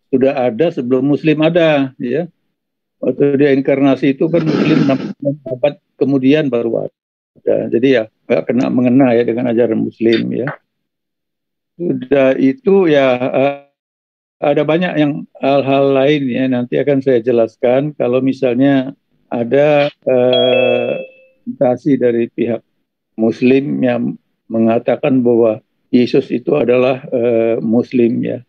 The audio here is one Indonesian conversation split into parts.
sudah ada sebelum Muslim ada, ya. Waktu dia inkarnasi itu kan Muslim 6 abad kemudian baru ada. Jadi ya nggak kena mengena ya dengan ajaran Muslim, ya. Sudah itu ya ada banyak yang hal-hal lain ya, nanti akan saya jelaskan kalau misalnya ada dari pihak Muslim yang mengatakan bahwa Yesus itu adalah Muslim, ya.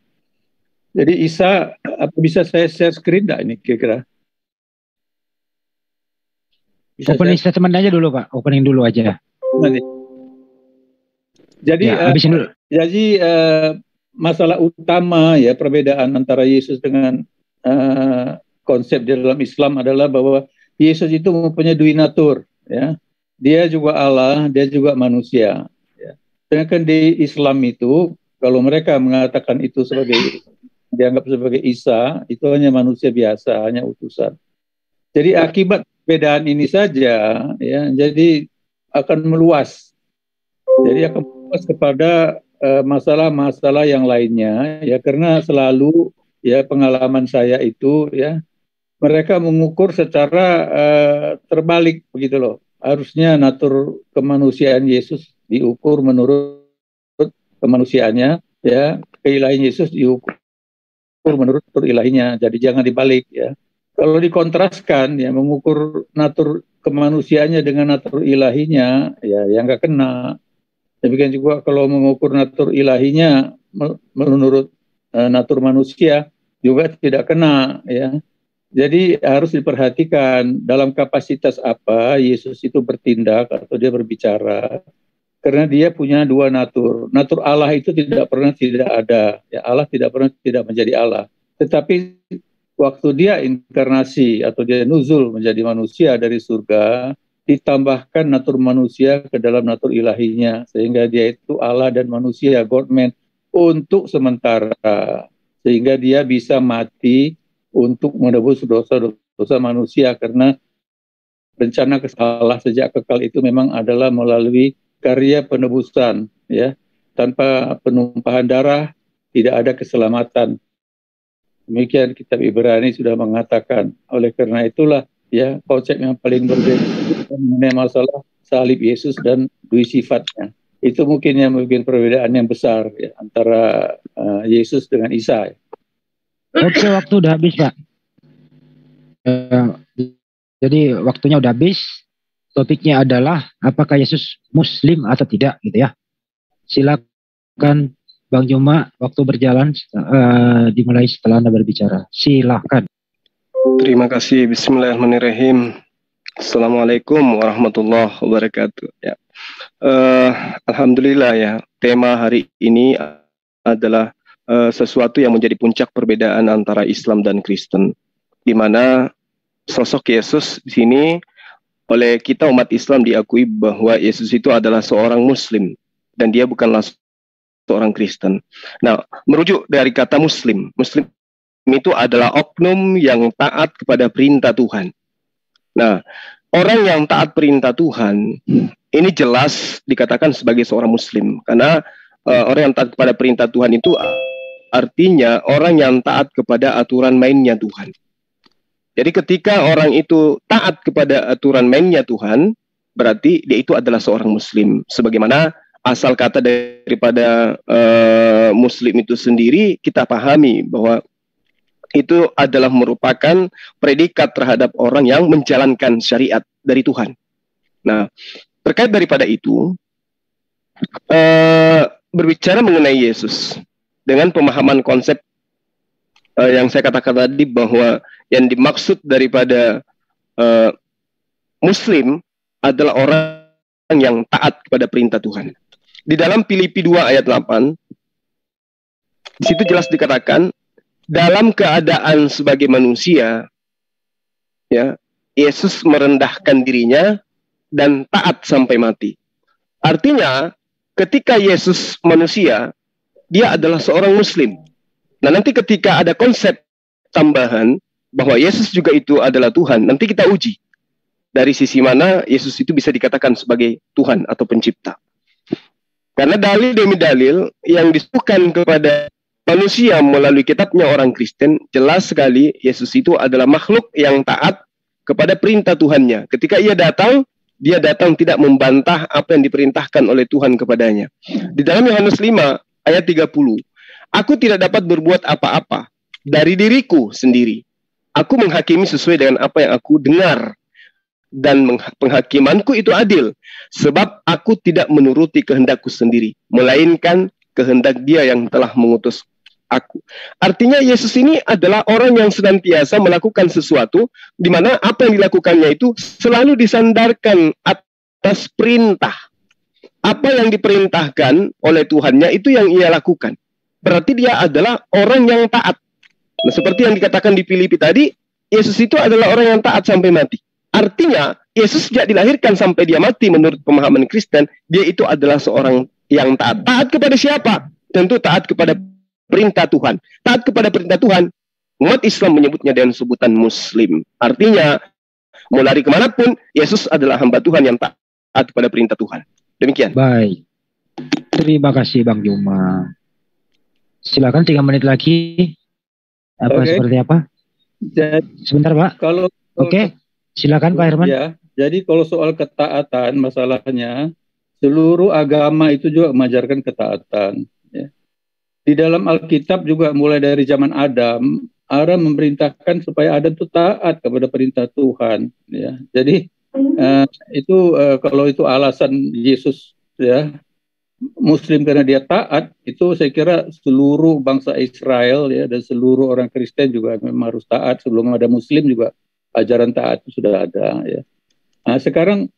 Jadi Isa, apa bisa saya share screen enggak ini kira-kira? Opening statement aja dulu Pak, opening dulu aja. Jadi ya, jadi masalah utama ya perbedaan antara Yesus dengan konsep di dalam Islam adalah bahwa Yesus itu mempunyai dua natur, ya. Dia juga Allah, dia juga manusia. Ya. Sedangkan di Islam itu kalau mereka mengatakan itu sebagai dianggap sebagai Isa, itu hanya manusia biasa, hanya utusan. Jadi akibat perbedaan ini saja, ya, jadi akan meluas. Jadi akan meluas kepada masalah-masalah yang lainnya, ya, karena selalu ya pengalaman saya itu, ya, mereka mengukur secara terbalik begitu loh. Harusnya natur kemanusiaan Yesus diukur menurut kemanusiaannya, ya, keilahian Yesus diukur menurut natur ilahinya. Jadi jangan dibalik, ya. Kalau dikontraskan, ya, mengukur natur kemanusiaannya dengan natur ilahinya, ya, yang nggak kena. Demikian juga kalau mengukur natur ilahinya menurut natur manusia juga tidak kena, ya. Jadi harus diperhatikan dalam kapasitas apa Yesus itu bertindak atau dia berbicara. Karena dia punya dua natur. Natur Allah itu tidak pernah tidak ada. Ya, Allah tidak pernah tidak menjadi Allah. Tetapi waktu dia inkarnasi atau dia nuzul menjadi manusia dari surga, ditambahkan natur manusia ke dalam natur ilahinya. Sehingga dia itu Allah dan manusia, God-man, untuk sementara. Sehingga dia bisa mati untuk menebus dosa-dosa manusia. Karena rencana Allah sejak kekal itu memang adalah melalui karya penebusan, ya. Tanpa penumpahan darah tidak ada keselamatan. Demikian kitab Ibrani sudah mengatakan. Oleh karena itulah, ya, konsep yang paling berbeda mengenai masalah salib Yesus dan dua sifatnya. Itu mungkin yang mungkin perbedaan yang besar, ya, antara Yesus dengan Isa. Oke, waktu udah habis Pak. Jadi waktunya udah habis. Topiknya adalah apakah Yesus Muslim atau tidak, gitu ya. Silakan Bang Juma, waktu berjalan dimulai setelah Anda berbicara. Silakan. Terima kasih. Bismillahirrahmanirrahim. Assalamualaikum warahmatullahi wabarakatuh. Ya. Alhamdulillah, ya. Tema hari ini adalah sesuatu yang menjadi puncak perbedaan antara Islam dan Kristen, di mana sosok Yesus di sini oleh kita umat Islam diakui bahwa Yesus itu adalah seorang Muslim dan dia bukanlah seorang Kristen. Nah, merujuk dari kata Muslim, Muslim itu adalah oknum yang taat kepada perintah Tuhan. Nah, orang yang taat perintah Tuhan ini jelas dikatakan sebagai seorang Muslim, karena orang yang taat kepada perintah Tuhan itu artinya orang yang taat kepada aturan mainnya Tuhan. Jadi ketika orang itu taat kepada aturan mainnya Tuhan, berarti dia itu adalah seorang Muslim. Sebagaimana asal kata daripada Muslim itu sendiri, kita pahami bahwa itu adalah merupakan predikat terhadap orang yang menjalankan syariat dari Tuhan. Nah, terkait daripada itu, berbicara mengenai Yesus dengan pemahaman konsep yang saya katakan tadi, bahwa yang dimaksud daripada Muslim adalah orang yang taat kepada perintah Tuhan. Di dalam Filipi 2 ayat 8, di situ jelas dikatakan, dalam keadaan sebagai manusia, ya, Yesus merendahkan dirinya dan taat sampai mati. Artinya, ketika Yesus manusia, dia adalah seorang Muslim. Nah, nanti ketika ada konsep tambahan bahwa Yesus juga itu adalah Tuhan, nanti kita uji dari sisi mana Yesus itu bisa dikatakan sebagai Tuhan atau pencipta. Karena dalil demi dalil yang disebutkan kepada manusia melalui kitabnya orang Kristen, jelas sekali Yesus itu adalah makhluk yang taat kepada perintah Tuhannya. Ketika ia datang, dia datang tidak membantah apa yang diperintahkan oleh Tuhan kepadanya. Di dalam Yohanes 5 ayat 30, aku tidak dapat berbuat apa-apa dari diriku sendiri. Aku menghakimi sesuai dengan apa yang aku dengar. Dan penghakimanku itu adil, sebab aku tidak menuruti kehendakku sendiri, melainkan kehendak Dia yang telah mengutus aku. Artinya Yesus ini adalah orang yang senantiasa melakukan sesuatu di mana apa yang dilakukannya itu selalu disandarkan atas perintah. Apa yang diperintahkan oleh Tuhannya itu yang ia lakukan. Berarti dia adalah orang yang taat. Nah, seperti yang dikatakan di Filipi tadi, Yesus itu adalah orang yang taat sampai mati. Artinya, Yesus sejak dilahirkan sampai dia mati menurut pemahaman Kristen, dia itu adalah seorang yang taat. Taat kepada siapa? Tentu taat kepada perintah Tuhan. Taat kepada perintah Tuhan, umat Islam menyebutnya dengan sebutan Muslim. Artinya, mau lari kemanapun, Yesus adalah hamba Tuhan yang taat kepada perintah Tuhan. Demikian. Baik. Terima kasih Bang Juma. Silakan 3 menit lagi. Seperti apa? Sebentar Pak. Oke. Silakan Pak Herman. Ya, jadi kalau soal ketaatan masalahnya, seluruh agama itu juga mengajarkan ketaatan. Ya. Di dalam Alkitab juga mulai dari zaman Adam memerintahkan supaya Adam itu taat kepada perintah Tuhan. Ya. Jadi kalau itu alasan Yesus ya Muslim karena dia taat, itu saya kira seluruh bangsa Israel ya dan seluruh orang Kristen juga memang harus taat. Sebelum ada Muslim juga ajaran taat itu sudah ada ya. Nah, sekarang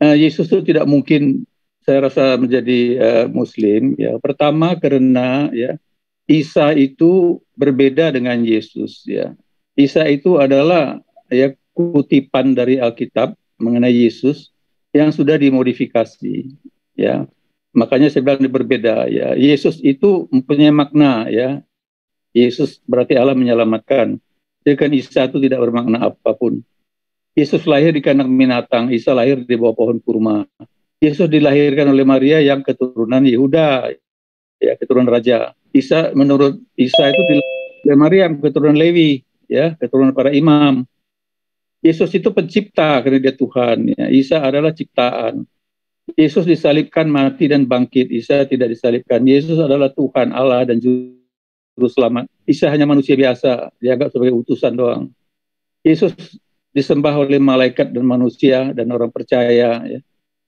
Yesus itu tidak mungkin saya rasa menjadi Muslim ya. Pertama karena ya Isa itu berbeda dengan Yesus ya. Isa itu adalah ya kutipan dari Alkitab mengenai Yesus yang sudah dimodifikasi ya. Makanya saya bilang berbeda ya. Yesus itu mempunyai makna ya. Yesus berarti Allah menyelamatkan. Sedangkan Isa itu tidak bermakna apapun. Yesus lahir di kandang binatang, Isa lahir di bawah pohon kurma. Yesus dilahirkan oleh Maria yang keturunan Yehuda, ya keturunan raja. Isa menurut Isa itu dilahirkan oleh Maria yang keturunan Lewi, ya keturunan para imam. Yesus itu pencipta karena dia Tuhan. Ya. Isa adalah ciptaan. Yesus disalibkan, mati dan bangkit. Isa tidak disalibkan. Yesus adalah Tuhan, Allah dan Juru Selamat. Isa hanya manusia biasa, dianggap sebagai utusan doang. Yesus disembah oleh malaikat dan manusia dan orang percaya. Ya.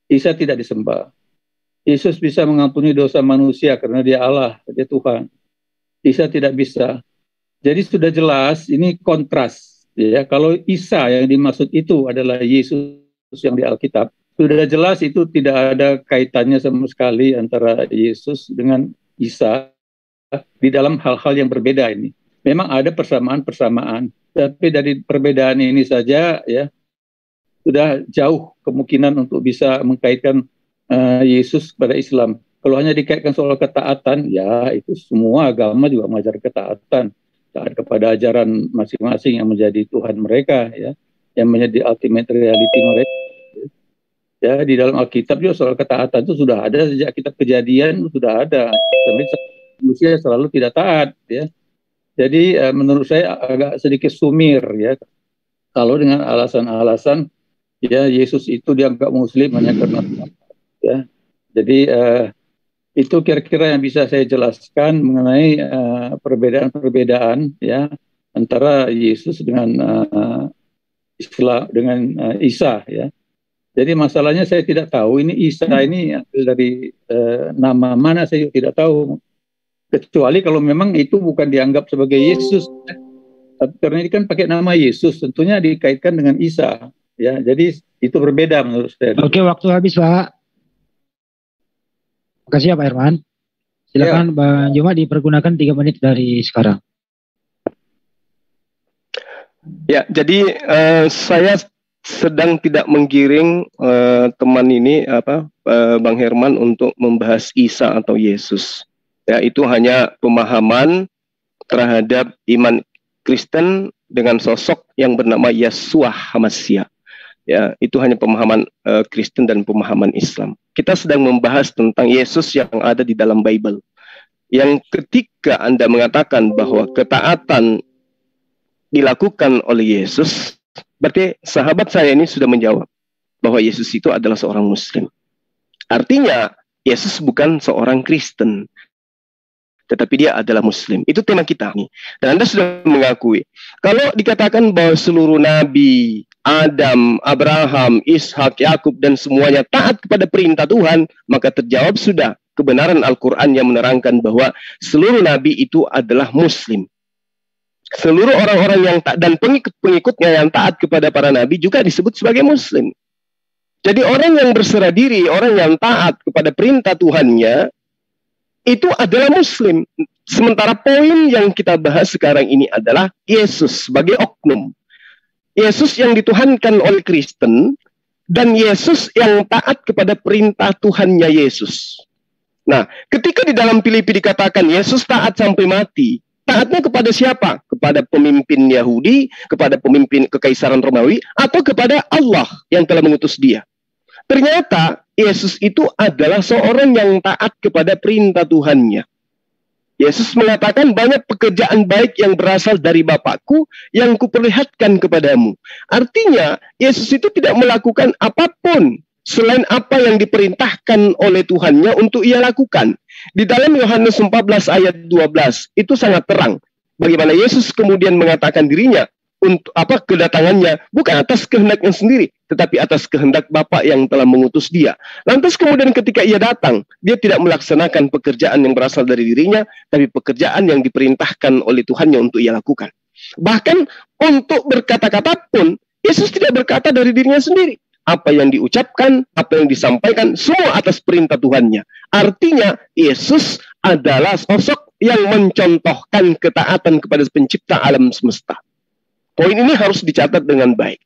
Isa tidak disembah. Yesus bisa mengampuni dosa manusia karena dia Allah, dia Tuhan. Isa tidak bisa. Jadi sudah jelas ini kontras. Ya, kalau Isa yang dimaksud itu adalah Yesus yang di Alkitab, sudah jelas itu tidak ada kaitannya sama sekali antara Yesus dengan Isa di dalam hal-hal yang berbeda ini. Memang ada persamaan-persamaan, tapi dari perbedaan ini saja ya sudah jauh kemungkinan untuk bisa mengkaitkan Yesus pada Islam. Kalau hanya dikaitkan soal ketaatan, ya itu semua agama juga mengajar ketaatan, taat kepada ajaran masing-masing yang menjadi Tuhan mereka, ya, yang menjadi ultimate reality mereka. Ya, di dalam Alkitab juga soal ketaatan itu sudah ada sejak kitab Kejadian, sudah ada. Tapi manusia selalu tidak taat, ya. Jadi menurut saya agak sedikit sumir, ya. Kalau dengan alasan-alasan, ya Yesus itu dianggap Muslim hanya karena, ya. Jadi itu kira-kira yang bisa saya jelaskan mengenai perbedaan-perbedaan, ya, antara Yesus dengan Islam, dengan Isa, ya. Jadi masalahnya saya tidak tahu ini Isa ini dari nama mana saya tidak tahu. Kecuali kalau memang itu bukan dianggap sebagai Yesus. Karena ini kan pakai nama Yesus, tentunya dikaitkan dengan Isa. Ya, jadi itu berbeda menurut saya. Oke, waktu habis Pak. Terima kasih ya Pak Herman. Silakan ya. Bang Juma dipergunakan 3 menit dari sekarang. Ya, jadi saya sedang tidak menggiring teman ini Bang Herman untuk membahas Isa atau Yesus. Ya, itu hanya pemahaman terhadap iman Kristen dengan sosok yang bernama Yeshua HaMashiach. Ya, itu hanya pemahaman Kristen dan pemahaman Islam. Kita sedang membahas tentang Yesus yang ada di dalam Bible. yang ketika Anda mengatakan bahwa ketaatan dilakukan oleh Yesus, berarti sahabat saya ini sudah menjawab bahwa Yesus itu adalah seorang Muslim. Artinya, Yesus bukan seorang Kristen, tetapi dia adalah Muslim. Itu tema kita nih. Dan Anda sudah mengakui, kalau dikatakan bahwa seluruh nabi, Adam, Abraham, Ishak, Yakub, dan semuanya taat kepada perintah Tuhan, maka terjawab sudah kebenaran Al-Quran yang menerangkan bahwa seluruh nabi itu adalah Muslim. Seluruh orang-orang yang taat dan pengikut-pengikutnya yang taat kepada para nabi juga disebut sebagai Muslim. Jadi orang yang berserah diri, orang yang taat kepada perintah Tuhannya, itu adalah Muslim. Sementara poin yang kita bahas sekarang ini adalah Yesus sebagai oknum. Yesus yang dituhankan oleh Kristen, dan Yesus yang taat kepada perintah Tuhannya Yesus. Nah, ketika di dalam Filipi dikatakan Yesus taat sampai mati, taatnya kepada siapa? Kepada pemimpin Yahudi, kepada pemimpin Kekaisaran Romawi, atau kepada Allah yang telah mengutus dia? Ternyata Yesus itu adalah seorang yang taat kepada perintah Tuhannya. Yesus mengatakan banyak pekerjaan baik yang berasal dari Bapakku yang kuperlihatkan kepadamu. Artinya Yesus itu tidak melakukan apapun selain apa yang diperintahkan oleh Tuhannya untuk ia lakukan. Di dalam Yohanes 14 ayat 12 itu sangat terang bagaimana Yesus kemudian mengatakan dirinya untuk kedatangannya bukan atas kehendaknya sendiri, tetapi atas kehendak Bapa yang telah mengutus dia. Lantas kemudian ketika ia datang, dia tidak melaksanakan pekerjaan yang berasal dari dirinya, tapi pekerjaan yang diperintahkan oleh Tuhannya untuk ia lakukan. Bahkan untuk berkata-kata pun, Yesus tidak berkata dari dirinya sendiri. Apa yang diucapkan, apa yang disampaikan, semua atas perintah Tuhannya. Artinya, Yesus adalah sosok yang mencontohkan ketaatan kepada pencipta alam semesta. Poin ini harus dicatat dengan baik.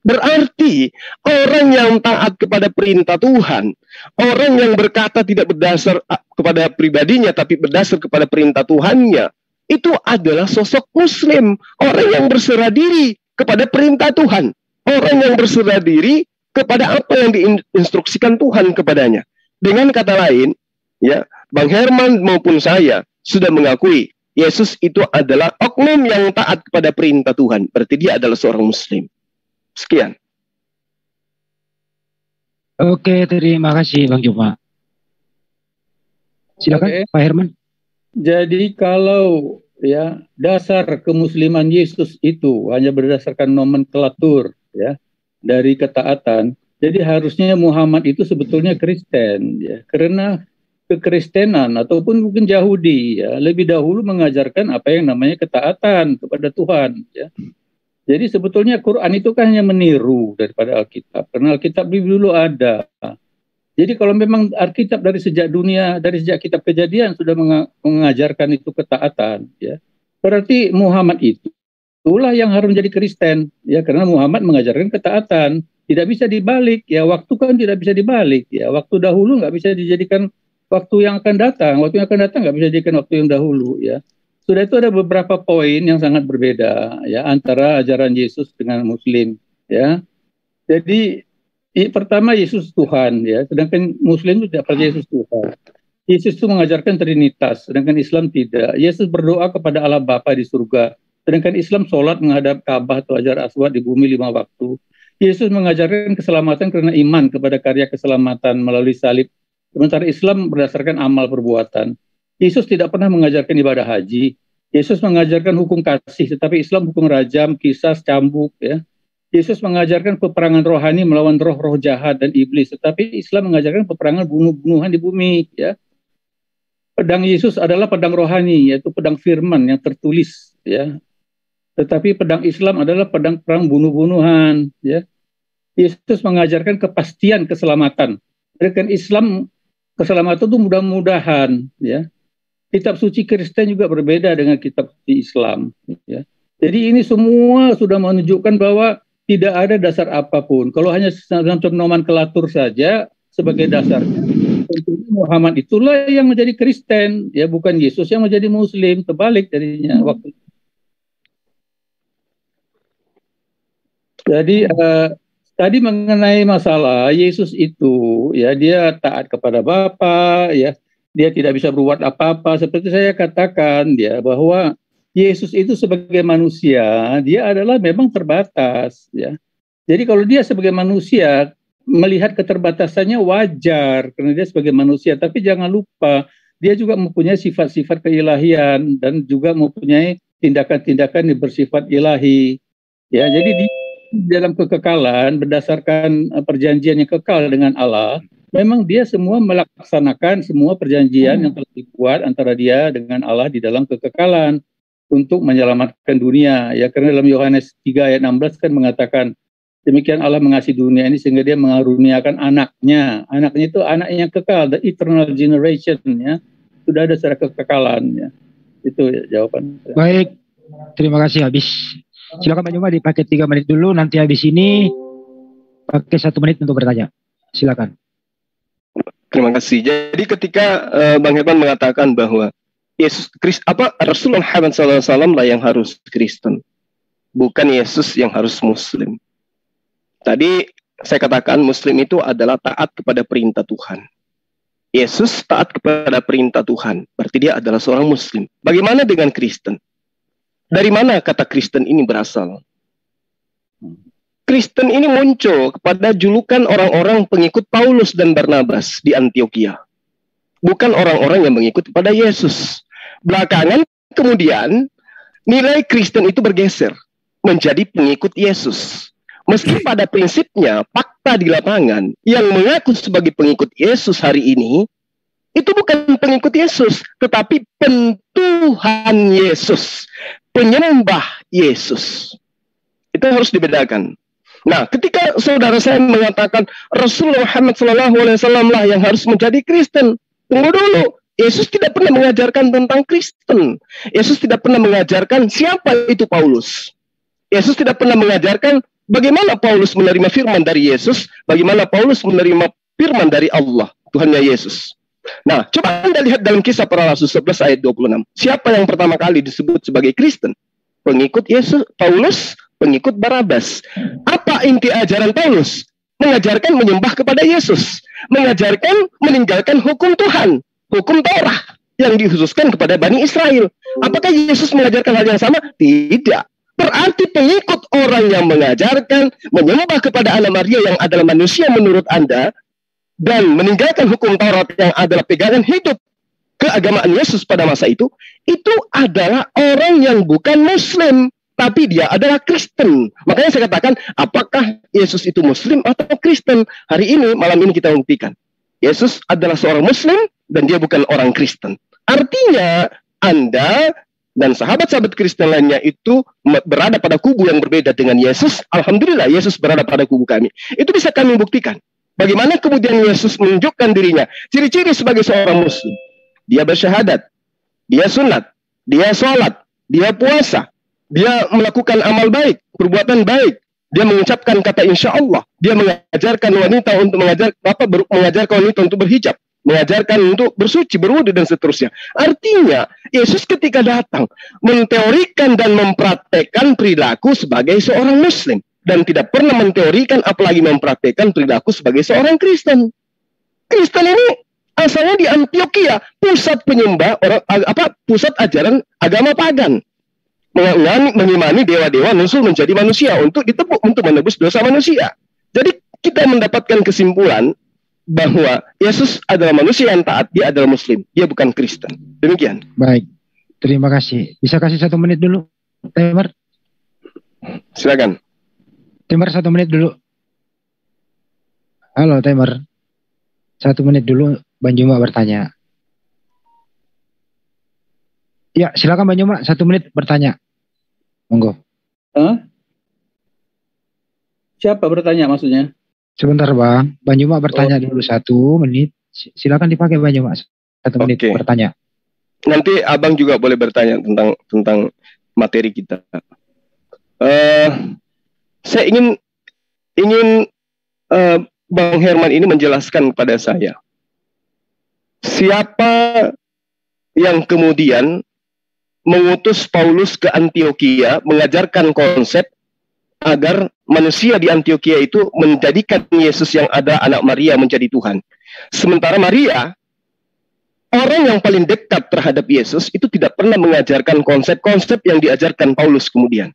Berarti orang yang taat kepada perintah Tuhan, orang yang berkata tidak berdasar kepada pribadinya tapi berdasar kepada perintah Tuhannya, itu adalah sosok Muslim, orang yang berserah diri kepada perintah Tuhan, orang yang berserah diri kepada apa yang diinstruksikan Tuhan kepadanya. Dengan kata lain, ya, Bang Herman maupun saya sudah mengakui Yesus itu adalah oknum yang taat kepada perintah Tuhan. Berarti dia adalah seorang Muslim. Sekian. Oke, terima kasih Bang Juma. Silakan Pak Herman. Jadi kalau ya dasar kemusliman Yesus itu hanya berdasarkan nomenklatur ya dari ketaatan, jadi harusnya Muhammad itu sebetulnya Kristen ya, karena kekristenan ataupun mungkin Yahudi ya lebih dahulu mengajarkan apa yang namanya ketaatan kepada Tuhan ya. Jadi sebetulnya Quran itu kan hanya meniru daripada Alkitab, karena Alkitab dulu ada. Jadi kalau memang Alkitab dari sejak sejak kitab Kejadian sudah mengajarkan itu ketaatan ya, berarti Muhammad itulah yang harus menjadi Kristen ya, karena Muhammad mengajarkan ketaatan. Tidak bisa dibalik ya, waktu kan tidak bisa dibalik ya, waktu dahulu nggak bisa dijadikan waktu yang akan datang nggak bisa dijadikan waktu yang dahulu ya. Sudah itu ada beberapa poin yang sangat berbeda ya antara ajaran Yesus dengan Muslim ya. Jadi pertama Yesus Tuhan ya, sedangkan Muslim itu tidak percaya Yesus Tuhan. Yesus itu mengajarkan Trinitas, sedangkan Islam tidak. Yesus berdoa kepada Allah Bapa di surga, sedangkan Islam sholat menghadap Ka'bah atau Hajar Aswad di bumi 5 waktu. Yesus mengajarkan keselamatan karena iman kepada karya keselamatan melalui salib. Sementara Islam berdasarkan amal perbuatan. Yesus tidak pernah mengajarkan ibadah haji. Yesus mengajarkan hukum kasih, tetapi Islam hukum rajam, kisas, cambuk. Ya. Yesus mengajarkan peperangan rohani melawan roh-roh jahat dan iblis, tetapi Islam mengajarkan peperangan bunuh-bunuhan di bumi. Ya. Pedang Yesus adalah pedang rohani, yaitu pedang firman yang tertulis. Ya. Tetapi pedang Islam adalah pedang perang bunuh-bunuhan. Ya. Yesus mengajarkan kepastian keselamatan. Dengan Islam keselamatan itu mudah-mudahan ya. Kitab suci Kristen juga berbeda dengan kitab suci Islam ya. Jadi ini semua sudah menunjukkan bahwa tidak ada dasar apapun. Kalau hanya semacam nomenklatur saja sebagai dasarnya, tentunya Muhammad itulah yang menjadi Kristen ya, bukan Yesus yang menjadi Muslim, terbalik jadinya waktu. Jadi tadi mengenai masalah Yesus itu ya, dia taat kepada Bapa ya, dia tidak bisa berbuat apa-apa. Seperti saya katakan ya, bahwa Yesus itu sebagai manusia, dia adalah memang terbatas ya. Jadi kalau dia sebagai manusia, melihat keterbatasannya wajar karena dia sebagai manusia, tapi jangan lupa dia juga mempunyai sifat-sifat keilahian dan juga mempunyai tindakan-tindakan yang bersifat ilahi. Ya, jadi di dalam kekekalan berdasarkan perjanjian yang kekal dengan Allah, memang dia semua melaksanakan semua perjanjian yang telah dibuat antara dia dengan Allah di dalam kekekalan untuk menyelamatkan dunia. Ya, karena dalam Yohanes 3 ayat 16 kan mengatakan, demikian Allah mengasihi dunia ini sehingga dia mengaruniakan anaknya. Anaknya itu anak yang kekal, the eternal generation ya. Sudah ada secara kekekalan ya. Itu ya, jawaban. Baik, terima kasih. Habis. Silakan Pak Juma dipakai 3 menit dulu, nanti habis ini pakai 1 menit untuk bertanya. Silakan. Terima kasih. Jadi ketika Bang Herman mengatakan bahwa Rasulullah Muhammad SAW lah yang harus Kristen, bukan Yesus yang harus Muslim. Tadi saya katakan Muslim itu adalah taat kepada perintah Tuhan. Yesus taat kepada perintah Tuhan, berarti dia adalah seorang Muslim. Bagaimana dengan Kristen? Dari mana kata Kristen ini berasal? Kristen ini muncul kepada julukan orang-orang pengikut Paulus dan Barnabas di Antioquia. Bukan orang-orang yang mengikut kepada Yesus. Belakangan kemudian nilai Kristen itu bergeser menjadi pengikut Yesus. Meski pada prinsipnya fakta di lapangan yang mengaku sebagai pengikut Yesus hari ini itu bukan pengikut Yesus, tetapi pentuhan Yesus, penyembah Yesus. Itu harus dibedakan. Nah, ketika saudara saya mengatakan Rasulullah Muhammad SAW lah yang harus menjadi Kristen, tunggu dulu. Yesus tidak pernah mengajarkan tentang Kristen. Yesus tidak pernah mengajarkan siapa itu Paulus. Yesus tidak pernah mengajarkan bagaimana Paulus menerima firman dari Yesus, bagaimana Paulus menerima firman dari Allah, Tuhannya Yesus. Nah, coba Anda lihat dalam Kisah Para Rasul 11 ayat 26. Siapa yang pertama kali disebut sebagai Kristen? Pengikut Yesus, Paulus, pengikut Barnabas. Apa inti ajaran Paulus? Mengajarkan menyembah kepada Yesus. Mengajarkan meninggalkan hukum Tuhan, hukum Taurat yang dikhususkan kepada Bani Israel. Apakah Yesus mengajarkan hal yang sama? Tidak. Berarti pengikut orang yang mengajarkan menyembah kepada anak Maria yang adalah manusia menurut Anda, dan meninggalkan hukum Taurat yang adalah pegangan hidup keagamaan Yesus pada masa itu adalah orang yang bukan Muslim, tapi dia adalah Kristen. Makanya saya katakan, apakah Yesus itu Muslim atau Kristen? Hari ini, malam ini kita buktikan. Yesus adalah seorang Muslim dan dia bukan orang Kristen. Artinya, Anda dan sahabat-sahabat Kristen lainnya itu berada pada kubu yang berbeda dengan Yesus. Alhamdulillah, Yesus berada pada kubu kami. Itu bisa kami buktikan. Bagaimana kemudian Yesus menunjukkan dirinya? Ciri-ciri sebagai seorang Muslim. Dia bersyahadat, dia sunat, dia sholat, dia puasa, dia melakukan amal baik, perbuatan baik, dia mengucapkan kata insya Allah, dia mengajarkan wanita untuk mengajarkan wanita untuk berhijab, mengajarkan untuk bersuci, berwudu dan seterusnya. Artinya Yesus ketika datang menteorikan dan mempraktekkan perilaku sebagai seorang Muslim. Dan tidak pernah menteorikan apalagi mempraktekkan perilaku sebagai seorang Kristen. Kristen ini asalnya di Antioquia, pusat penyembah pusat ajaran agama pagan. Mengimani dewa-dewa muncul menjadi manusia untuk ditebuk untuk menebus dosa manusia. Jadi kita mendapatkan kesimpulan bahwa Yesus adalah manusia yang taat, dia adalah Muslim, dia bukan Kristen. Demikian. Baik, terima kasih. Bisa kasih 1 menit dulu, Timer? Silakan. Timer 1 menit dulu. Halo Timer. 1 menit dulu Bang Juma bertanya. Ya silakan Bang Juma 1 menit bertanya. Monggo. Siapa bertanya maksudnya? Sebentar Bang. Bang Juma bertanya dulu 1 menit. Silakan dipakai Bang Juma 1 menit bertanya. Nanti Abang juga boleh bertanya tentang materi kita. Saya ingin Bang Herman ini menjelaskan kepada saya siapa yang kemudian mengutus Paulus ke Antioquia mengajarkan konsep agar manusia di Antioquia itu menjadikan Yesus yang ada anak Maria menjadi Tuhan. Sementara Maria orang yang paling dekat terhadap Yesus itu tidak pernah mengajarkan konsep-konsep yang diajarkan Paulus kemudian.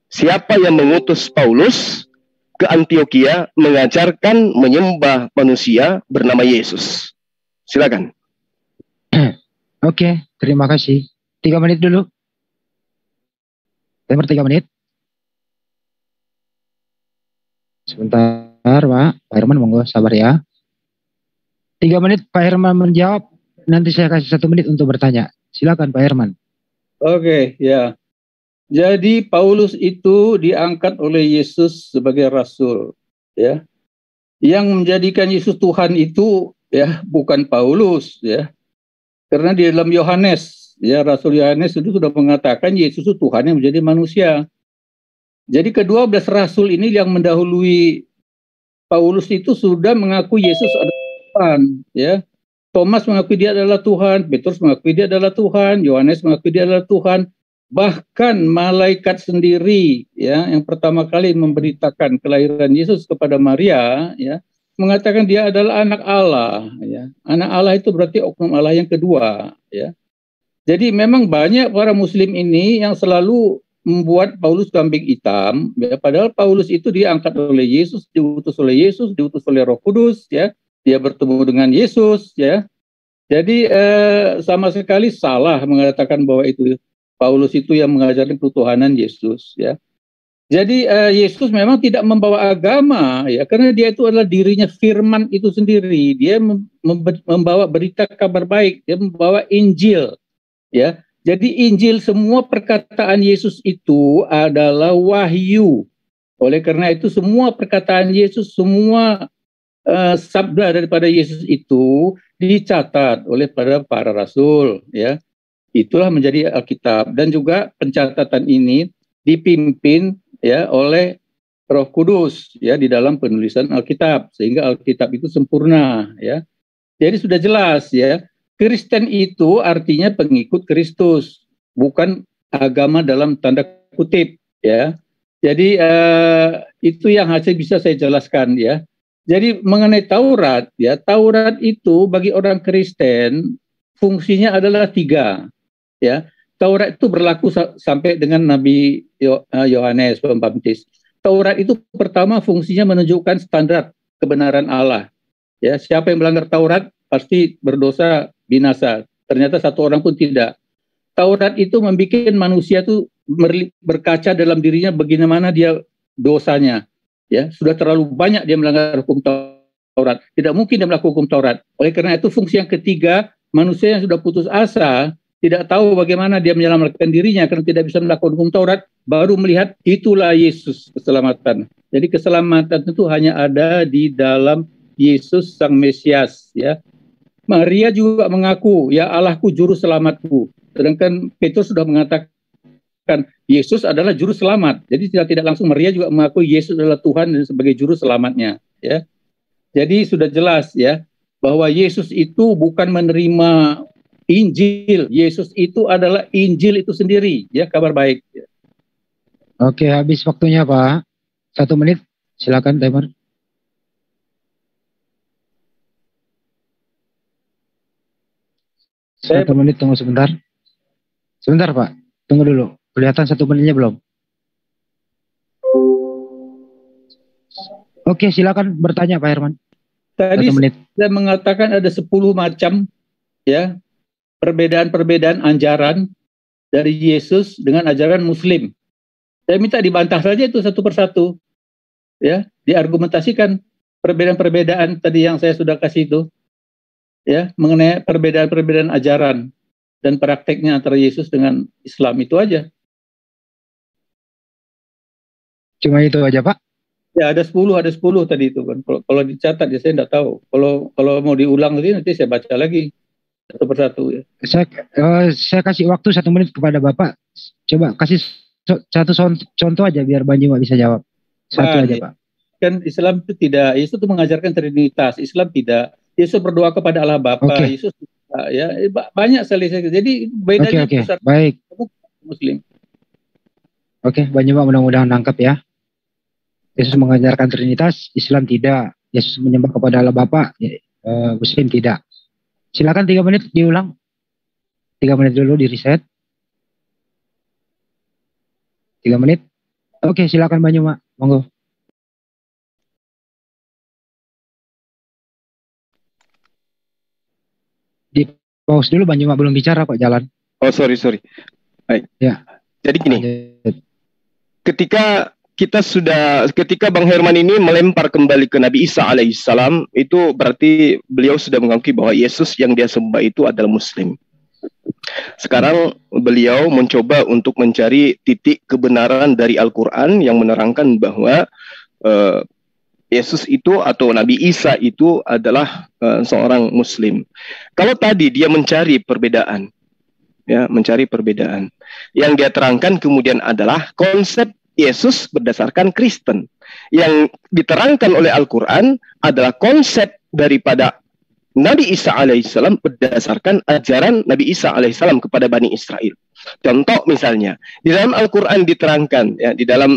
Siapa yang mengutus Paulus ke Antioquia mengajarkan menyembah manusia bernama Yesus? Silakan. Oke, terima kasih. 3 menit dulu. Timer 3 menit. Sebentar, Pak. Pak Herman, monggo sabar ya. 3 menit Pak Herman menjawab. Nanti saya kasih 1 menit untuk bertanya. Silakan Pak Herman. Oke, ya. Jadi Paulus itu diangkat oleh Yesus sebagai rasul, ya. Yang menjadikan Yesus Tuhan itu ya bukan Paulus, ya. Karena di dalam Yohanes, ya, Rasul Yohanes itu sudah mengatakan Yesus itu Tuhan yang menjadi manusia. Jadi ke-12 rasul ini yang mendahului Paulus itu sudah mengaku Yesus adalah Tuhan, ya. Thomas mengakui dia adalah Tuhan, Petrus mengakui dia adalah Tuhan, Yohanes mengakui dia adalah Tuhan. Bahkan malaikat sendiri, ya, yang pertama kali memberitakan kelahiran Yesus kepada Maria, ya, mengatakan dia adalah anak Allah, ya. Anak Allah itu berarti oknum Allah yang kedua, ya. Jadi memang banyak para muslim ini yang selalu membuat Paulus kambing hitam, ya, padahal Paulus itu diangkat oleh Yesus, diutus oleh Yesus, diutus oleh Roh Kudus, ya. Dia bertemu dengan Yesus, ya. Jadi sama sekali salah mengatakan bahwa itu Paulus itu yang mengajarkan ketuhanan Yesus, ya. Jadi Yesus memang tidak membawa agama, ya, karena dia itu adalah dirinya firman itu sendiri. Dia membawa berita kabar baik, dia membawa Injil, ya. Jadi Injil, semua perkataan Yesus itu adalah wahyu. Oleh karena itu semua perkataan Yesus, semua sabda daripada Yesus itu dicatat oleh para rasul, ya. Itulah menjadi Alkitab, dan juga pencatatan ini dipimpin, ya, oleh Roh Kudus, ya, di dalam penulisan Alkitab, sehingga Alkitab itu sempurna, ya. Jadi sudah jelas, ya, Kristen itu artinya pengikut Kristus, bukan agama dalam tanda kutip, ya. Jadi itu yang harus bisa saya jelaskan, ya. Jadi mengenai Taurat, ya, Taurat itu bagi orang Kristen fungsinya adalah 3, ya. Taurat itu berlaku sampai dengan Nabi Yohanes Pembaptis. Taurat itu pertama fungsinya menunjukkan standar kebenaran Allah, ya. Siapa yang melanggar Taurat pasti berdosa, binasa. Ternyata satu orang pun tidak. Taurat itu membuat manusia itu berkaca dalam dirinya bagaimana dia dosanya. Ya, sudah terlalu banyak dia melanggar hukum Taurat. Tidak mungkin dia melakukan hukum Taurat. Oleh karena itu fungsi yang ketiga, manusia yang sudah putus asa, tidak tahu bagaimana dia menyelamatkan dirinya karena tidak bisa melakukan hukum Taurat, baru melihat itulah Yesus keselamatan. Jadi keselamatan itu hanya ada di dalam Yesus Sang Mesias, ya. Maria juga mengaku, ya Allahku juru selamatku. Sedangkan Petrus sudah mengatakan Yesus adalah juru selamat. Jadi tidak langsung Maria juga mengakui Yesus adalah Tuhan dan sebagai juru selamatnya, ya. Jadi sudah jelas, ya, bahwa Yesus itu bukan menerima Injil. Yesus itu adalah Injil itu sendiri, ya, kabar baik. Ya. Oke, habis waktunya Pak. 1 menit, silakan timer. Satu menit, tunggu sebentar. Sebentar Pak, tunggu dulu. Kelihatan 1 menitnya belum? Oke, silakan bertanya Pak Herman. Tadi saya mengatakan ada 10 macam, ya, perbedaan-perbedaan ajaran dari Yesus dengan ajaran Muslim. Saya minta dibantah saja itu satu persatu, ya, diargumentasikan perbedaan-perbedaan tadi yang saya sudah kasih itu, ya, mengenai perbedaan-perbedaan ajaran dan prakteknya antara Yesus dengan Islam, itu aja. Cuma itu aja Pak? Ya ada 10 tadi itu kan. Kalau dicatat ya saya tidak tahu. Kalau mau diulang nanti saya baca lagi satu persatu, ya. Saya kasih waktu 1 menit kepada Bapak. Coba kasih satu contoh aja biar Banyu bisa jawab. Satu aja, Pak. Kan Islam itu tidak, Yesus itu mengajarkan Trinitas. Islam tidak. Yesus berdoa kepada Allah Bapa. Yesus tidak, ya, banyak sekali. Jadi bedanya besar. Baik. Muslim. Oke, Banyu mudah-mudahan nangkep, ya. Yesus mengajarkan Trinitas, Islam tidak. Yesus menyembah kepada Allah Bapa, Muslim tidak. Silakan 3 menit diulang. 3 menit dulu di reset. 3 menit. Oke, silakan Bang Juma. Monggo. Di pause dulu Bang Juma belum bicara kok jalan. Oh, sorry. Baik. Ya. Jadi gini, Lanjut. ketika Bang Herman ini melempar kembali ke Nabi Isa alaihissalam, itu berarti beliau sudah mengakui bahwa Yesus yang dia sembah itu adalah Muslim. Sekarang beliau mencoba untuk mencari titik kebenaran dari Al-Quran yang menerangkan bahwa Yesus itu atau Nabi Isa itu adalah seorang Muslim. Kalau tadi dia mencari perbedaan, yang dia terangkan kemudian adalah konsep Yesus berdasarkan Kristen. Yang diterangkan oleh Al-Quran adalah konsep daripada Nabi Isa alaihissalam berdasarkan ajaran Nabi Isa alaihissalam kepada Bani Israel. Contoh misalnya, di dalam Al-Quran diterangkan, ya, di dalam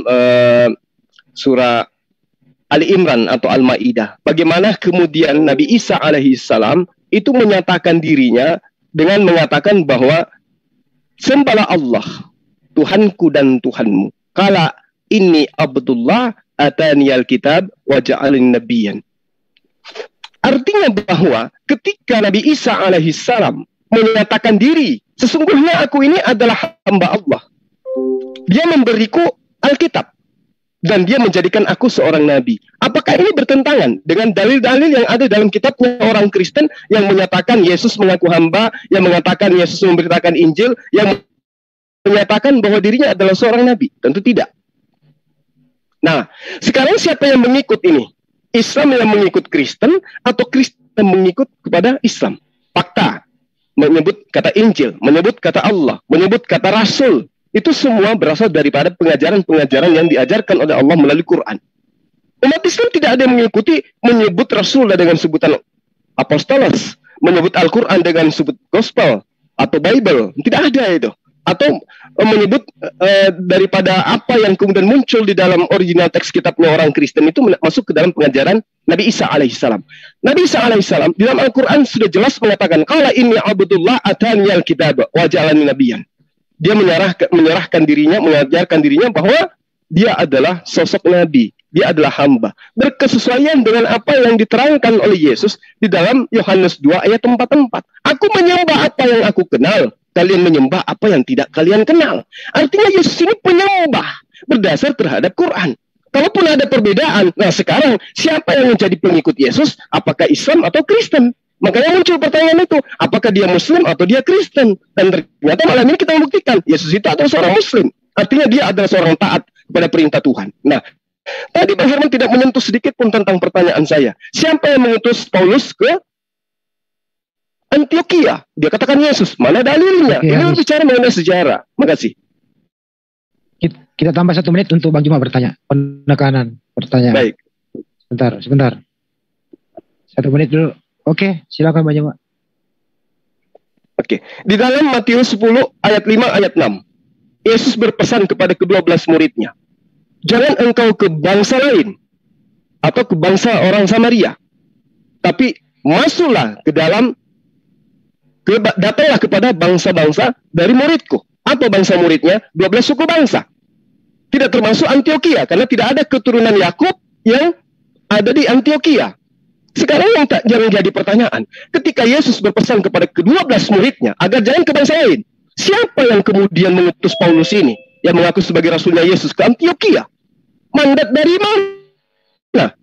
surah Ali Imran atau Al-Ma'idah, bagaimana kemudian Nabi Isa alaihissalam itu menyatakan dirinya dengan mengatakan bahwa sembahlah Allah, Tuhanku dan Tuhanmu. Qala inni abdullah ataniyal kitab wa ja'alin nabiyyan. Artinya bahwa ketika Nabi Isa alaihissalam menyatakan diri, sesungguhnya aku ini adalah hamba Allah. Dia memberiku Alkitab dan dia menjadikan aku seorang nabi. Apakah ini bertentangan dengan dalil-dalil yang ada dalam kitabnya orang Kristen yang menyatakan Yesus mengaku hamba, yang mengatakan Yesus memberitakan Injil, yang menyatakan bahwa dirinya adalah seorang nabi? Tentu tidak. Nah, sekarang siapa yang mengikut ini? Islam yang mengikut Kristen atau Kristen mengikut kepada Islam? Fakta, menyebut kata Injil, menyebut kata Allah, menyebut kata Rasul, itu semua berasal daripada pengajaran-pengajaran yang diajarkan oleh Allah melalui Quran. Umat Islam tidak ada yang mengikuti menyebut Rasul dengan sebutan apostolos, menyebut Al-Quran dengan sebut gospel atau Bible. Tidak ada itu. Atau menyebut daripada apa yang kemudian muncul di dalam original teks kitabnya orang Kristen itu masuk ke dalam pengajaran Nabi Isa alaihissalam. Nabi Isa alaihissalam di dalam Al-Quran sudah jelas mengatakan, qala inni abdullah ataniyal kitab wa ja'alani nabiyyan. Dia menyerahkan dirinya, mengajarkan dirinya bahwa dia adalah sosok nabi, dia adalah hamba. Berkesesuaian dengan apa yang diterangkan oleh Yesus di dalam Yohanes 2 ayat 44. Aku menyembah apa yang aku kenal, kalian menyembah apa yang tidak kalian kenal. Artinya Yesus ini penyembah berdasar terhadap Quran. Kalaupun ada perbedaan, nah sekarang siapa yang menjadi pengikut Yesus? Apakah Islam atau Kristen? Makanya muncul pertanyaan itu, apakah dia Muslim atau dia Kristen? Dan ternyata malam ini kita membuktikan, Yesus itu adalah seorang Muslim. Artinya dia adalah seorang taat kepada perintah Tuhan. Nah, tadi Bang Herman tidak menyentuh sedikit pun tentang pertanyaan saya. Siapa yang mengutus Paulus ke Antioquia? Dia katakan Yesus. Mana dalilnya? Oke, ini bicara mengenai sejarah. Makasih. Kita tambah 1 menit untuk Bang Juma bertanya. Penekanan pertanyaan. Baik. Sebentar. 1 menit dulu. Oke, silakan Bang Juma. Oke. Di dalam Matius 10 ayat 5 ayat 6. Yesus berpesan kepada ke-12 muridnya. Jangan engkau ke bangsa lain atau ke bangsa orang Samaria. Tapi masuklah ke dalam, datanglah kepada bangsa-bangsa dari muridku. Apa bangsa muridnya? 12 suku bangsa. Tidak termasuk Antioquia, karena tidak ada keturunan Yakub yang ada di Antioquia. Sekarang yang jadi pertanyaan, ketika Yesus berpesan kepada ke-12 muridnya agar jangan ke bangsa lain, siapa yang kemudian mengutus Paulus ini yang mengaku sebagai rasulnya Yesus ke Antioquia? Mandat dari mana?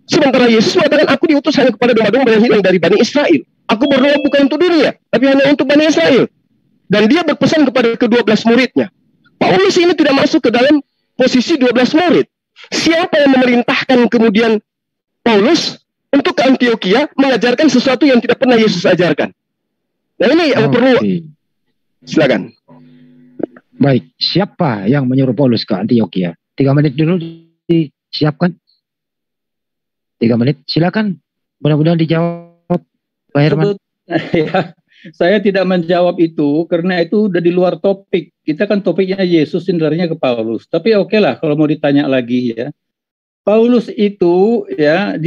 Sementara Yesus mengatakan, aku diutus hanya kepada domba-domba yang hilang dari Bani Israel. Aku berdoa bukan untuk dunia, tapi hanya untuk Bani Israel. Dan dia berpesan kepada ke-12 muridnya. Paulus ini tidak masuk ke dalam posisi 12 murid. Siapa yang memerintahkan kemudian Paulus untuk ke Antioquia mengajarkan sesuatu yang tidak pernah Yesus ajarkan? Nah ini yang perlu. Silakan. Baik, siapa yang menyuruh Paulus ke Antioquia? 3 menit dulu disiapkan. 3 menit, silakan. Mudah-mudahan dijawab, Pak Herman. Ya, saya tidak menjawab itu karena itu udah di luar topik. Kita kan topiknya Yesus, sebenarnya ke Paulus. Tapi oke lah kalau mau ditanya lagi ya. Paulus itu ya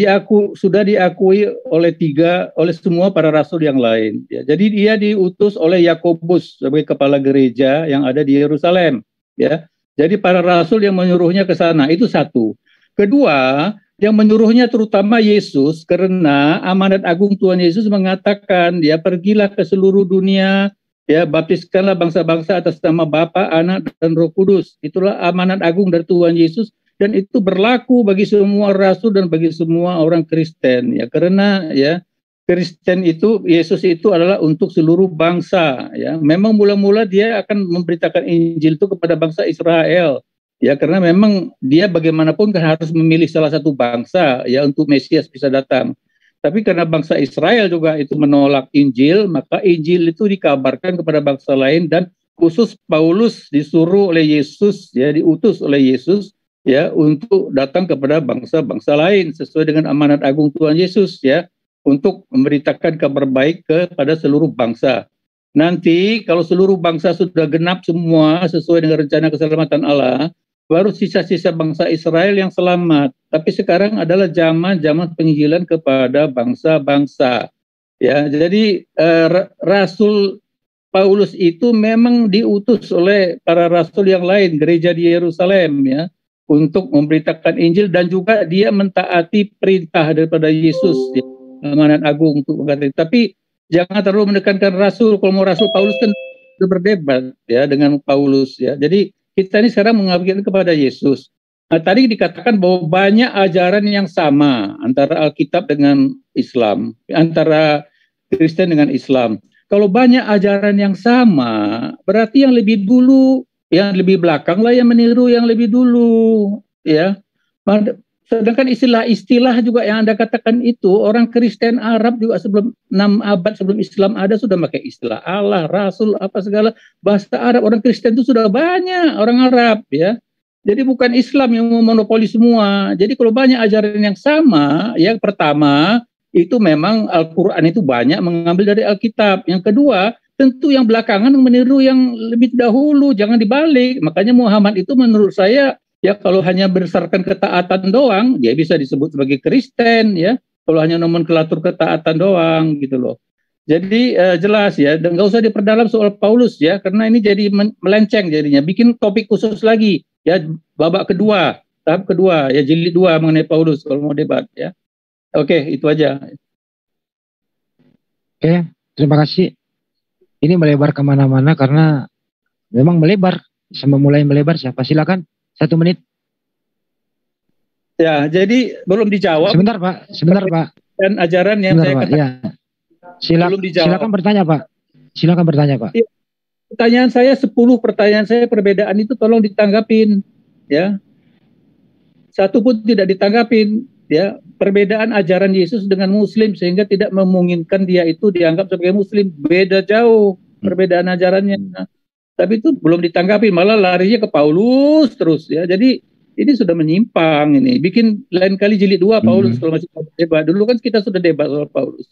sudah diakui oleh semua para rasul yang lain. Ya. Jadi dia diutus oleh Yakobus sebagai kepala gereja yang ada di Yerusalem. Ya. Jadi para rasul yang menyuruhnya ke sana itu satu. Kedua, yang menyuruhnya terutama Yesus karena amanat agung Tuhan Yesus mengatakan ya pergilah ke seluruh dunia. Ya, baptiskanlah bangsa-bangsa atas nama Bapa, Anak, dan Roh Kudus. Itulah amanat agung dari Tuhan Yesus. Dan itu berlaku bagi semua rasul dan bagi semua orang Kristen ya, karena ya Kristen itu Yesus itu adalah untuk seluruh bangsa ya. Memang mula-mula dia akan memberitakan Injil itu kepada bangsa Israel ya, karena memang dia bagaimanapun kan harus memilih salah satu bangsa ya untuk Mesias bisa datang. Tapi karena bangsa Israel juga itu menolak Injil, maka Injil itu dikabarkan kepada bangsa lain dan khusus Paulus disuruh oleh Yesus ya, diutus oleh Yesus ya untuk datang kepada bangsa-bangsa lain sesuai dengan amanat agung Tuhan Yesus ya untuk memberitakan kabar baik kepada seluruh bangsa. Nanti kalau seluruh bangsa sudah genap semua sesuai dengan rencana keselamatan Allah, baru sisa-sisa bangsa Israel yang selamat. Tapi sekarang adalah zaman penginjilan kepada bangsa-bangsa. Ya, jadi Rasul Paulus itu memang diutus oleh para rasul yang lain, gereja di Yerusalem ya, untuk memberitakan Injil dan juga dia mentaati perintah daripada Yesus ya, amanat agung untuk mengatakan. Tapi jangan terlalu menekankan rasul. Kalau mau rasul Paulus kan berdebat ya dengan Paulus ya. Jadi kita ini sekarang mengabdikan kepada Yesus. Nah, tadi dikatakan bahwa banyak ajaran yang sama antara Alkitab dengan Islam, antara Kristen dengan Islam. Kalau banyak ajaran yang sama, berarti yang lebih dulu, yang lebih belakang lah yang meniru yang lebih dulu, ya. Sedangkan istilah-istilah juga yang Anda katakan itu, orang Kristen Arab juga sebelum 6 abad sebelum Islam ada sudah pakai istilah Allah, Rasul, apa segala bahasa Arab. Orang Kristen itu sudah banyak orang Arab, ya. Jadi bukan Islam yang memonopoli semua. Jadi kalau banyak ajaran yang sama, yang pertama itu memang Al-Quran itu banyak mengambil dari Alkitab. Yang kedua, tentu yang belakangan meniru yang lebih dahulu, jangan dibalik. Makanya Muhammad itu menurut saya ya kalau hanya berdasarkan ketaatan doang, dia bisa disebut sebagai Kristen ya. Kalau hanya nomenklatur ketaatan doang gitu loh. Jadi jelas ya, dan nggak usah diperdalam soal Paulus ya, karena ini jadi melenceng jadinya. Bikin topik khusus lagi ya, babak kedua, tahap kedua ya, jilid 2 mengenai Paulus kalau mau debat ya. Oke, itu aja. Oke, terima kasih. Ini melebar kemana-mana karena memang melebar, sama mulai melebar. Siapa? Silakan, 1 menit. Ya, jadi belum dijawab. Sebentar Pak. Dan ajaran yang sebentar, saya katakan. Ya. Silakan bertanya Pak. Silakan bertanya Pak. Ya, pertanyaan saya 10 pertanyaan saya perbedaan itu tolong ditanggapin, ya. Satu pun tidak ditanggapin, ya. Perbedaan ajaran Yesus dengan Muslim sehingga tidak memungkinkan dia itu dianggap sebagai Muslim, beda jauh perbedaan ajarannya. Tapi itu belum ditanggapi, malah larinya ke Paulus terus ya. Jadi ini sudah menyimpang ini. Bikin lain kali jilid 2 Paulus kalau masih debat. Dulu kan kita sudah debat soal Paulus.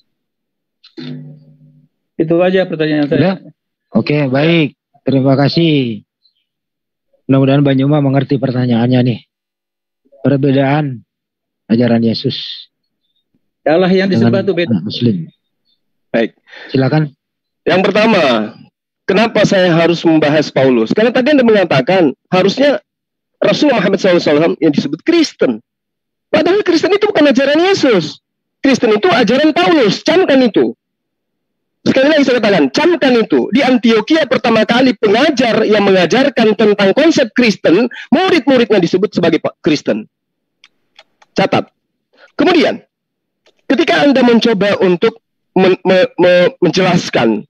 Itu aja pertanyaan saya. Oke, baik. Terima kasih. Mudah-mudahan Banyuma mengerti pertanyaannya nih. Perbedaan ajaran Yesus. Allah yang disembah itu beda. Muslim. Baik. Silakan. Yang pertama, kenapa saya harus membahas Paulus? Karena tadi Anda mengatakan harusnya Rasul Muhammad SAW yang disebut Kristen. Padahal Kristen itu bukan ajaran Yesus. Kristen itu ajaran Paulus. Camkan itu. Sekali lagi saya katakan, camkan itu. Di Antioquia pertama kali pengajar yang mengajarkan tentang konsep Kristen, murid-muridnya disebut sebagai Kristen. Catat. Kemudian, ketika Anda mencoba untuk menjelaskan,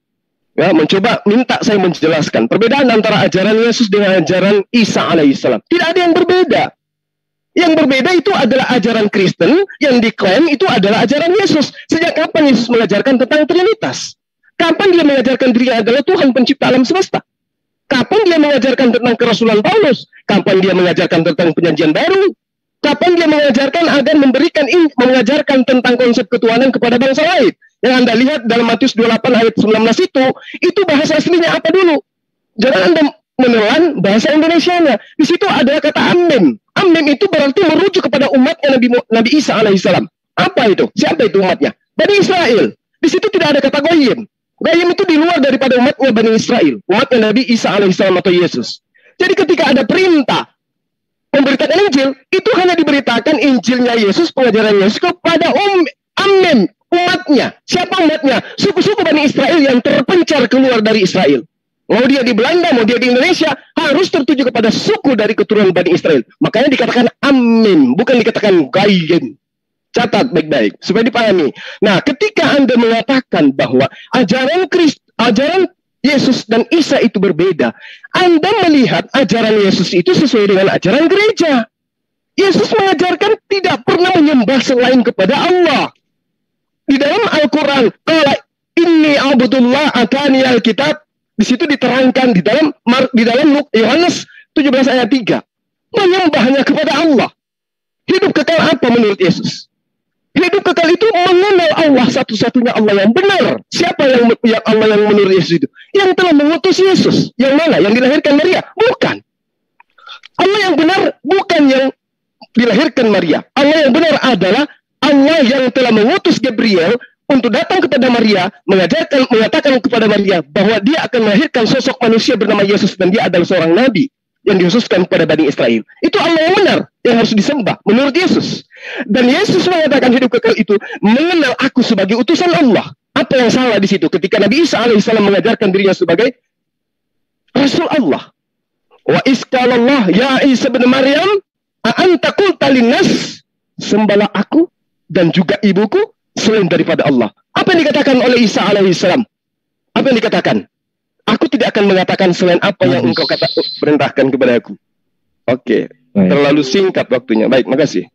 ya, mencoba minta saya menjelaskan perbedaan antara ajaran Yesus dengan ajaran Isa alaihissalam. Tidak ada yang berbeda. Yang berbeda itu adalah ajaran Kristen yang diklaim itu adalah ajaran Yesus. Sejak kapan Yesus mengajarkan tentang Trinitas? Kapan dia mengajarkan dirinya adalah Tuhan pencipta alam semesta? Kapan dia mengajarkan tentang kerasulan Paulus? Kapan dia mengajarkan tentang perjanjian baru? Kapan dia mengajarkan agar mengajarkan tentang konsep ketuhanan kepada bangsa lain? Yang Anda lihat dalam Matius 28 ayat 19 itu bahasa aslinya apa dulu? Jangan Anda menelan bahasa Indonesianya. Di situ ada kata amin. Ammim itu berarti merujuk kepada umatnya Nabi Isa alaihissalam. Apa itu? Siapa itu umatnya? Bani Israel. Di situ tidak ada kata goyim. Goyim itu di luar daripada umatnya Bani Israel. Umatnya Nabi Isa alaihissalam atau Yesus. Jadi ketika ada perintah memberitakan Injil, itu hanya diberitakan Injilnya Yesus, pengajaran Yesus kepada Ammim, umatnya. Siapa umatnya? Suku-suku Bani Israel yang terpencar keluar dari Israel. Mau dia di Belanda, mau dia di Indonesia, harus tertuju kepada suku dari keturunan Bani Israel. Makanya dikatakan Ammim, bukan dikatakan Goyim. Catat baik-baik, supaya dipahami. Nah, ketika Anda mengatakan bahwa ajaran Yesus dan Isa itu berbeda, Anda melihat ajaran Yesus itu sesuai dengan ajaran gereja. Yesus mengajarkan tidak pernah menyembah selain kepada Allah. Di dalam Al-Quran, qala inni abdullah atani al-kitab, di situ diterangkan di dalam Yohanes 17 ayat 3, menyembahnya kepada Allah. Hidup kekal apa menurut Yesus? Hidup kekal itu mengenal Allah satu-satunya Allah yang benar. Siapa yang Allah yang menurut Yesus itu? Yang telah mengutus Yesus. Yang mana? Yang dilahirkan Maria? Bukan. Allah yang benar bukan yang dilahirkan Maria. Allah yang benar adalah Allah yang telah mengutus Gabriel untuk datang kepada Maria, mengatakan kepada Maria bahwa dia akan melahirkan sosok manusia bernama Yesus dan dia adalah seorang nabi yang dikhususkan kepada Bani Israel. Itu Allah yang benar yang harus disembah menurut Yesus. Dan Yesus mengatakan hidup kekal itu mengenal aku sebagai utusan Allah. Apa yang salah di situ ketika Nabi Isa alaihissalam mengajarkan dirinya sebagai Rasul Allah? Wa iskalallah ya Isa bin Maryam a'anta qulta linnas, sembahlah aku dan juga ibuku selain daripada Allah. Apa yang dikatakan oleh Isa alaihissalam? Apa yang dikatakan? Aku tidak akan mengatakan selain apa yang engkau perintahkan kepada aku. Oke, terlalu singkat waktunya. Baik, makasih.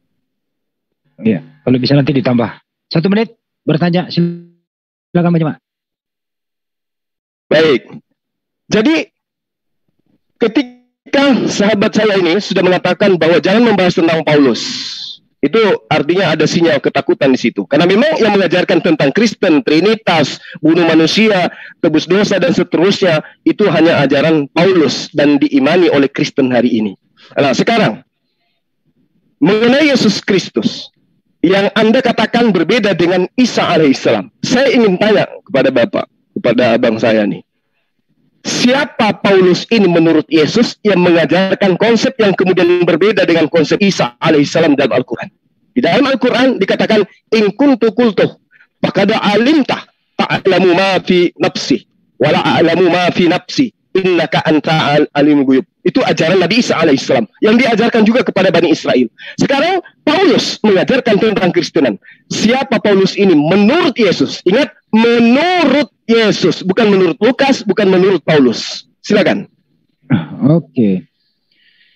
Iya, kalau bisa nanti ditambah 1 menit bertanya. Silakan Pak Jemaat. Baik. Jadi ketika sahabat saya ini sudah mengatakan bahwa jangan membahas tentang Paulus, itu artinya ada sinyal ketakutan di situ. Karena memang yang mengajarkan tentang Kristen, Trinitas, bunuh manusia, tebus dosa dan seterusnya, itu hanya ajaran Paulus dan diimani oleh Kristen hari ini. Nah, sekarang mengenai Yesus Kristus yang Anda katakan berbeda dengan Isa alaihissalam, saya ingin tanya kepada Bapak, kepada abang saya nih, siapa Paulus ini menurut Yesus yang mengajarkan konsep yang kemudian berbeda dengan konsep Isa alaihissalam dalam Al-Quran? Di dalam Al-Quran dikatakan in kuntu qultuh faqad alimta ta'lamu ma fi nafsi wa la a'lamu ma fi nafsi innaka anta alimul ghuyub. Itu ajaran Nabi Isa alaihissalam yang diajarkan juga kepada Bani Israel. Sekarang Paulus mengajarkan tentang Kristenan. Siapa Paulus ini menurut Yesus? Ingat, menurut Yesus, bukan menurut Lukas, bukan menurut Paulus. Silakan. Oke.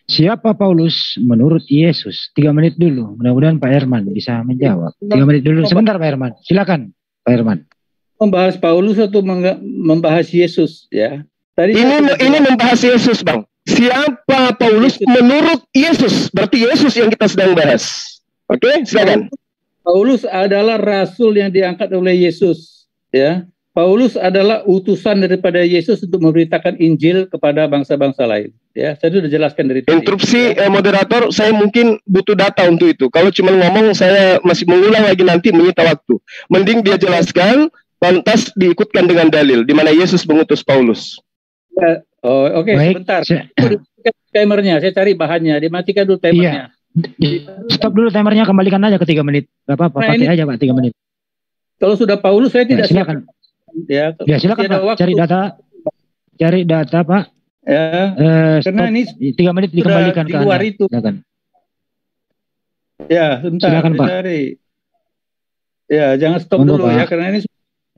Siapa Paulus menurut Yesus? 3 menit dulu. Mudah-mudahan Pak Herman bisa menjawab. 3 menit dulu. Sebentar Pak Herman. Silakan Pak Herman. Membahas Paulus atau membahas Yesus ya? Tadi ini membahas Yesus, Bang. Siapa Paulus menurut Yesus? Berarti Yesus yang kita sedang bahas. Oke, silakan. Paulus adalah rasul yang diangkat oleh Yesus, ya. Paulus adalah utusan daripada Yesus untuk memberitakan Injil kepada bangsa-bangsa lain. Ya, saya sudah jelaskan dari tadi. Interupsi moderator, saya mungkin butuh data untuk itu. Kalau cuma ngomong, saya masih mengulang lagi nanti menyita waktu. Mending dia jelaskan, lantas diikutkan dengan dalil di mana Yesus mengutus Paulus. Ya. Oh, oke, sebentar. Timernya, saya cari bahannya. Dimatikan dulu timernya. Iya. Stop dulu timernya, kembalikan aja ke 3 menit. Gak apa-apa, pakai aja Pak 3 menit. Kalau sudah Paulus, saya tidak silakan. Silakan Pak, cari data Pak. Ya, karena ini 3 menit dikembalikan di luar itu. Silakan. Ya, sebentar. Silakan Pak. Cari. Ya, jangan stop dulu Pak. Ya, karena ini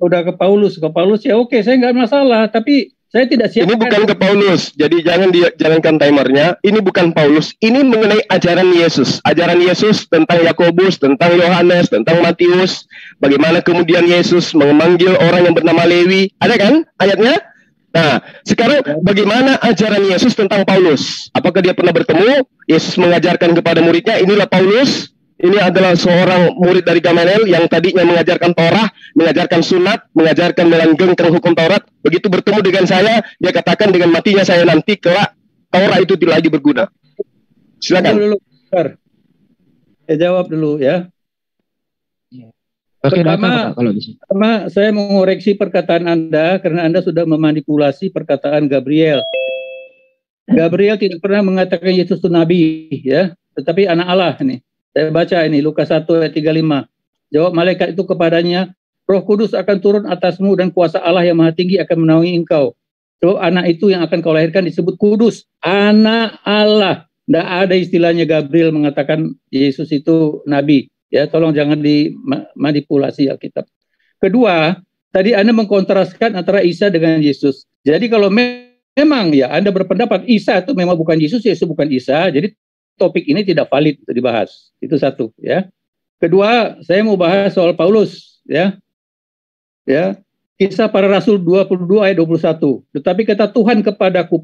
sudah ke Paulus. Ke Paulus ya oke, saya nggak masalah. Tapi saya tidak siap. Ini bukan ke Paulus, jadi jangan dijalankan timernya. Ini bukan Paulus, ini mengenai ajaran Yesus. Ajaran Yesus tentang Yakobus, tentang Yohanes, tentang Matius. Bagaimana kemudian Yesus memanggil orang yang bernama Lewi. Ada kan ayatnya? Nah, sekarang bagaimana ajaran Yesus tentang Paulus? Apakah dia pernah bertemu? Yesus mengajarkan kepada muridnya, inilah Paulus. Ini adalah seorang murid dari Gamaliel yang tadinya mengajarkan Torah, mengajarkan sunat, mengajarkan melanggengkan hukum Taurat. Begitu bertemu dengan saya, dia katakan dengan matinya saya nanti kelak Taurat itu tidak lagi berguna. Silakan. Saya jawab dulu ya. Pertama, kalau bisa. Pertama, saya mengoreksi perkataan Anda karena Anda sudah memanipulasi perkataan Gabriel. Gabriel tidak pernah mengatakan Yesus itu nabi, ya, tetapi anak Allah ini. Saya baca ini Lukas 1 ayat 35. Jawab malaikat itu kepadanya, Roh Kudus akan turun atasmu dan kuasa Allah yang Maha Tinggi akan menaungi engkau. So, anak itu yang akan kau lahirkan disebut kudus, anak Allah. Tidak ada istilahnya Gabriel mengatakan Yesus itu nabi. Ya, tolong jangan dimanipulasi Alkitab. Kedua, tadi Anda mengkontraskan antara Isa dengan Yesus. Jadi kalau memang ya Anda berpendapat Isa itu memang bukan Yesus, Yesus bukan Isa, jadi topik ini tidak valid untuk dibahas. Itu satu, ya. Kedua, saya mau bahas soal Paulus, ya. Ya. Kisah para Rasul 22 ayat 21. Tetapi kata Tuhan kepadaku,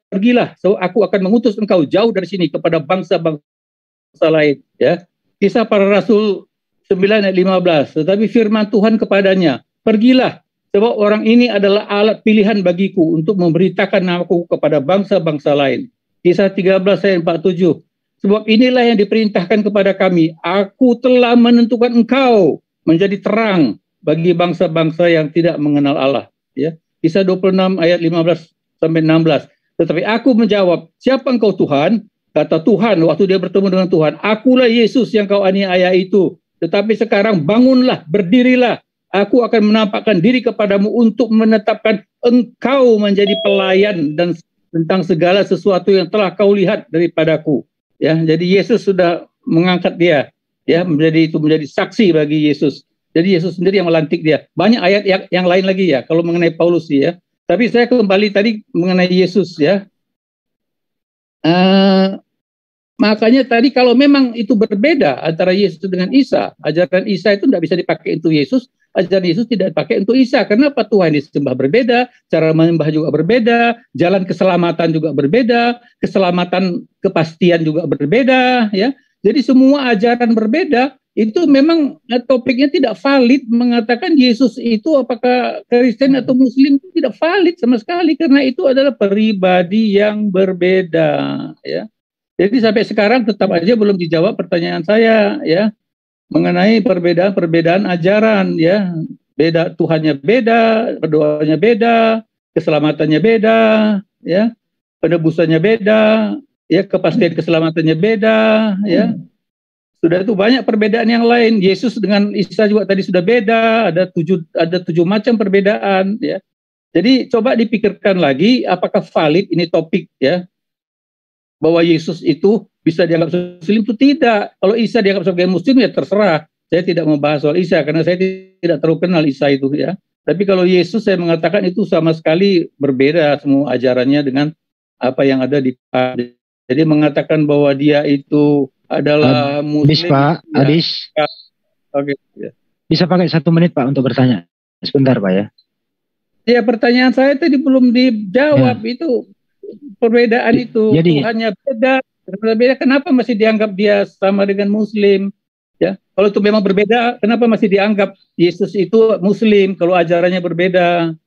pergilah, so aku akan mengutus engkau jauh dari sini kepada bangsa-bangsa lain, ya. Kisah para Rasul 9 ayat 15. Tetapi firman Tuhan kepadanya, pergilah, sebab orang ini adalah alat pilihan bagiku untuk memberitakan namaku kepada bangsa-bangsa lain. Kisah 13 ayat 47. Sebab inilah yang diperintahkan kepada kami, aku telah menentukan engkau menjadi terang bagi bangsa-bangsa yang tidak mengenal Allah. Ya. Kisah 26 ayat 15 sampai 16. Tetapi aku menjawab, siapa engkau Tuhan? Kata Tuhan waktu dia bertemu dengan Tuhan, akulah Yesus yang kau aniaya itu. Tetapi sekarang bangunlah, berdirilah. Aku akan menampakkan diri kepadamu untuk menetapkan engkau menjadi pelayan dan tentang segala sesuatu yang telah kau lihat daripadaku. Ya, jadi Yesus sudah mengangkat dia, ya, menjadi saksi bagi Yesus. Jadi Yesus sendiri yang melantik dia. Banyak ayat yang lain lagi ya kalau mengenai Paulus ya. Tapi saya kembali tadi mengenai Yesus ya. Makanya tadi kalau memang itu berbeda antara Yesus dengan Isa, ajaran Isa itu tidak bisa dipakai untuk Yesus, ajaran Yesus tidak dipakai untuk Isa. Kenapa? Tuhan disembah berbeda, cara menyembah juga berbeda, jalan keselamatan juga berbeda, keselamatan kepastian juga berbeda, ya. Jadi semua ajaran berbeda. Itu memang topiknya tidak valid mengatakan Yesus itu apakah Kristen atau Muslim, itu tidak valid sama sekali karena itu adalah pribadi yang berbeda, ya. Jadi sampai sekarang tetap aja belum dijawab pertanyaan saya ya mengenai perbedaan ajaran ya. Beda, Tuhannya beda, berdoanya beda, keselamatannya beda, ya. Penebusannya beda, ya, kepastian keselamatannya beda, ya. Sudah itu banyak perbedaan yang lain. Yesus dengan Isa juga tadi sudah beda, ada tujuh macam perbedaan ya. Jadi coba dipikirkan lagi apakah valid ini topik ya. Bahwa Yesus itu bisa dianggap Muslim itu tidak. Kalau Isa dianggap sebagai Muslim ya terserah. Saya tidak membahas soal Isa karena saya tidak terlalu kenal Isa itu ya. Tapi kalau Yesus saya mengatakan itu sama sekali berbeda semua ajarannya dengan apa yang ada di. Jadi mengatakan bahwa dia itu adalah Muslim. Habis Pak, ya. habis. Oke. Ya. Bisa pakai 1 menit Pak untuk bertanya. Sebentar Pak ya. Ya pertanyaan saya tadi belum dijawab ya. Itu. Perbedaan itu jadi, Tuhannya beda, kenapa masih dianggap dia sama dengan Muslim? Ya, kalau itu memang berbeda, kenapa masih dianggap Yesus itu Muslim? Kalau ajarannya berbeda,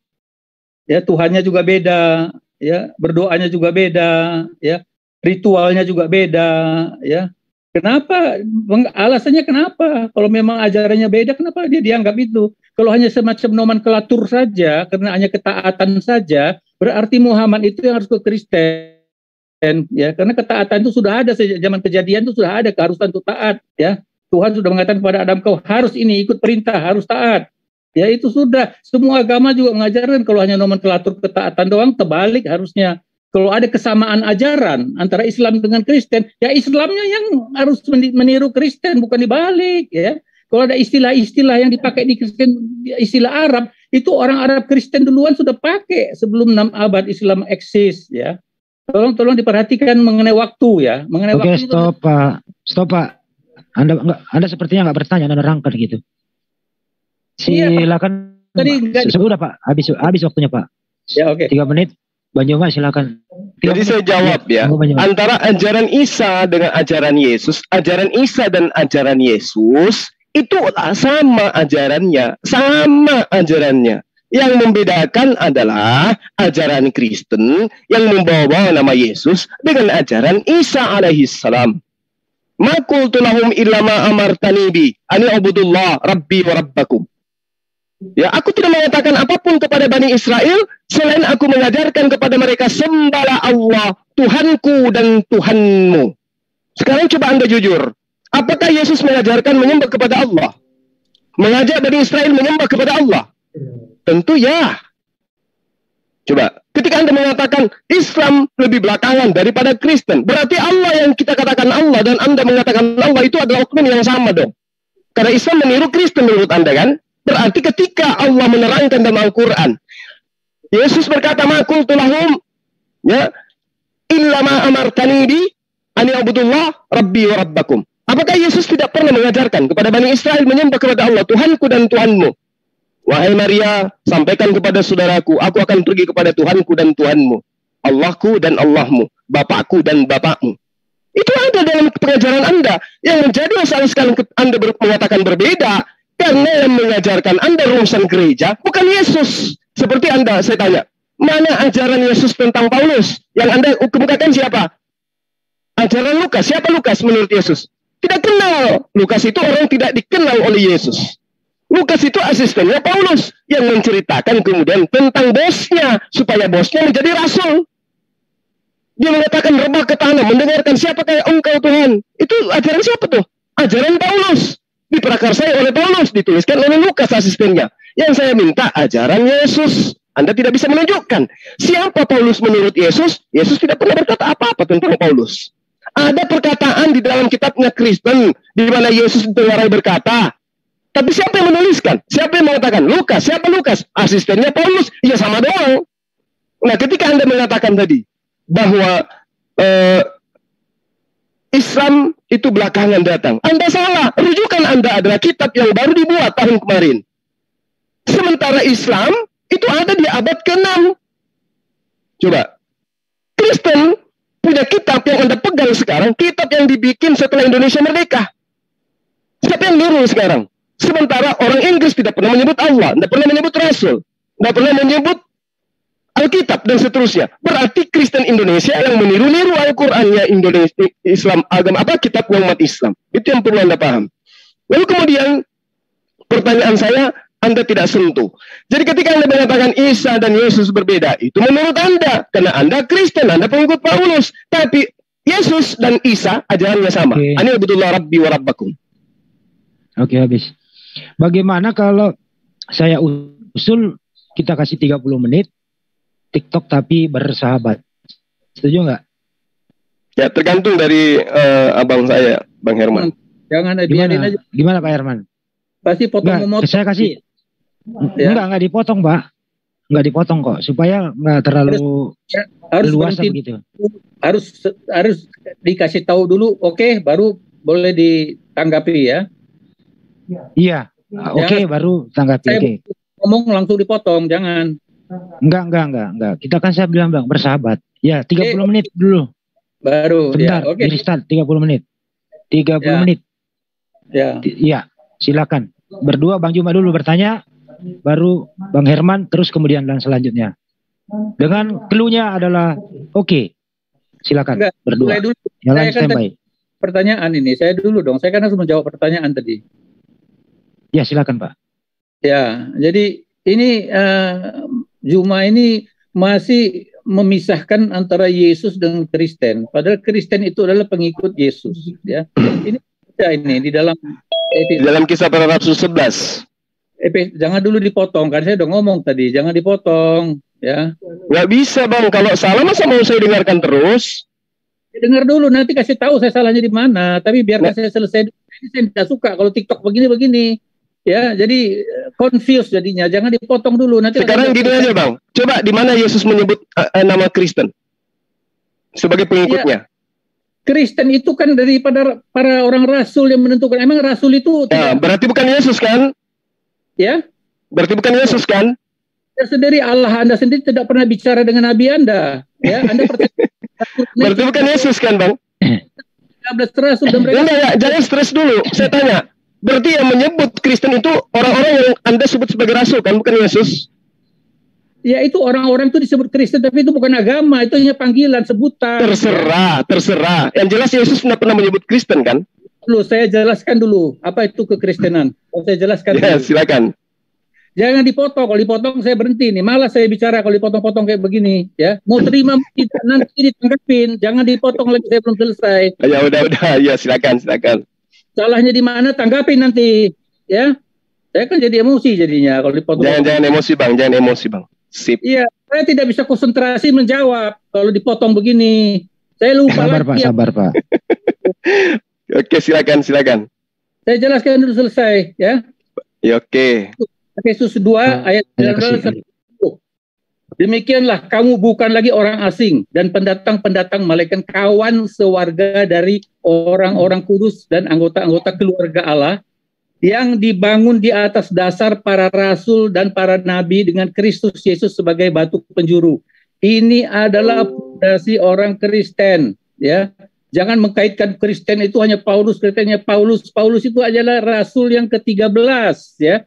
ya Tuhannya juga beda, ya berdoanya juga beda, ya ritualnya juga beda, ya. Kenapa? Alasannya kenapa? Kalau memang ajarannya beda, kenapa dia dianggap itu? Kalau hanya semacam nomenklatur saja, karena hanya ketaatan saja. Berarti Muhammad itu yang harus ke Kristen, ya, karena ketaatan itu sudah ada sejak zaman Kejadian itu sudah ada keharusan untuk taat, ya. Tuhan sudah mengatakan kepada Adam kau harus ini ikut perintah, harus taat, ya itu sudah. Semua agama juga mengajarkan kalau hanya nomenklatur ketaatan doang, terbalik harusnya. Kalau ada kesamaan ajaran antara Islam dengan Kristen, ya Islamnya yang harus meniru Kristen, bukan dibalik, ya. Kalau ada istilah-istilah yang dipakai di Kristen, istilah Arab, itu orang Arab Kristen duluan sudah pakai sebelum 6 abad Islam eksis, ya. Tolong diperhatikan mengenai waktu, ya. Mengenai Oke, waktu stop Pak. Stop Pak. Anda sepertinya nggak bertanya, Anda nerangkan gitu. Silakan. Tadi sudah Pak. Habis waktunya Pak. Ya oke. 3 menit. Bang Joma silakan. Jadi saya jawab ya. Antara ajaran Isa dengan ajaran Yesus, ajaran Isa dan ajaran Yesus itu sama ajarannya, Yang membedakan adalah ajaran Kristen yang membawa nama Yesus dengan ajaran Isa alaihissalam. Ma qultu lahum illa ma amartani bi ani ubudullah rabbi wa rabbakum. Ya, aku tidak mengatakan apapun kepada Bani Israel selain aku mengajarkan kepada mereka sembahlah Allah, Tuhanku dan Tuhanmu. Sekarang coba Anda jujur. Apakah Yesus mengajarkan menyembah kepada Allah? Mengajak Bani Israel menyembah kepada Allah? Tentu ya. Coba, ketika Anda mengatakan Islam lebih belakangan daripada Kristen, berarti Allah yang kita katakan Allah dan Anda mengatakan Allah itu adalah oknum yang sama dong. Karena Islam meniru Kristen menurut Anda kan? Berarti ketika Allah menerangkan dalam Al-Quran, Yesus berkata, ma qultu lahum ya illa ma amartani bi ani abudullah rabbi wa rabbakum. Apakah Yesus tidak pernah mengajarkan kepada Bani Israel menyembah kepada Allah, Tuhanku dan Tuhanmu? Wahai Maria, sampaikan kepada saudaraku, aku akan pergi kepada Tuhanku dan Tuhanmu, Allahku dan Allahmu, Bapakku dan Bapakmu. Itu ada dalam pengajaran Anda. Yang menjadi masalah sekarang Anda mengatakan berbeda, karena yang mengajarkan Anda urusan gereja bukan Yesus. Seperti Anda, saya tanya, mana ajaran Yesus tentang Paulus? Yang Anda kemukakan siapa? Ajaran Lukas. Siapa Lukas menurut Yesus? Tidak kenal. Lukas itu orang tidak dikenal oleh Yesus. Lukas itu asistennya Paulus yang menceritakan kemudian tentang bosnya supaya bosnya menjadi rasul. Dia mengatakan rebah ke tanah, mendengarkan siapakah engkau Tuhan. Itu ajaran siapa tuh? Ajaran Paulus. Diprakarsai oleh Paulus, dituliskan oleh Lukas asistennya. Yang saya minta ajaran Yesus. Anda tidak bisa menunjukkan siapa Paulus menurut Yesus. Yesus tidak pernah berkata apa-apa tentang Paulus. Ada perkataan di dalam kitabnya Kristen di mana Yesus dengarai berkata. Tapi siapa yang menuliskan? Siapa yang mengatakan? Lukas. Siapa Lukas? Asistennya Paulus. Ya sama doang. Nah, ketika Anda mengatakan tadi bahwa Islam itu belakangan datang, Anda salah. Rujukan Anda adalah kitab yang baru dibuat tahun kemarin. Sementara Islam itu ada di abad ke-6. Coba. Kristen punya kitab yang Anda pegang sekarang, kitab yang dibikin setelah Indonesia merdeka. Siapa yang niru sekarang? Sementara orang Inggris tidak pernah menyebut Allah, tidak pernah menyebut Rasul, tidak pernah menyebut Alkitab dan seterusnya. Berarti Kristen Indonesia yang meniru-niru Al-Qurannya Indonesia, Islam, agama apa kitabnya umat Islam. Itu yang perlu Anda paham. Lalu kemudian pertanyaan saya, Anda tidak sentuh. Jadi ketika Anda mengatakan Isa dan Yesus berbeda, itu menurut Anda, karena Anda Kristen, Anda pengikut Paulus. Tapi Yesus dan Isa ajarannya sama. Ani abudullah rabbi wa rabbakum. Oke, habis. Bagaimana kalau saya usul kita kasih 30 menit TikTok tapi bersahabat? Setuju nggak? Ya, tergantung dari abang saya, Bang Herman. Jangan biarin aja. Gimana Pak Herman? Pasti potong memotong. Saya kasih. Ya. Enggak dipotong, Pak. Enggak dipotong kok, supaya enggak terlalu luas begitu. Harus dikasih tahu dulu, oke, baru boleh ditanggapi ya. Iya, oke, baru tanggapi. Oke. Ngomong langsung dipotong, jangan. Enggak. Kita kan saya bilang Bang, bersahabat. Ya, 30 menit dulu. Baru. Bentar, di restart 30 menit. 30 menit. Ya. Iya, silakan. Berdua Bang Juma dulu bertanya, baru Bang Herman, terus kemudian dan selanjutnya. Dengan clue-nya adalah oke. Silakan. Enggak, berdua. Jalan standby. Pertanyaan ini, saya dulu dong. Saya kan harus menjawab pertanyaan tadi. Ya, silakan Pak. Ya, jadi ini Juma ini masih memisahkan antara Yesus dengan Kristen. Padahal Kristen itu adalah pengikut Yesus. Ya, ini di dalam Kisah Para Rasul 11. Jangan dulu dipotong, kan saya udah ngomong tadi, jangan dipotong. Ya. Nggak bisa Bang, kalau salah masa mau saya dengarkan terus? Dengar dulu, nanti kasih tahu saya salahnya di mana. Tapi biarkan saya selesai. Ini saya tidak suka kalau TikTok begini-begini. Ya, jadi confused jadinya. Jangan dipotong dulu. Nanti sekarang gini aja Bang. Coba di mana Yesus menyebut nama Kristen sebagai pengikutnya? Ya, Kristen itu kan daripada para orang rasul yang menentukan. Emang rasul itu? Ya, berarti bukan Yesus kan? Ya. Berarti bukan Yesus kan? Anda sendiri, Allah Anda sendiri tidak pernah bicara dengan Nabi Anda. Ya, Anda berarti bukan Yesus kan Bang? 13 rasul dan mereka. Enggak, jangan stres dulu. Saya tanya. Berarti yang menyebut Kristen itu orang-orang yang Anda sebut sebagai rasul kan, bukan Yesus? Ya itu orang-orang itu disebut Kristen, tapi itu bukan agama, itu hanya panggilan, sebutan. Terserah. Yang jelas Yesus tidak pernah menyebut Kristen kan? Loh, saya jelaskan dulu apa itu kekristenan. Saya jelaskan. Ya, dulu. silakan. Jangan dipotong. Kalau dipotong saya berhenti nih. Malas saya bicara kalau dipotong-potong kayak begini. Ya, mau terima tidak, nanti ditangkapin. Jangan dipotong lagi, saya belum selesai. Ya udah. Ya silakan. Salahnya di mana? Tanggapin nanti. Ya, saya kan jadi emosi jadinya kalau dipotong. Jangan emosi bang. Sip. Iya, saya tidak bisa konsentrasi menjawab kalau dipotong begini. Saya lupa Sabar Pak. Oke, silakan. Saya jelaskan dulu selesai, ya. Ya, oke. Efesus 2 ayat 19. Demikianlah kamu bukan lagi orang asing dan pendatang melainkan kawan sewarga dari orang-orang kudus dan anggota-anggota keluarga Allah yang dibangun di atas dasar para rasul dan para nabi dengan Kristus Yesus sebagai batu penjuru. Ini adalah fondasi orang Kristen, ya. Jangan mengkaitkan Kristen itu hanya Paulus, Kristennya Paulus. Paulus itu adalah rasul yang ke-13, ya.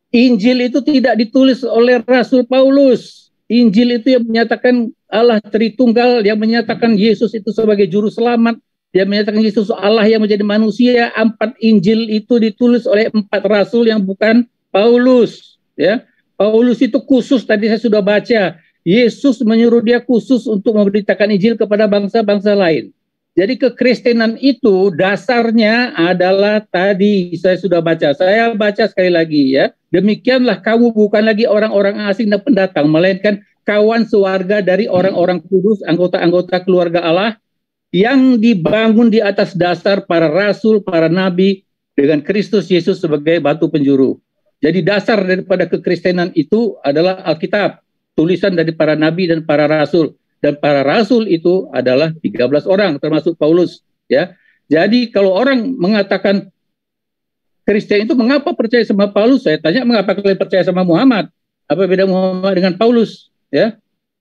Injil itu tidak ditulis oleh Rasul Paulus. Injil itu yang menyatakan Allah Tritunggal, yang menyatakan Yesus itu sebagai juru selamat. Dia menyatakan Yesus Allah yang menjadi manusia. 4 Injil itu ditulis oleh 4 rasul yang bukan Paulus. Ya, Paulus itu khusus, tadi saya sudah baca. Yesus menyuruh dia khusus untuk memberitakan Injil kepada bangsa-bangsa lain. Jadi kekristenan itu dasarnya adalah tadi saya sudah baca. Saya baca sekali lagi ya. Demikianlah kamu bukan lagi orang-orang asing dan pendatang, melainkan kawan sewarga dari orang-orang kudus, anggota-anggota keluarga Allah, yang dibangun di atas dasar para rasul, para nabi, dengan Kristus Yesus sebagai batu penjuru. Jadi dasar daripada kekristenan itu adalah Alkitab, tulisan dari para nabi dan para rasul. Dan para rasul itu adalah 13 orang, termasuk Paulus. Ya. Jadi kalau orang mengatakan Kristen itu mengapa percaya sama Paulus? Saya tanya, mengapa kalian percaya sama Muhammad? Apa beda Muhammad dengan Paulus? Ya.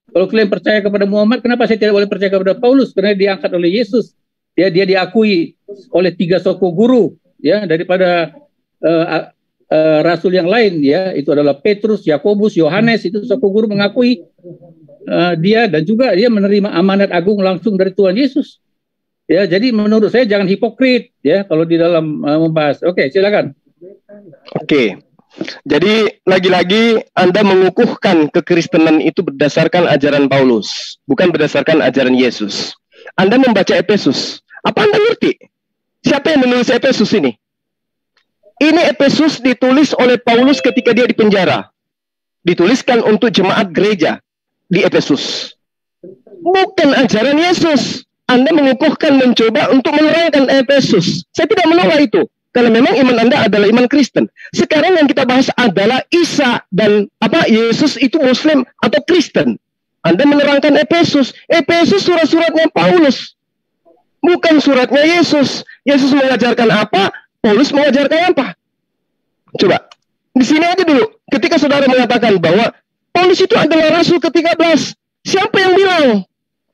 Kalau kalian percaya kepada Muhammad, kenapa saya tidak boleh percaya kepada Paulus? Karena dia diangkat oleh Yesus. Dia diakui oleh 3 soko guru, ya, daripada rasul yang lain, ya. Itu adalah Petrus, Yakobus, Yohanes. Itu soko guru mengakui dia, dan juga dia menerima amanat agung langsung dari Tuhan Yesus. Ya, jadi menurut saya jangan hipokrit, ya, kalau di dalam membahas. Oke, silakan. Oke. Jadi lagi-lagi Anda mengukuhkan kekristenan itu berdasarkan ajaran Paulus, bukan berdasarkan ajaran Yesus. Anda membaca Efesus. Apa Anda ngerti? Siapa yang menulis Efesus ini? Ini Efesus ditulis oleh Paulus ketika dia di penjara. Dituliskan untuk jemaat gereja di Efesus. Bukan ajaran Yesus. Anda mengukuhkan, mencoba untuk menerangkan Efesus. Saya tidak menolak itu. Kalau memang iman Anda adalah iman Kristen. Sekarang yang kita bahas adalah Isa dan Yesus itu Muslim atau Kristen. Anda menerangkan Efesus. Efesus surat-suratnya Paulus, bukan suratnya Yesus. Yesus mengajarkan apa? Paulus mengajarkan apa? Coba di sini aja dulu. Ketika saudara mengatakan bahwa Paulus itu adalah rasul ke-13, siapa yang bilang?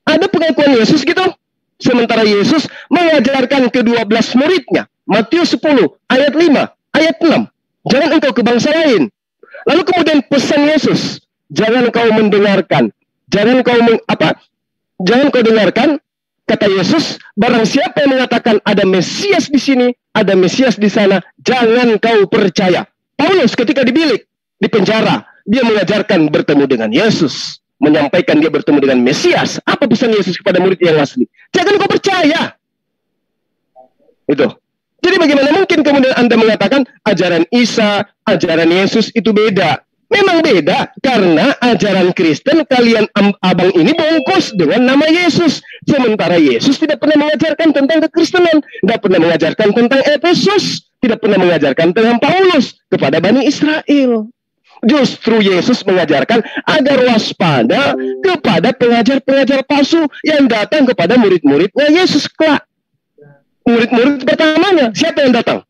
Ada pengakuan Yesus gitu? Sementara Yesus mengajarkan ke-12 muridnya. Matius 10, ayat 5, ayat 6. Jangan engkau ke bangsa lain. Lalu kemudian pesan Yesus, jangan kau mendengarkan. Jangan kau dengarkan, kata Yesus, barang siapa yang mengatakan ada Mesias di sini, ada Mesias di sana, jangan kau percaya. Paulus ketika dibilik, di penjara, dia mengajarkan bertemu dengan Yesus. Menyampaikan dia bertemu dengan Mesias. Apa pesan Yesus kepada murid yang asli? Jangan kau percaya. Itu. Jadi bagaimana mungkin kemudian Anda mengatakan ajaran Isa, ajaran Yesus itu beda? Memang beda, karena ajaran Kristen kalian abang ini bungkus dengan nama Yesus. Sementara Yesus tidak pernah mengajarkan tentang kekristenan, tidak pernah mengajarkan tentang Efesus, tidak pernah mengajarkan tentang Paulus kepada Bani Israel. Justru Yesus mengajarkan agar waspada kepada pengajar-pengajar palsu yang datang kepada murid-muridnya Yesus kelak. Murid-murid pertamanya, siapa yang datang?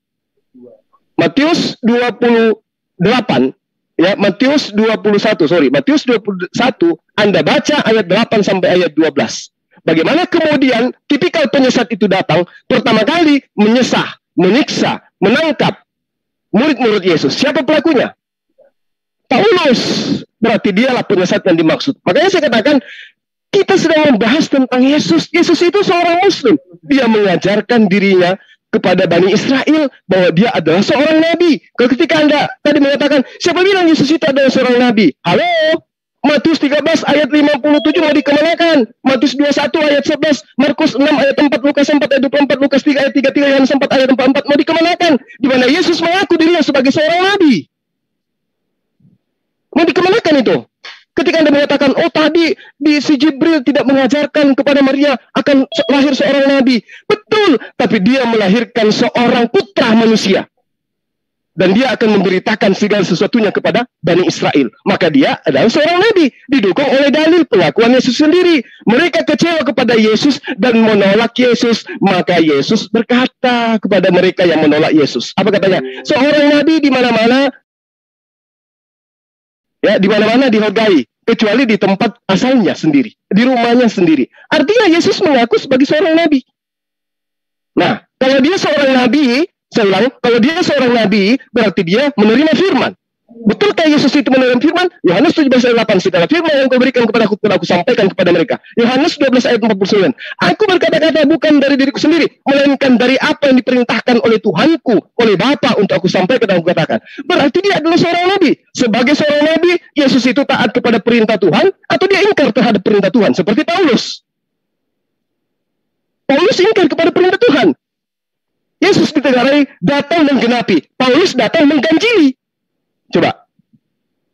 Matius 28, ya, Matius 21, Matius 21, Anda baca ayat 8 sampai ayat 12. Bagaimana kemudian tipikal penyesat itu datang, pertama kali menyesah, menyiksa, menangkap murid-murid Yesus. Siapa pelakunya? Paulus. berarti dialah penyesat yang dimaksud. Makanya saya katakan, kita sedang membahas tentang Yesus. Yesus itu seorang Muslim. Dia mengajarkan dirinya kepada Bani Israel bahwa dia adalah seorang nabi. Ketika Anda tadi mengatakan, siapa bilang Yesus itu adalah seorang nabi? Halo? Matius 13 ayat 57 mau dikemanakan? Matius 21 ayat 11, Markus 6 ayat 4, Lukas 4 ayat 24, Lukas 3 ayat 33, Yohanes 4 ayat 44 mau dikemanakan? Di mana Yesus mengaku dirinya sebagai seorang nabi. Mau dikemanakan itu? Ketika Anda mengatakan, oh tadi si Jibril tidak mengajarkan kepada Maria akan lahir seorang nabi. Betul, tapi dia melahirkan seorang putra manusia. Dan dia akan memberitakan segala sesuatunya kepada Bani Israel. Maka dia adalah seorang nabi, didukung oleh dalil pengakuan Yesus sendiri. Mereka kecewa kepada Yesus dan menolak Yesus. Maka Yesus berkata kepada mereka yang menolak Yesus. Apa katanya? Seorang nabi di mana-mana, ya, di mana-mana dihargai, kecuali di tempat asalnya sendiri, di rumahnya sendiri. Artinya Yesus mengaku sebagai seorang nabi. Nah, kalau dia seorang nabi, saya ulang, kalau dia seorang nabi, berarti dia menerima firman. Betulkah Yesus itu menerima firman? Yohanes 17 ayat 8, segala firman yang kau berikan kepada aku sampaikan kepada mereka. Yohanes 12 ayat 49, aku berkata-kata bukan dari diriku sendiri, melainkan dari apa yang diperintahkan oleh Tuhanku, oleh Bapa untuk aku sampaikan dan aku katakan. Berarti dia adalah seorang nabi. Sebagai seorang nabi, Yesus itu taat kepada perintah Tuhan, atau dia ingkar terhadap perintah Tuhan, seperti Paulus. Paulus ingkar kepada perintah Tuhan. Yesus ditegarai datang menggenapi, Paulus datang mengganjili. Coba,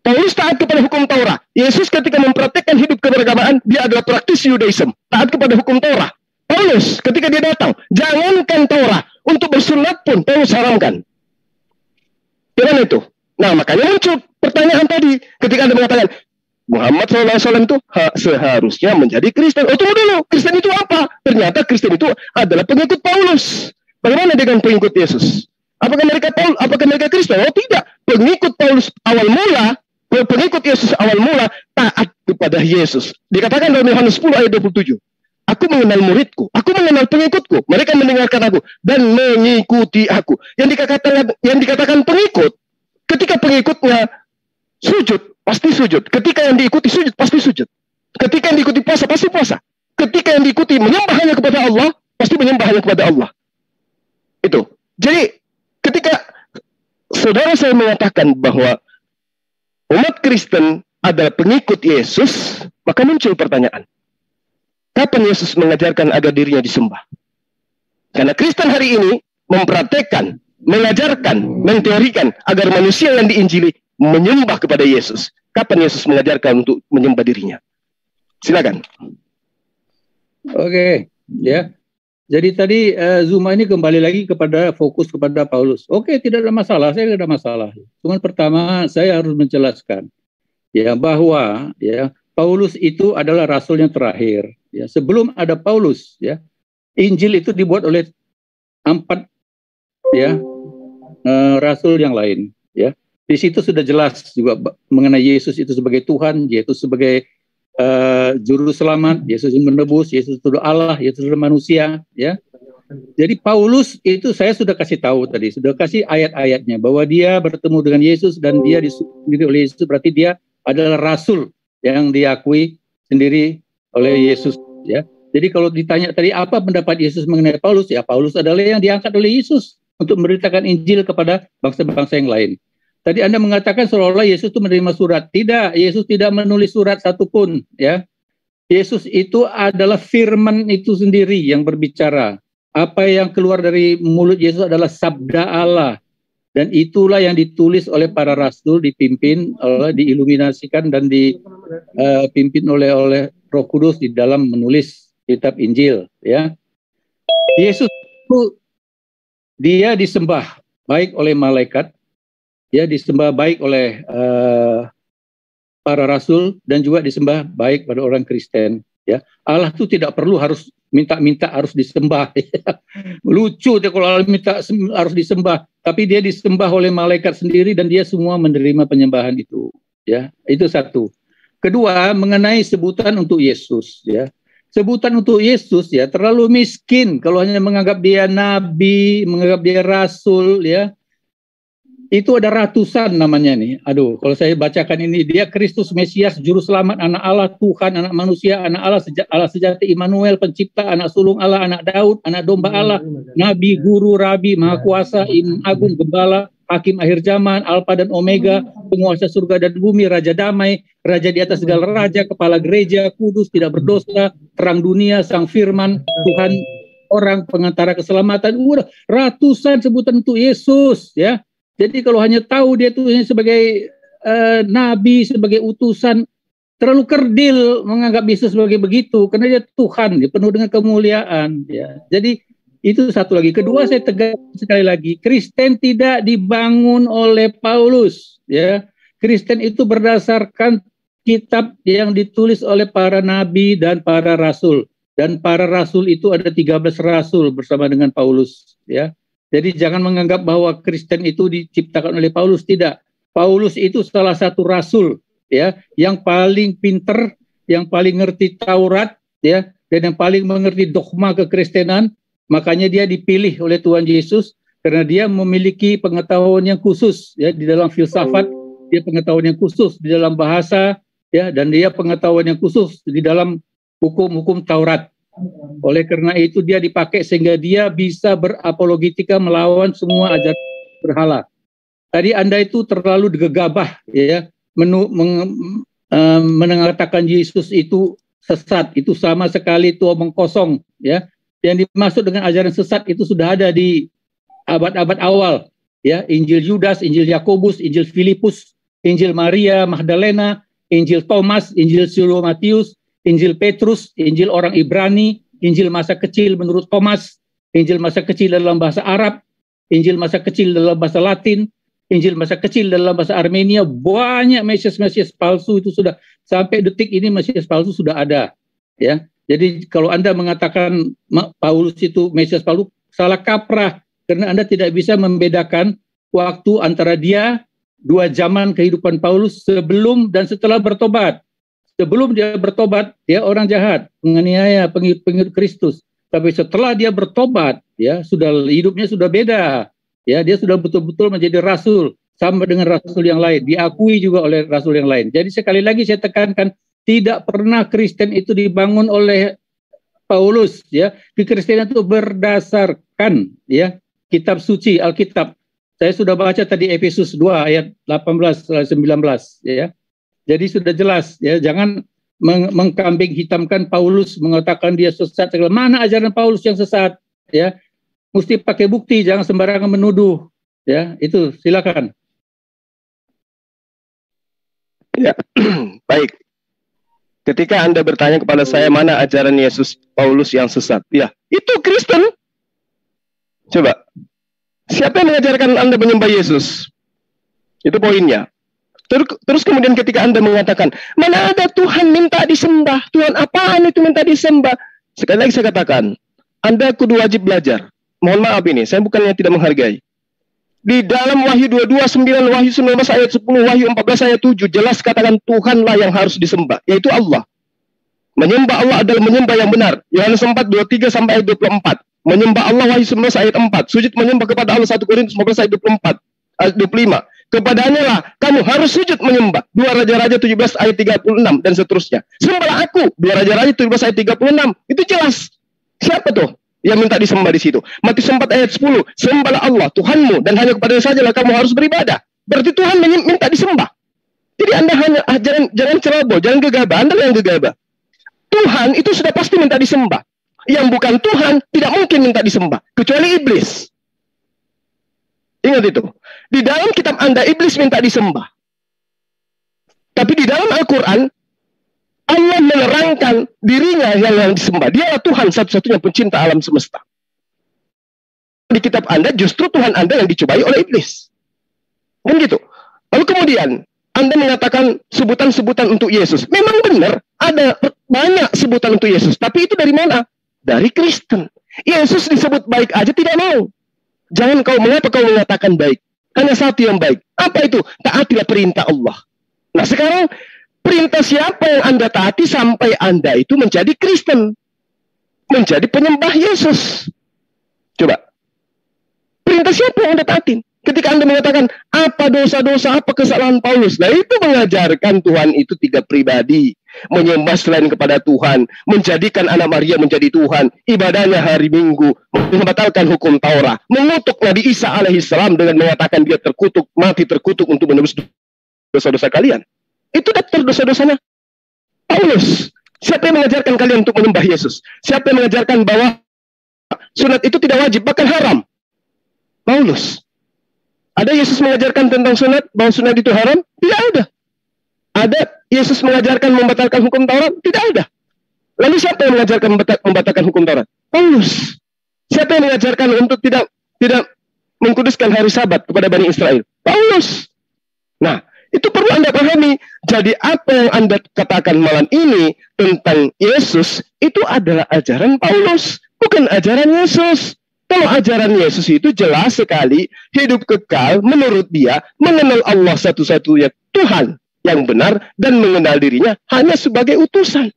Paulus taat kepada hukum Taurat. Yesus ketika mempraktekkan hidup keberagamaan, dia adalah praktis Yudaism, taat kepada hukum Taurat. Paulus ketika dia datang, jangankan Taurat, untuk bersunat pun Paulus haramkan. Gimana itu? Nah, makanya muncul pertanyaan tadi, ketika Anda mengatakan, Muhammad SAW itu seharusnya menjadi Kristen. Oh, tunggu dulu, Kristen itu apa? Ternyata Kristen itu adalah pengikut Paulus. Bagaimana dengan pengikut Yesus? Apakah mereka Kristen? Oh tidak. Pengikut Paulus awal mula, pengikut Yesus awal mula taat kepada Yesus. Dikatakan dalam Yohanes 10 ayat 27. Aku mengenal muridku, aku mengenal pengikutku. Mereka mendengarkan aku dan mengikuti aku. Yang dikatakan pengikut, ketika pengikutnya sujud, pasti sujud. Ketika yang diikuti sujud, pasti sujud. Ketika yang diikuti puasa, pasti puasa. Ketika yang diikuti menyembah hanya kepada Allah, pasti menyembah hanya kepada Allah. Itu. Jadi ketika saudara saya mengatakan bahwa umat Kristen adalah pengikut Yesus, maka muncul pertanyaan. Kapan Yesus mengajarkan agar dirinya disembah? Karena Kristen hari ini mempraktekkan, mengajarkan, menteorikan agar manusia yang diinjili menyembah kepada Yesus. Kapan Yesus mengajarkan untuk menyembah dirinya? Silakan. Oke, ya. Jadi tadi Zuma ini kembali lagi kepada fokus kepada Paulus. Oke, tidak ada masalah, saya tidak ada masalah. Cuman pertama saya harus menjelaskan ya bahwa ya Paulus itu adalah rasul yang terakhir. Ya, sebelum ada Paulus, ya Injil itu dibuat oleh 4 ya rasul yang lain. Ya, di situ sudah jelas juga mengenai Yesus itu sebagai Tuhan, Yesus sebagai juru selamat, Yesus yang menebus, Yesus itu Allah, Yesus itu manusia, ya. Jadi Paulus itu saya sudah kasih tahu tadi, sudah kasih ayat-ayatnya bahwa dia bertemu dengan Yesus dan dia disuruh oleh Yesus, berarti dia adalah rasul yang diakui sendiri oleh Yesus, ya. Jadi kalau ditanya tadi apa pendapat Yesus mengenai Paulus, ya Paulus adalah yang diangkat oleh Yesus untuk memberitakan Injil kepada bangsa-bangsa yang lain. Tadi Anda mengatakan seolah-olah Yesus itu menerima surat. Tidak, Yesus tidak menulis surat satupun. Ya, Yesus itu adalah firman itu sendiri yang berbicara. Apa yang keluar dari mulut Yesus adalah sabda Allah. Dan itulah yang ditulis oleh para rasul, dipimpin, diiluminasikan dan dipimpin oleh Roh Kudus di dalam menulis kitab Injil. Ya, Yesus itu dia disembah baik oleh malaikat, ya disembah baik oleh para rasul dan juga disembah baik pada orang Kristen. Ya, Allah itu tidak perlu harus minta-minta harus disembah. Lucu deh kalau Allah minta harus disembah, tapi dia disembah oleh malaikat sendiri dan dia semua menerima penyembahan itu. Ya, itu satu. Kedua, mengenai sebutan untuk Yesus. Ya, sebutan untuk Yesus ya terlalu miskin kalau hanya menganggap dia nabi, menganggap dia rasul. Ya. Itu ada ratusan namanya nih. Aduh, kalau saya bacakan ini, dia Kristus, Mesias, Juru Selamat, Anak Allah, Tuhan, Anak Manusia, Anak Allah, Allah sejati, Immanuel, Pencipta, Anak Sulung Allah, Anak Daud, Anak Domba Allah, Nabi, Guru, Rabi, Maha Kuasa, Imam Agung, Gembala, Hakim akhir zaman, Alfa dan Omega, Penguasa surga dan bumi, Raja damai, Raja di atas segala raja, Kepala gereja, kudus, tidak berdosa, terang dunia, Sang Firman, Tuhan orang, pengantara keselamatan. Udah ratusan sebutan untuk Yesus, ya. Jadi kalau hanya tahu dia itu sebagai nabi, sebagai utusan, terlalu kerdil menganggap Yesus sebagai begitu, karena dia Tuhan, dia penuh dengan kemuliaan. Ya. Jadi itu satu lagi. Kedua, saya tegas sekali lagi, Kristen tidak dibangun oleh Paulus. Ya. Kristen itu berdasarkan kitab yang ditulis oleh para nabi dan para rasul. Dan para rasul itu ada 13 rasul bersama dengan Paulus. Ya. Jadi jangan menganggap bahwa Kristen itu diciptakan oleh Paulus, tidak. Paulus itu salah satu rasul, ya, yang paling pinter, yang paling ngerti Taurat, ya, dan yang paling mengerti dogma kekristenan. Makanya dia dipilih oleh Tuhan Yesus karena dia memiliki pengetahuan yang khusus, ya, di dalam filsafat, dia pengetahuan yang khusus di dalam bahasa, ya, dan dia pengetahuan yang khusus di dalam hukum-hukum Taurat. Oleh karena itu dia dipakai sehingga dia bisa berapologetika melawan semua ajaran berhala. Tadi Anda itu terlalu gegabah, ya, mengatakan Yesus itu sesat, itu sama sekali itu omong kosong, ya. Yang dimaksud dengan ajaran sesat itu sudah ada di abad-abad awal, ya. Injil Yudas, Injil Yakobus, Injil Filipus, Injil Maria Magdalena, Injil Thomas, Injil Silo Matius, Injil Petrus, Injil orang Ibrani, Injil masa kecil menurut Thomas, Injil masa kecil dalam bahasa Arab, Injil masa kecil dalam bahasa Latin, Injil masa kecil dalam bahasa Armenia. Banyak Mesias palsu itu sudah, sampai detik ini Mesias palsu sudah ada, ya. Jadi kalau Anda mengatakan Paulus itu Mesias palsu, salah kaprah, karena Anda tidak bisa membedakan waktu antara dia, 2 zaman kehidupan Paulus sebelum dan setelah bertobat. Sebelum dia bertobat, dia orang jahat, penganiaya, pengikut Kristus. Tapi setelah dia bertobat, ya, hidupnya sudah beda. Ya, dia sudah betul-betul menjadi rasul, sama dengan rasul yang lain, diakui juga oleh rasul yang lain. Jadi sekali lagi saya tekankan, tidak pernah Kristen itu dibangun oleh Paulus, ya. Kekristenan itu berdasarkan, ya, kitab suci, Alkitab. Saya sudah baca tadi Efesus 2 ayat 18-19, ya. Jadi sudah jelas, ya, jangan mengkambing hitamkan Paulus, mengatakan dia sesat. Mana ajaran Paulus yang sesat, ya? Mesti pakai bukti, jangan sembarangan menuduh, ya. Itu silakan. Ya, baik. Ketika Anda bertanya kepada saya mana ajaran Yesus Paulus yang sesat, ya, itu Kristen. Coba, siapa yang mengajarkan Anda menyembah Yesus? Itu poinnya. Terus kemudian ketika Anda mengatakan, mana ada Tuhan minta disembah, Tuhan apaan itu minta disembah? Sekali lagi saya katakan, Anda kudu wajib belajar. Mohon maaf ini, saya bukannya tidak menghargai. Di dalam Wahyu 22:9, Wahyu 19 ayat 10, Wahyu 14 ayat 7, jelas katakan Tuhanlah yang harus disembah, yaitu Allah. Menyembah Allah adalah menyembah yang benar. Yohanes 4:23 sampai ayat 24. Menyembah Allah, Wahyu 19 ayat 4. Sujud menyembah kepada Allah, 1 Korintus 15 ayat 24, ayat 25. Kepadanya lah kamu harus sujud menyembah. 2 Raja-Raja 17 ayat 36 dan seterusnya. Sembahlah aku. 2 Raja-Raja 17 ayat 36. Itu jelas. Siapa tuh yang minta disembah di situ? Matius 4 ayat 10. Sembahlah Allah Tuhanmu dan hanya kepada sajalah kamu harus beribadah. Berarti Tuhan minta disembah. Jadi Anda hanya jangan ceroboh, jangan gegabah. Anda yang gegabah. Tuhan itu sudah pasti minta disembah. Yang bukan Tuhan tidak mungkin minta disembah kecuali iblis. Ingat itu. Di dalam kitab Anda, iblis minta disembah. Tapi di dalam Al-Quran, Allah menerangkan dirinya yang disembah. Dialah Tuhan satu-satunya pencinta alam semesta. Di kitab Anda, justru Tuhan Anda yang dicobai oleh iblis. Kan gitu. Lalu kemudian, Anda mengatakan sebutan-sebutan untuk Yesus. Memang benar, ada banyak sebutan untuk Yesus. Tapi itu dari mana? Dari Kristen. Yesus disebut baik aja tidak mau. Jangan mengapa kau mengatakan baik? Hanya satu yang baik. Apa itu? Taatilah perintah Allah. Nah sekarang, perintah siapa yang Anda taati sampai Anda itu menjadi Kristen? Menjadi penyembah Yesus. Coba. Perintah siapa yang Anda taatin? Ketika Anda mengatakan, apa dosa-dosa, apa kesalahan Paulus? Nah, itu mengajarkan Tuhan itu tiga pribadi. Menyembah selain kepada Tuhan, menjadikan anak Maria menjadi Tuhan, ibadahnya hari Minggu, membatalkan hukum Taurat, mengutuk Nabi Isa alaihissalam dengan mengatakan dia terkutuk, mati terkutuk untuk menebus dosa-dosa kalian. Itu daftar dosa-dosanya Paulus. Siapa yang mengajarkan kalian untuk menyembah Yesus? Siapa yang mengajarkan bahwa sunat itu tidak wajib, bahkan haram? Paulus. Ada Yesus mengajarkan tentang sunat, bahwa sunat itu haram? Tidak ada. Ada Yesus mengajarkan membatalkan hukum Taurat? Tidak ada. Lalu siapa yang mengajarkan membatalkan hukum Taurat? Paulus. Siapa yang mengajarkan untuk tidak mengkuduskan hari Sabat kepada Bani Israel? Paulus. Nah, itu perlu Anda pahami. Jadi apa yang Anda katakan malam ini tentang Yesus, itu adalah ajaran Paulus, bukan ajaran Yesus. Kalau ajaran Yesus itu jelas sekali, hidup kekal menurut dia, mengenal Allah satu-satunya Tuhan yang benar, dan mengenal dirinya hanya sebagai utusan.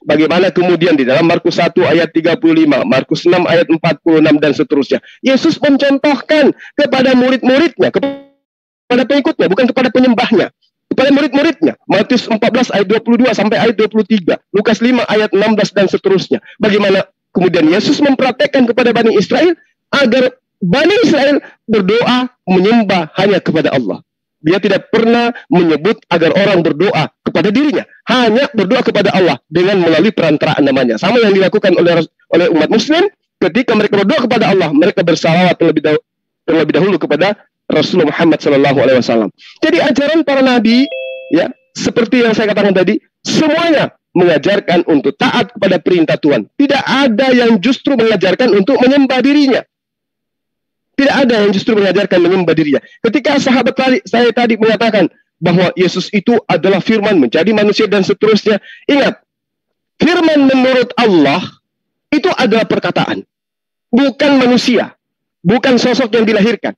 Bagaimana kemudian di dalam Markus 1 ayat 35, Markus 6 ayat 46 dan seterusnya, Yesus mencontohkan kepada murid-muridnya, kepada pengikutnya, bukan kepada penyembahnya, kepada murid-muridnya. Matius 14 ayat 22 sampai ayat 23, Lukas 5 ayat 16 dan seterusnya. Bagaimana kemudian Yesus mempraktekkan kepada Bani Israel agar Bani Israel berdoa menyembah hanya kepada Allah. Dia tidak pernah menyebut agar orang berdoa kepada dirinya, hanya berdoa kepada Allah dengan melalui perantaraan namanya. Sama yang dilakukan oleh umat Muslim ketika mereka berdoa kepada Allah, mereka bersalawat terlebih dahulu kepada Rasulullah Muhammad SAW. Jadi ajaran para nabi, ya, seperti yang saya katakan tadi, semuanya mengajarkan untuk taat kepada perintah Tuhan. Tidak ada yang justru mengajarkan untuk menyembah dirinya. Tidak ada yang justru mengajarkan menyembah dirinya. Ketika sahabat saya tadi mengatakan bahwa Yesus itu adalah firman menjadi manusia dan seterusnya, ingat, firman menurut Allah itu adalah perkataan, bukan manusia, bukan sosok yang dilahirkan.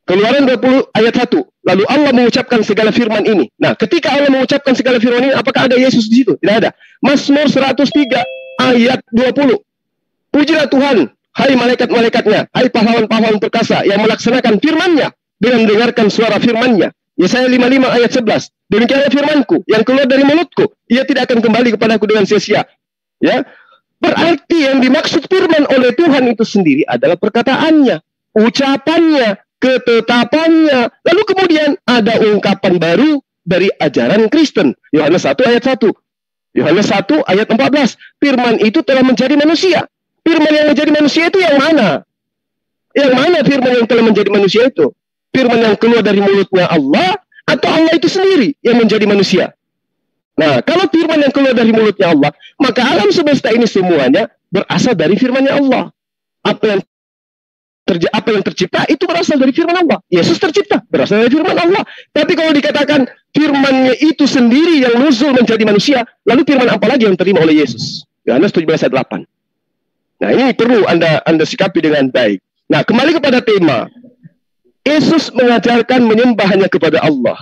Keluaran 20 ayat 1. Lalu Allah mengucapkan segala firman ini. Nah, ketika Allah mengucapkan segala firman ini, apakah ada Yesus di situ? Tidak ada. Mazmur 103 ayat 20. Pujilah Tuhan, hai malaikat-malaikatnya, hai pahlawan-pahlawan perkasa yang melaksanakan firman-Nya dengan mendengarkan suara firman-Nya. Yesaya 55 ayat 11. Demikianlah firman-Ku yang keluar dari mulut-Ku, ia tidak akan kembali kepadaku dengan sia-sia. Ya. Berarti yang dimaksud firman oleh Tuhan itu sendiri adalah perkataannya, ucapannya, ketetapannya. Lalu kemudian ada ungkapan baru dari ajaran Kristen. Yohanes 1 ayat 1. Yohanes 1 ayat 14. Firman itu telah menjadi manusia. Firman yang menjadi manusia itu yang mana? Yang mana firman yang telah menjadi manusia itu? Firman yang keluar dari mulutnya Allah, atau Allah itu sendiri yang menjadi manusia? Nah, kalau firman yang keluar dari mulutnya Allah, maka alam semesta ini semuanya berasal dari firman-Nya Allah. Apa yang tercipta itu berasal dari firman Allah. Yesus tercipta berasal dari firman Allah. Tapi kalau dikatakan firman-Nya itu sendiri yang nuzul menjadi manusia, lalu firman apa lagi yang terima oleh Yesus? Yohanes 17 ayat 8. Nah, ini perlu Anda sikapi dengan baik. Nah, kembali kepada tema. Yesus mengajarkan menyembah hanya kepada Allah.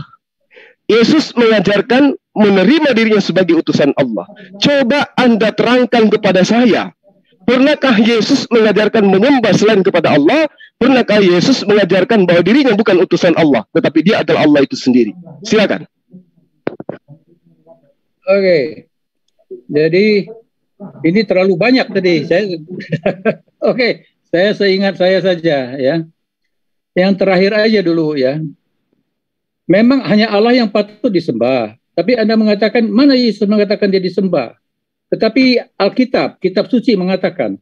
Yesus mengajarkan menerima dirinya sebagai utusan Allah. Coba Anda terangkan kepada saya, pernahkah Yesus mengajarkan menyembah selain kepada Allah? Pernahkah Yesus mengajarkan bahwa dirinya bukan utusan Allah, tetapi dia adalah Allah itu sendiri? Silakan. Oke. Jadi ini terlalu banyak tadi. Oke, saya seingat saya saja ya. Yang terakhir aja dulu ya. Memang hanya Allah yang patut disembah. Tapi Anda mengatakan, mana Yesus mengatakan dia disembah? Tetapi Alkitab, kitab suci mengatakan,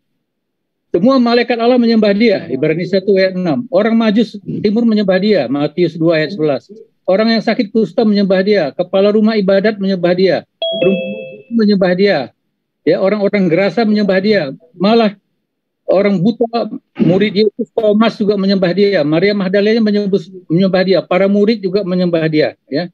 semua malaikat Allah menyembah dia. Ibrani 1 ayat 6. Orang Majus timur menyembah dia. Matius 2 ayat 11. Orang yang sakit kusta menyembah dia. Kepala rumah ibadat menyembah dia. Perempuan menyembah dia. Ya, orang-orang gerasa menyembah dia. Malah orang buta, murid Yesus Thomas juga menyembah dia. Maria Magdalena menyembah dia. Para murid juga menyembah dia. Ya.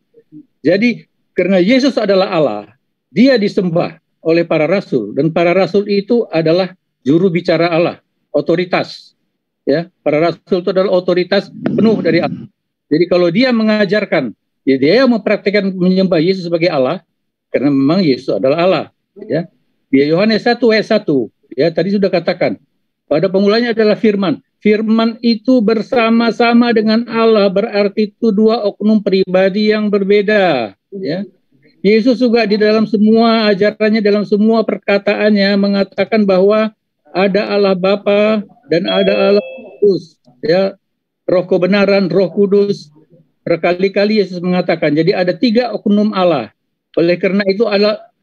Jadi karena Yesus adalah Allah, dia disembah oleh para rasul, dan para rasul itu adalah juru bicara Allah, otoritas. Ya, para rasul itu adalah otoritas penuh dari Allah. Jadi kalau dia mengajarkan, ya dia mempraktikkan menyembah Yesus sebagai Allah, karena memang Yesus adalah Allah. Ya. Di Yohanes 1 ayat 1, ya tadi sudah katakan, pada permulanya adalah firman. Firman itu bersama-sama dengan Allah, berarti itu dua oknum pribadi yang berbeda. Ya. Yesus juga di dalam semua ajarannya, dalam semua perkataannya mengatakan bahwa ada Allah Bapa dan ada Allah Kudus. Ya, Roh kebenaran, Roh Kudus. Berkali-kali Yesus mengatakan. Jadi ada tiga oknum Allah. Oleh karena itu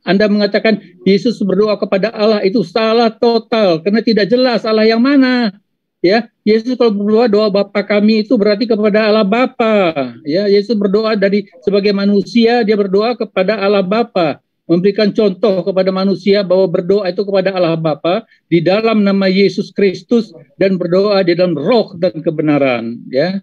Anda mengatakan Yesus berdoa kepada Allah itu salah total karena tidak jelas Allah yang mana. Ya, Yesus kalau berdoa doa Bapa kami itu berarti kepada Allah Bapa. Ya, Yesus berdoa sebagai manusia, dia berdoa kepada Allah Bapa, memberikan contoh kepada manusia bahwa berdoa itu kepada Allah Bapa di dalam nama Yesus Kristus dan berdoa di dalam roh dan kebenaran, ya.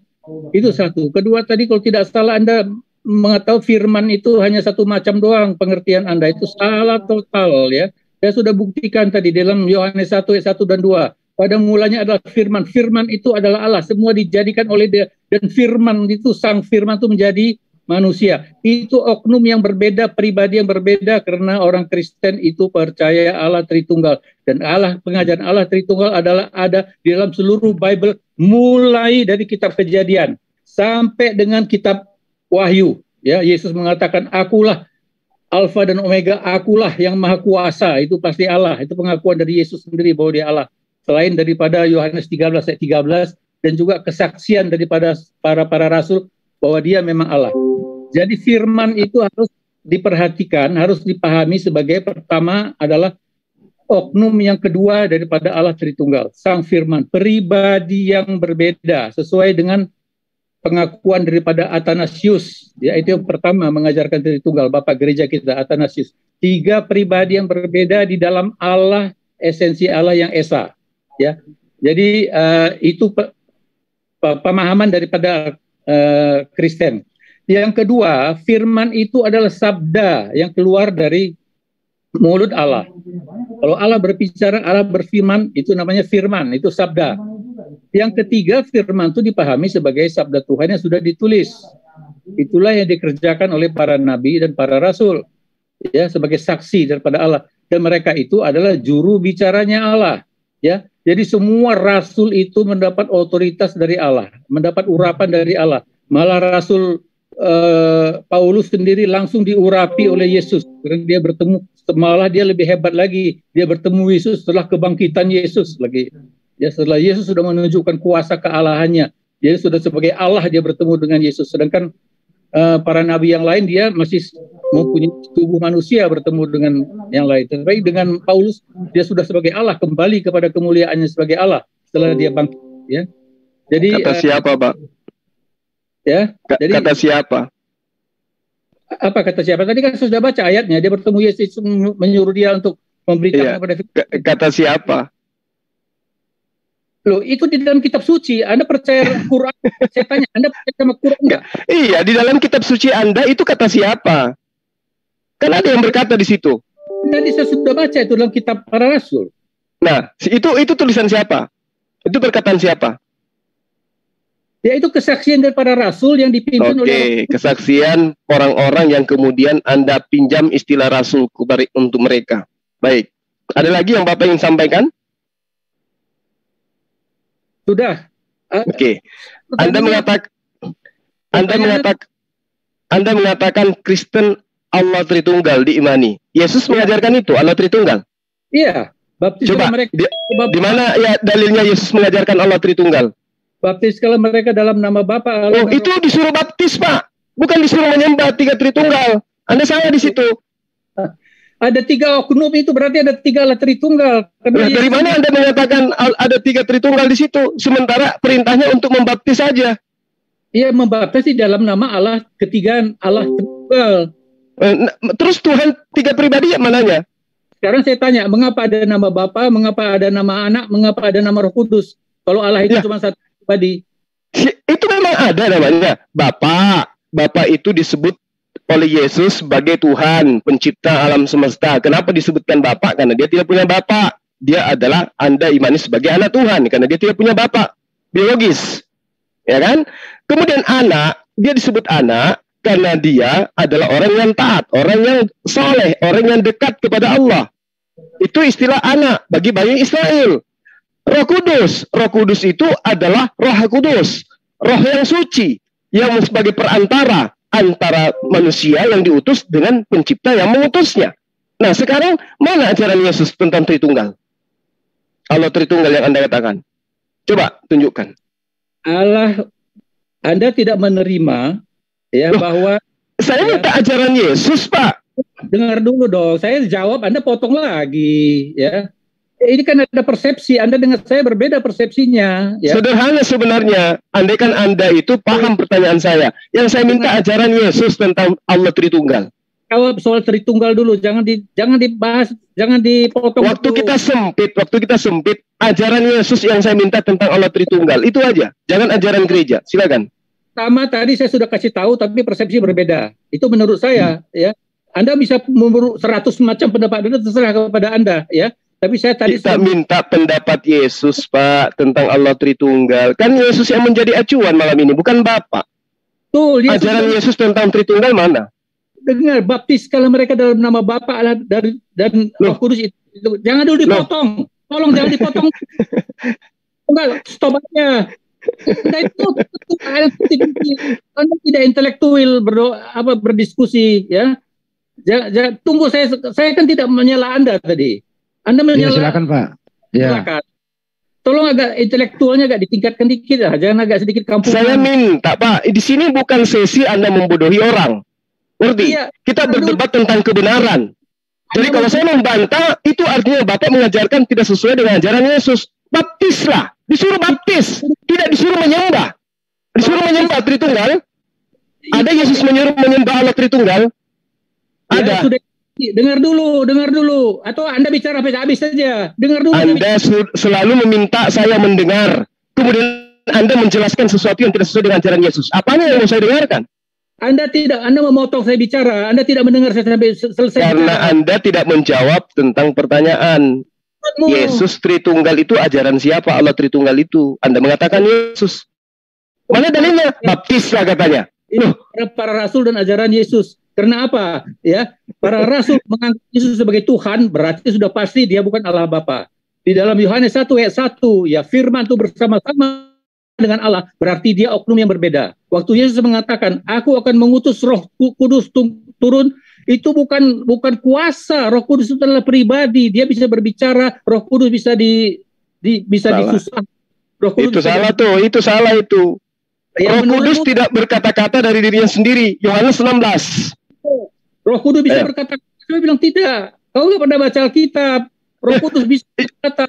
Itu satu. Kedua tadi kalau tidak salah Anda mengetahui firman itu hanya satu macam doang, pengertian Anda itu salah total, ya. Saya sudah buktikan tadi dalam Yohanes 1 ayat 1 dan 2. Pada mulanya adalah firman. Firman itu adalah Allah. Semua dijadikan oleh dia. Dan firman itu, sang firman itu menjadi manusia. Itu oknum yang berbeda, pribadi yang berbeda. Karena orang Kristen itu percaya Allah Tritunggal. Dan pengajaran Allah Tritunggal adalah ada di dalam seluruh Bible. Mulai dari kitab Kejadian. Sampai dengan kitab Wahyu. Ya, Yesus mengatakan, akulah Alfa dan Omega, akulah yang maha kuasa. Itu pasti Allah. Itu pengakuan dari Yesus sendiri bahwa dia Allah. Selain daripada Yohanes 13 ayat 13 dan juga kesaksian daripada para rasul bahwa dia memang Allah. Jadi firman itu harus diperhatikan, harus dipahami sebagai pertama adalah oknum yang kedua daripada Allah Tritunggal, sang firman, pribadi yang berbeda sesuai dengan pengakuan daripada Athanasius, yaitu yang pertama mengajarkan Tritunggal, Bapak Gereja kita Athanasius. Tiga pribadi yang berbeda di dalam Allah, esensi Allah yang esa. Ya, jadi itu pemahaman daripada Kristen. Yang kedua, firman itu adalah sabda yang keluar dari mulut Allah. Kalau Allah berbicara, Allah berfirman, itu namanya firman, itu sabda. Yang ketiga, firman itu dipahami sebagai sabda Tuhan yang sudah ditulis. Itulah yang dikerjakan oleh para nabi dan para rasul, ya, sebagai saksi daripada Allah. Dan mereka itu adalah juru bicaranya Allah. Ya, jadi semua rasul itu mendapat otoritas dari Allah, mendapat urapan dari Allah. Malah Rasul Paulus sendiri langsung diurapi oleh Yesus. Karena dia bertemu, malah dia lebih hebat lagi. Dia bertemu Yesus setelah kebangkitan Yesus lagi. Ya, setelah Yesus sudah menunjukkan kuasa kealahannya. Dia sudah sebagai Allah dia bertemu dengan Yesus. Sedangkan para nabi yang lain dia masih mempunyai tubuh manusia bertemu dengan yang lain. Tetapi dengan Paulus dia sudah sebagai Allah, kembali kepada kemuliaannya sebagai Allah setelah dia bangkit. Ya. Jadi kata siapa, Pak? Ya. Jadi, kata siapa? Apa kata siapa? Tadi kan sudah baca ayatnya. Dia bertemu Yesus menyuruh dia untuk memberitakan kepada kata siapa? Loh, itu di dalam kitab suci. Anda percaya Quran? Saya tanya, Anda percaya sama Quran enggak? Iya, di dalam kitab suci Anda itu kata siapa? Kan ada yang berkata di situ. Tadi saya sudah baca itu dalam kitab para rasul. Nah, itu tulisan siapa? Itu perkataan siapa? Ya, itu kesaksian dari para rasul yang dipimpin oleh... Oke, kesaksian orang-orang yang kemudian Anda pinjam istilah rasul untuk mereka. Baik. Ada lagi yang Bapak ingin sampaikan? Sudah. Oke. Anda mengatakan Kristen Allah Tritunggal diimani. Yesus mengajarkan itu, Allah Tritunggal. Iya. Coba di mana ya dalilnya Yesus mengajarkan Allah Tritunggal? Baptiskanlah mereka dalam nama Bapa Allah. Oh, itu disuruh baptis, Pak. Bukan disuruh menyembah tiga Tritunggal. Anda salah di situ. Ada tiga oknum itu berarti ada tiga Allah Tritunggal. Nah, dari mana Anda mengatakan ada tiga Tritunggal di situ? Sementara perintahnya untuk membaptis saja. Iya, membaptis di dalam nama Allah ketiga Allah Tritunggal. Terus Tuhan tiga pribadi yang mananya? Sekarang saya tanya, mengapa ada nama Bapa, mengapa ada nama Anak, mengapa ada nama Roh Kudus? Kalau Allah itu cuma satu pribadi. Itu memang ada namanya Bapa. Bapa itu disebut oleh Yesus sebagai Tuhan, pencipta alam semesta. Kenapa disebutkan Bapa? Karena dia tidak punya Bapa. Dia adalah Anda imani sebagai anak Tuhan, karena dia tidak punya Bapa biologis. Ya kan? Kemudian anak, dia disebut anak karena dia adalah orang yang taat, orang yang soleh, orang yang dekat kepada Allah. Itu istilah anak bagi Bani Israel. Roh Kudus. Roh Kudus itu adalah Roh Kudus, Roh yang suci, yang sebagai perantara antara manusia yang diutus dengan pencipta yang mengutusnya. Nah, sekarang mana ajaran Yesus tentang Tritunggal? Allah Tritunggal yang Anda katakan. Coba tunjukkan. Allah, Anda tidak menerima ya bahwa saya minta ajaran Yesus, Pak. Dengar dulu dong, saya jawab, Anda potong lagi, ya. Ini kan ada persepsi, Anda dengan saya berbeda persepsinya. Ya. Sederhana sebenarnya, andai kan Anda itu paham pertanyaan saya. Yang saya minta ajaran Yesus tentang Allah Tritunggal. Jawab soal Tritunggal dulu, jangan dibahas, jangan dipotong. Waktu kita sempit, ajaran Yesus yang saya minta tentang Allah Tritunggal, itu aja. Jangan ajaran gereja, silakan. Sama tadi saya sudah kasih tahu, tapi persepsi berbeda. Itu menurut saya, ya. Anda bisa memburu 100 macam pendapat Anda, terserah kepada Anda, ya. Tapi saya tadi kita minta pendapat Yesus, Pak, tentang Allah Tritunggal. Kan Yesus yang menjadi acuan malam ini, bukan Bapak. Tuh, ajaran Yesus tentang Tritunggal mana? Dengar, baptiskanlah mereka dalam nama Bapa Allah dan Roh Kudus itu. Jangan dulu dipotong. Tolong jangan dipotong. Enggak, stop aja. Nah, itu Anda tidak intelektual berdiskusi, ya. Tunggu, saya kan tidak menyela Anda tadi. Anda menyela. Ya, silakan Pak. Ya. Silakan. Tolong agak intelektualnya agak ditingkatkan dikit lah, jangan agak sedikit kampungan. Saya minta Pak, di sini bukan sesi Anda membodohi orang. Ngerti? Iya, kita berdebat tentang kebenaran. Jadi kalau saya membantah, itu artinya Bapak mengajarkan tidak sesuai dengan ajaran Yesus. Baptislah, disuruh baptis, tidak disuruh menyembah. Disuruh menyembah Tritunggal. Ada Yesus menyuruh menyembah Allah Tritunggal? Ada. Ya, dengar dulu. Atau Anda bicara sampai habis saja. Dengar dulu. Anda selalu meminta saya mendengar. Kemudian Anda menjelaskan sesuatu yang tidak sesuai dengan ajaran Yesus. Apanya yang mau saya dengarkan? Anda memotong saya bicara. Anda tidak mendengar saya sampai selesai. Karena bicara. Anda tidak menjawab tentang pertanyaan. Yesus Tritunggal itu ajaran siapa? Allah Tritunggal itu. Anda mengatakan Yesus. Mana dalilnya? Baptislah katanya. Para rasul dan ajaran Yesus. Karena apa? Ya, para rasul menganggap Yesus sebagai Tuhan, berarti sudah pasti dia bukan Allah Bapa. Di dalam Yohanes 1 ayat 1, ya firman itu bersama-sama dengan Allah, berarti dia oknum yang berbeda. Waktu Yesus mengatakan, aku akan mengutus Roh Kudus turun, itu bukan kuasa. Roh Kudus itu adalah pribadi, dia bisa berbicara. Roh Kudus bisa bisa disusah. Itu salah tuh, itu salah itu. Roh Kudus tidak berkata-kata dari dirinya sendiri. Yohanes 16. Roh Kudus bisa berkata, saya bilang tidak. Kau nggak pernah baca Alkitab. Roh Kudus bisa berkata.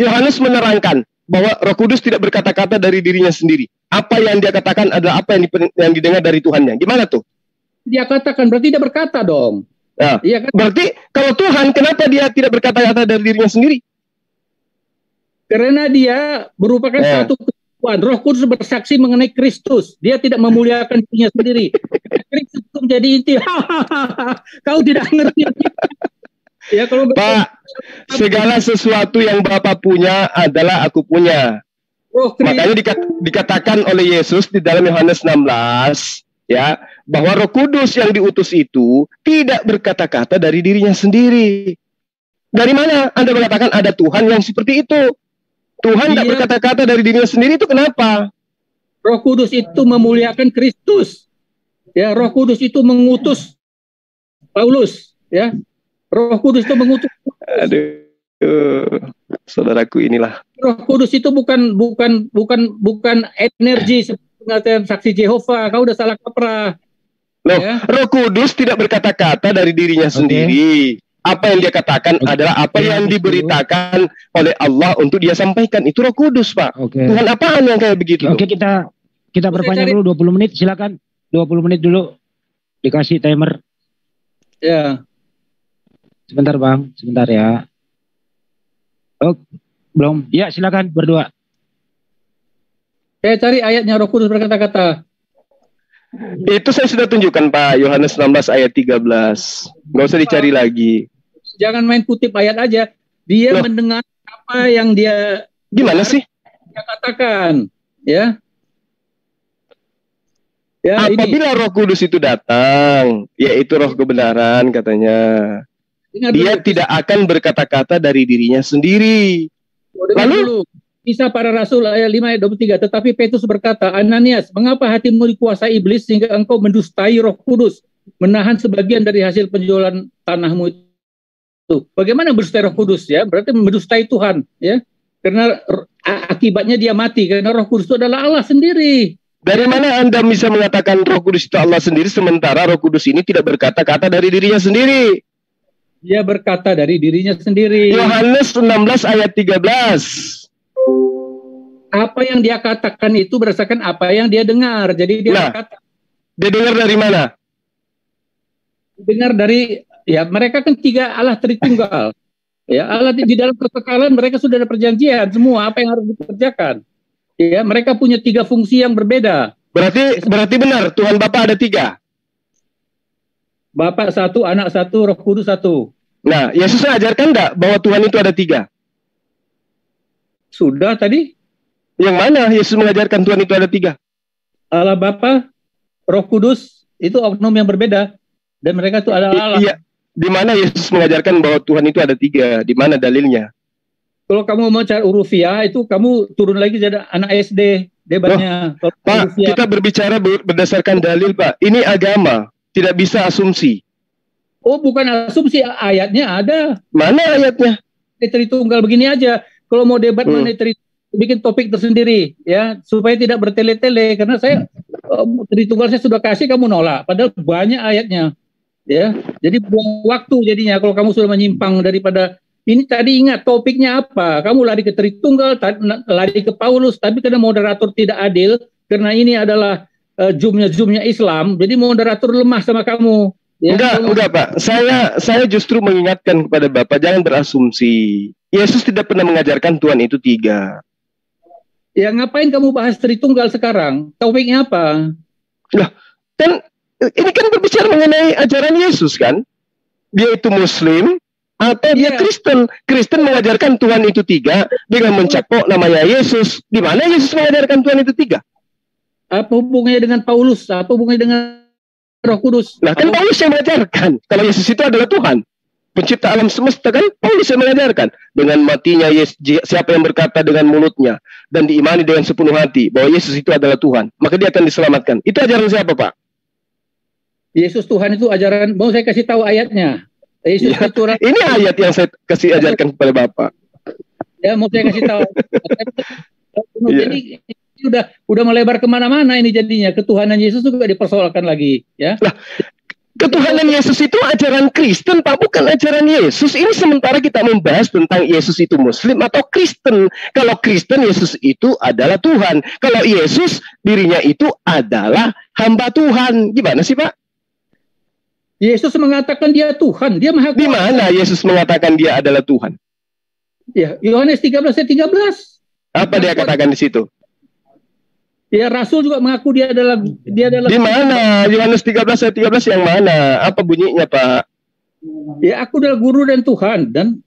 Yohanes menerangkan bahwa Roh Kudus tidak berkata-kata dari dirinya sendiri. Apa yang dia katakan adalah apa yang didengar dari Tuhannya. Gimana tuh? Dia katakan, berarti dia berkata dong. Nah, ya, berarti kalau Tuhan, kenapa dia tidak berkata-kata dari dirinya sendiri? Karena dia merupakan satu kesatuan. Roh Kudus bersaksi mengenai Kristus. Dia tidak memuliakan dirinya sendiri. Kristus itu menjadi inti. Kau tidak ngerti. Ya, kalau Pak, segala sesuatu yang Bapak punya adalah aku punya. Makanya dikatakan oleh Yesus di dalam Yohanes 16, ya, bahwa Roh Kudus yang diutus itu tidak berkata-kata dari dirinya sendiri. Dari mana Anda mengatakan ada Tuhan yang seperti itu? Tuhan tidak berkata-kata dari dirinya sendiri, itu kenapa? Roh Kudus itu memuliakan Kristus. Ya, Roh Kudus itu mengutus Paulus, ya. Roh Kudus itu mengutus. Aduh, saudaraku inilah. Roh Kudus itu bukan energi seperti saksi Jehovah. Kau udah salah kaprah. Loh, ya? Roh Kudus tidak berkata-kata dari dirinya sendiri. Apa yang dia katakan adalah apa yang diberitakan oleh Allah untuk dia sampaikan. Itu Roh Kudus, Pak. Tuhan apaan yang kayak begitu? Oke, kita perpanjang dulu 20 menit. Silakan 20 menit dulu. Dikasih timer. Ya. Sebentar, Bang. Sebentar ya. Oh, belum. Ya, silakan berdua. Saya cari ayatnya Roh Kudus berkata-kata. Itu saya sudah tunjukkan, Pak. Yohanes 16 ayat 13. Nggak usah dicari lagi. Jangan main kutip ayat aja. Dia mendengar apa yang dia gimana sih? Dia katakan, ya. Ya, apabila Roh Kudus itu datang, yaitu Roh kebenaran katanya. Dia tidak akan berkata-kata dari dirinya sendiri, Dengar dulu. Kisah para Rasul ayat 5 ayat 23. Tetapi Petrus berkata, Ananias, mengapa hatimu dikuasai iblis sehingga engkau mendustai Roh Kudus, menahan sebagian dari hasil penjualan tanahmu itu? Bagaimana mendustai Roh Kudus ya? Berarti mendustai Tuhan ya. Karena akibatnya dia mati karena Roh Kudus itu adalah Allah sendiri. Dari mana Anda bisa mengatakan Roh Kudus itu Allah sendiri sementara Roh Kudus ini tidak berkata-kata dari dirinya sendiri? Dia berkata dari dirinya sendiri. Yohanes 16 ayat 13. Apa yang dia katakan itu berdasarkan apa yang dia dengar. Jadi dia berkata. Dia dengar dari mana? Dengar dari, ya mereka kan tiga Allah Tritunggal. Ya Allah di dalam kekekalan mereka sudah ada perjanjian semua apa yang harus dikerjakan. Ya mereka punya tiga fungsi yang berbeda. Berarti benar Tuhan Bapa ada tiga. Bapa satu, Anak satu, Roh Kudus satu. Nah, Yesus ajarkan enggak bahwa Tuhan itu ada tiga? Sudah tadi. Yang mana Yesus mengajarkan Tuhan itu ada tiga? Allah Bapa, Roh Kudus, itu oknum yang berbeda. Dan mereka itu adalah Allah. Iya. Di mana Yesus mengajarkan bahwa Tuhan itu ada tiga? Di mana dalilnya? Kalau kamu mau cari urufiah, itu kamu turun lagi jadi anak SD. Debatnya. Pak, kita berbicara berdasarkan dalil, Pak. Ini agama. Tidak bisa asumsi. Oh, bukan asumsi. Ayatnya ada. Mana ayatnya? Tritunggal begini aja. Kalau mau debat mengenai Tritunggal, bikin topik tersendiri ya supaya tidak bertele-tele karena saya Tritunggal saya sudah kasih kamu nolak padahal banyak ayatnya ya jadi buang waktu jadinya kalau kamu sudah menyimpang daripada ini. Tadi ingat topiknya apa, kamu lari ke Tritunggal, lari ke Paulus, tapi karena moderator tidak adil karena ini adalah zoomnya Islam jadi moderator lemah sama kamu ya. Enggak Pak, saya justru mengingatkan kepada Bapak jangan berasumsi. Yesus tidak pernah mengajarkan Tuhan itu tiga. Ya ngapain kamu bahas Tritunggal sekarang? Topiknya apa? Lah, kan ini kan berbicara mengenai ajaran Yesus kan? Dia itu Muslim atau dia Kristen? Kristen mengajarkan Tuhan itu tiga dengan mencaplok namanya Yesus. Di mana Yesus mengajarkan Tuhan itu tiga? Apa hubungannya dengan Paulus? Apa hubungannya dengan Roh Kudus? Nah kan Paulus yang mengajarkan kalau Yesus itu adalah Tuhan. Pencipta alam semesta kan Paulus yang mengajarkan dengan matinya Yesus, siapa yang berkata dengan mulutnya dan diimani dengan sepenuh hati bahwa Yesus itu adalah Tuhan maka dia akan diselamatkan. Itu ajaran siapa Pak? Yesus Tuhan itu ajaran. Mau saya kasih tahu ayatnya. Yesus ya, ini ayat yang saya kasih ajarkan kepada Bapak. Ya mau saya kasih tahu. Jadi udah melebar kemana-mana ini jadinya ketuhanan Yesus juga dipersoalkan lagi ya. Lah, ketuhanan Yesus itu ajaran Kristen, Pak, bukan ajaran Yesus. Ini sementara kita membahas tentang Yesus itu Muslim atau Kristen. Kalau Kristen, Yesus itu adalah Tuhan. Kalau Yesus, dirinya itu adalah hamba Tuhan. Gimana sih, Pak? Yesus mengatakan dia Tuhan, dia Maha Kuasa. Di mana Yesus mengatakan dia adalah Tuhan? Ya, Yohanes 13 ayat 13. Apa dia katakan di situ? Ya Rasul juga mengaku dia adalah di mana? Yohanes 13 ayat 13 yang mana? Apa bunyinya, Pak? Ya aku adalah guru dan Tuhan dan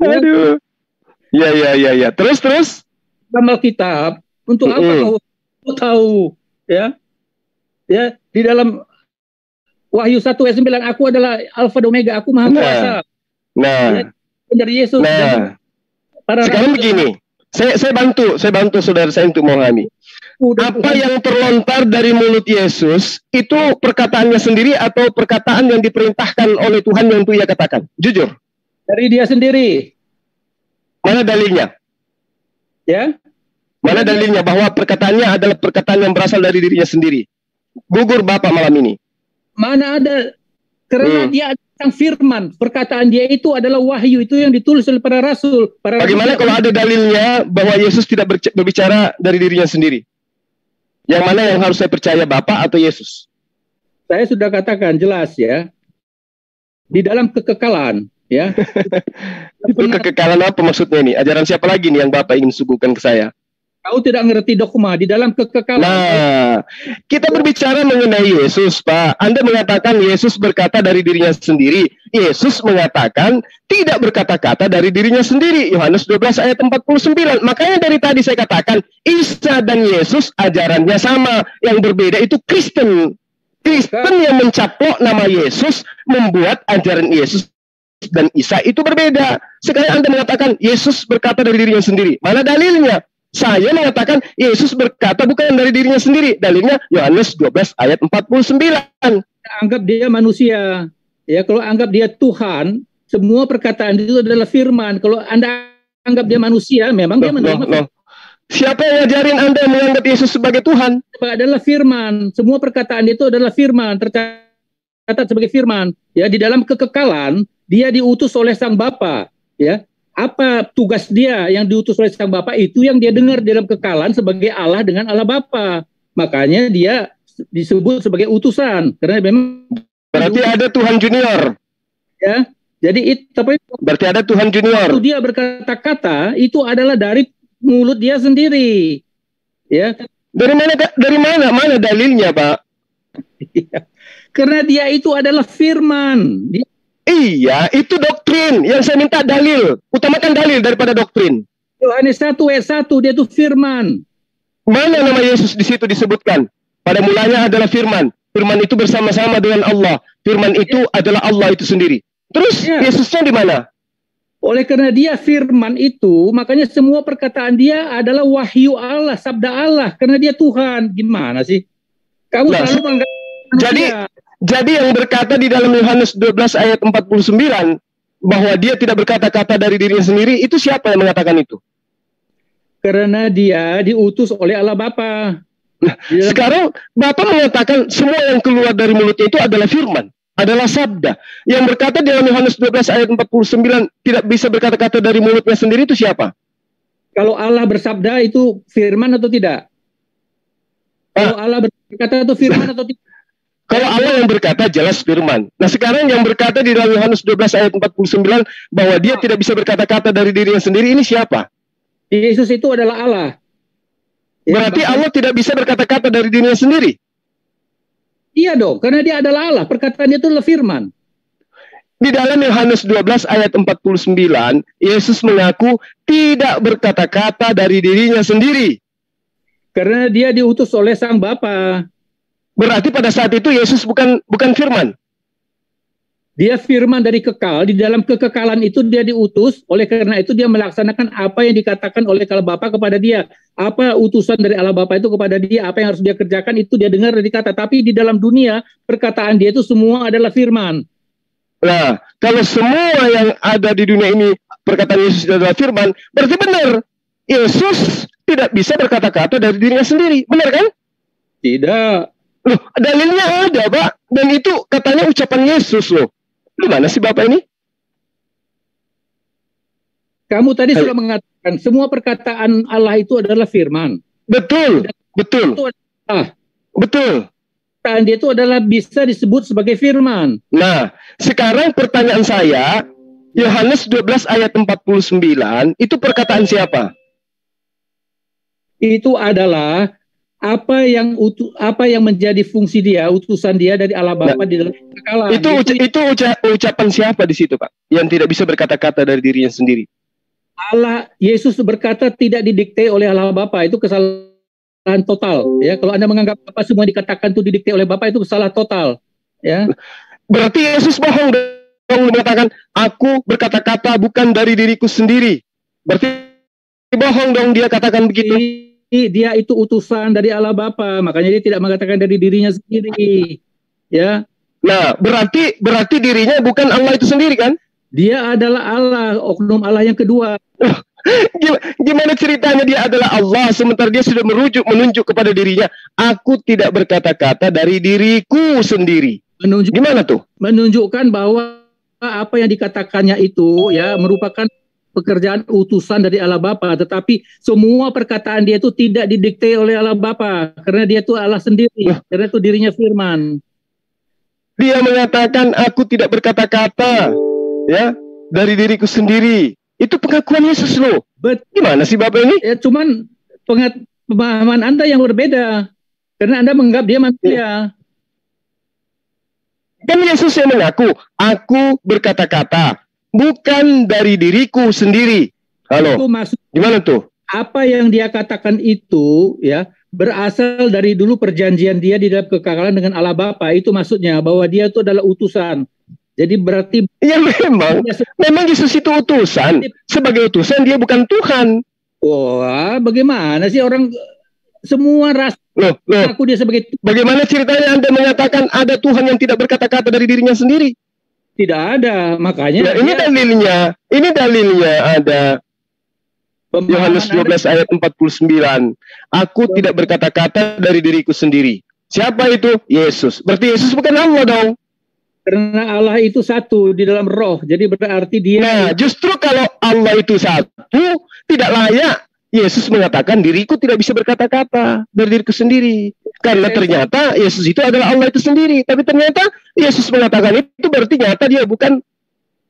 aduh. Ya. Terus. Dalam Alkitab untuk apa kau tahu ya? Ya, di dalam Wahyu 1 ayat 9 aku adalah Alfa dan Omega, aku Maha Kuasa. Nah. Dari Yesus. Nah. Sekarang begini, saya bantu saudara saya untuk memahami. Apa yang terlontar dari mulut Yesus itu perkataannya sendiri atau perkataan yang diperintahkan oleh Tuhan yang itu ia katakan? Jujur. Dari dia sendiri. Mana dalilnya? Ya. Mana dalilnya bahwa perkataannya adalah perkataan yang berasal dari dirinya sendiri? Gugur Bapak malam ini. Mana ada? Karena dia tentang firman, perkataan dia itu adalah wahyu, itu yang ditulis oleh para rasul. Bagaimana kalau ada dalilnya bahwa Yesus tidak berbicara dari dirinya sendiri? Yang mana yang harus saya percaya, Bapak atau Yesus? Saya sudah katakan jelas ya. Di dalam kekekalan, ya. Itu kekekalan apa maksudnya ini? Ajaran siapa lagi nih yang Bapak ingin suguhkan ke saya? Kau tidak mengerti dogma di dalam kekekalan. Nah, kita berbicara mengenai Yesus, Pak. Anda mengatakan Yesus berkata dari dirinya sendiri. Yesus mengatakan tidak berkata-kata dari dirinya sendiri. Yohanes 12 ayat 49. Makanya dari tadi saya katakan Isa dan Yesus ajarannya sama. Yang berbeda itu Kristen. Kristen yang mencaplok nama Yesus membuat ajaran Yesus dan Isa itu berbeda. Sekarang Anda mengatakan Yesus berkata dari dirinya sendiri. Mana dalilnya? Saya mengatakan Yesus berkata bukan dari dirinya sendiri. Dalilnya Yohanes 12 ayat 49. Anggap dia manusia. Ya, kalau anggap dia Tuhan, semua perkataan itu adalah firman. Kalau Anda anggap dia manusia, memang dia menerima firman. Siapa yang ngajarin Anda menganggap Yesus sebagai Tuhan? Adalah firman. Semua perkataan itu adalah firman, tercatat sebagai firman. Ya, di dalam kekekalan dia diutus oleh Sang Bapa. Ya, apa tugas dia yang diutus oleh Sang Bapa itu yang dia dengar di dalam kekekalan sebagai Allah dengan Allah Bapa. Makanya dia disebut sebagai utusan karena memang berarti ada Tuhan junior. Ya, jadi berarti ada Tuhan junior. Waktu dia berkata-kata itu adalah dari mulut dia sendiri. Ya. Dari mana? Mana dalilnya, Pak? Karena dia itu adalah firman. Iya, itu doktrin. Yang saya minta dalil. Utamakan dalil daripada doktrin. Yohanes 1 ayat 1, dia itu firman. Mana nama Yesus di situ disebutkan? Pada mulanya adalah firman. Firman itu bersama-sama dengan Allah. Firman itu adalah Allah itu sendiri. Terus Yesusnya di mana? Oleh karena dia firman itu, makanya semua perkataan dia adalah wahyu Allah, sabda Allah. Karena dia Tuhan. Gimana sih? Kamu selalu menganggap jadi yang berkata di dalam Yohanes 12 ayat 49 bahwa dia tidak berkata-kata dari dirinya sendiri, itu siapa yang mengatakan itu? Karena dia diutus oleh Allah Bapa. Nah, sekarang Bapa mengatakan semua yang keluar dari mulutnya itu adalah firman, adalah sabda. Yang berkata di dalam Yohanes 12 ayat 49 tidak bisa berkata-kata dari mulutnya sendiri itu siapa? Kalau Allah bersabda itu firman atau tidak? Kalau Allah berkata itu firman atau tidak? Kalau Allah yang berkata jelas firman. Nah sekarang yang berkata di dalam Yohanes 12 ayat 49 bahwa dia tidak bisa berkata-kata dari dirinya sendiri, ini siapa? Yesus itu adalah Allah. Berarti Allah tidak bisa berkata-kata dari dirinya sendiri? Iya dong, karena dia adalah Allah. Perkataannya itu adalah firman. Di dalam Yohanes 12 ayat 49, Yesus mengaku tidak berkata-kata dari dirinya sendiri. Karena dia diutus oleh Sang Bapa. Berarti pada saat itu Yesus bukan firman. Dia firman dari kekal, di dalam kekekalan itu dia diutus, oleh karena itu dia melaksanakan apa yang dikatakan oleh Allah Bapa kepada dia. Apa utusan dari Allah Bapa itu kepada dia, apa yang harus dia kerjakan itu dia dengar dari kata. Tapi di dalam dunia, perkataan dia itu semua adalah firman. Nah, kalau semua yang ada di dunia ini perkataan Yesus adalah firman, berarti benar. Yesus tidak bisa berkata-kata dari dirinya sendiri. Benar kan? Tidak. Loh, dalilnya ada, Pak. Dan itu katanya ucapan Yesus loh. Gimana sih Bapak ini? Kamu tadi sudah mengatakan semua perkataan Allah itu adalah firman. Betul. Betul. Betul. Perkataan dia itu adalah bisa disebut sebagai firman. Nah, sekarang pertanyaan saya, Yohanes 12 ayat 49, itu perkataan siapa? Itu adalah apa yang menjadi fungsi dia, utusan dia dari Allah Bapa di dalam kekekalan. Itu ucapan siapa di situ, Pak? Yang tidak bisa berkata-kata dari dirinya sendiri. Allah, Yesus berkata tidak didikte oleh Allah Bapa, itu kesalahan total. Ya, kalau Anda menganggap apa semua dikatakan itu didikte oleh Bapa, itu kesalahan total. Ya. Berarti Yesus bohong dong mengatakan aku berkata-kata bukan dari diriku sendiri. Berarti bohong dong dia katakan begitu. Dia itu utusan dari Allah Bapa, makanya dia tidak mengatakan dari dirinya sendiri. Ya. Nah, berarti dirinya bukan Allah itu sendiri kan? Dia adalah Allah, oknum Allah yang kedua. Gimana ceritanya dia adalah Allah sementara dia sudah menunjuk kepada dirinya, aku tidak berkata-kata dari diriku sendiri. Gimana tuh? Menunjukkan bahwa apa yang dikatakannya itu ya merupakan pekerjaan utusan dari Allah Bapa, tetapi semua perkataan dia itu tidak didikte oleh Allah Bapa karena dia itu Allah sendiri, karena itu dirinya firman. Dia mengatakan aku tidak berkata-kata ya dari diriku sendiri. Itu pengakuan Yesus loh. Gimana sih Bapak ini? Ya cuman pemahaman Anda yang berbeda karena Anda menganggap dia manusia. Dan Yesus yang mengaku aku berkata-kata bukan dari diriku sendiri. Halo. Gimana tuh? Apa yang dia katakan itu ya berasal dari dulu perjanjian dia di dalam kekekalan dengan Allah Bapa. Itu maksudnya bahwa dia itu adalah utusan. Jadi berarti Ya memang Yesus itu utusan. Sebagai utusan dia bukan Tuhan. wah, bagaimana sih orang semua ras Loh, aku dia sebagai Tuhan? bagaimana ceritanya Anda mengatakan ada Tuhan yang tidak berkata-kata dari dirinya sendiri? Tidak ada, makanya Nah, ini dalilnya ada Yohanes 12 ayat 49. Aku tidak berkata-kata dari diriku sendiri. Siapa itu? Yesus. Berarti Yesus bukan Allah dong. Karena Allah itu satu di dalam roh. Jadi berarti dia... Nah, justru kalau Allah itu satu, tidak layak Yesus mengatakan diriku tidak bisa berkata-kata dari diriku sendiri. Karena ternyata Yesus itu adalah Allah itu sendiri. Tapi ternyata Yesus mengatakan itu berarti nyata dia bukan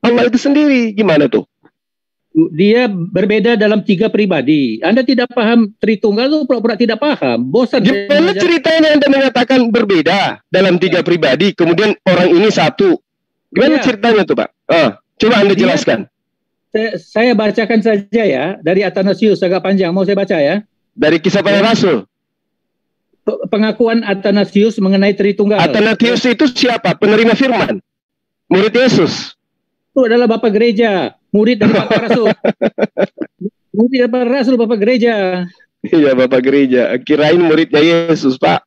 Allah itu sendiri. Gimana tuh? Dia berbeda dalam 3 pribadi. Anda tidak paham Tritunggal itu pura-pura tidak paham. Bosan. Gimana ceritanya Anda mengatakan berbeda dalam 3 pribadi, kemudian orang ini satu? Gimana ceritanya tuh, Pak? Coba Anda jelaskan. Saya bacakan saja ya, dari Athanasius agak panjang. Mau saya baca ya? Dari Kisah Para Rasul. Pengakuan Athanasius mengenai Tritunggal. Athanasius itu siapa? Penerima firman. Murid Yesus. Itu adalah Bapak Gereja. Murid dari Bapak Rasul. Murid dari Bapak Rasul, Bapak Gereja. Iya, Bapak Gereja. Kirain muridnya Yesus, Pak.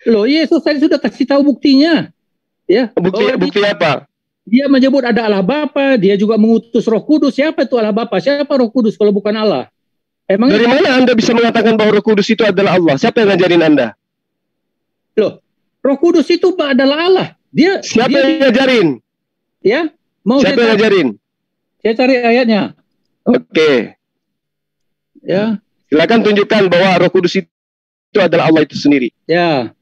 Loh, Yesus tadi sudah kasih tahu buktinya. Ya. Bukti apa? Dia menyebut ada Allah Bapa, dia juga mengutus Roh Kudus. Siapa itu Allah Bapa? Siapa Roh Kudus kalau bukan Allah? Dari mana Anda bisa mengatakan bahwa Roh Kudus itu adalah Allah? Siapa yang ngajarin Anda? Loh, Roh Kudus itu adalah Allah. Siapa yang ngajarin? Ya, siapa yang ngajarin? Saya cari ayatnya. Oke. Ya. Silakan tunjukkan bahwa Roh Kudus itu adalah Allah itu sendiri. Ya.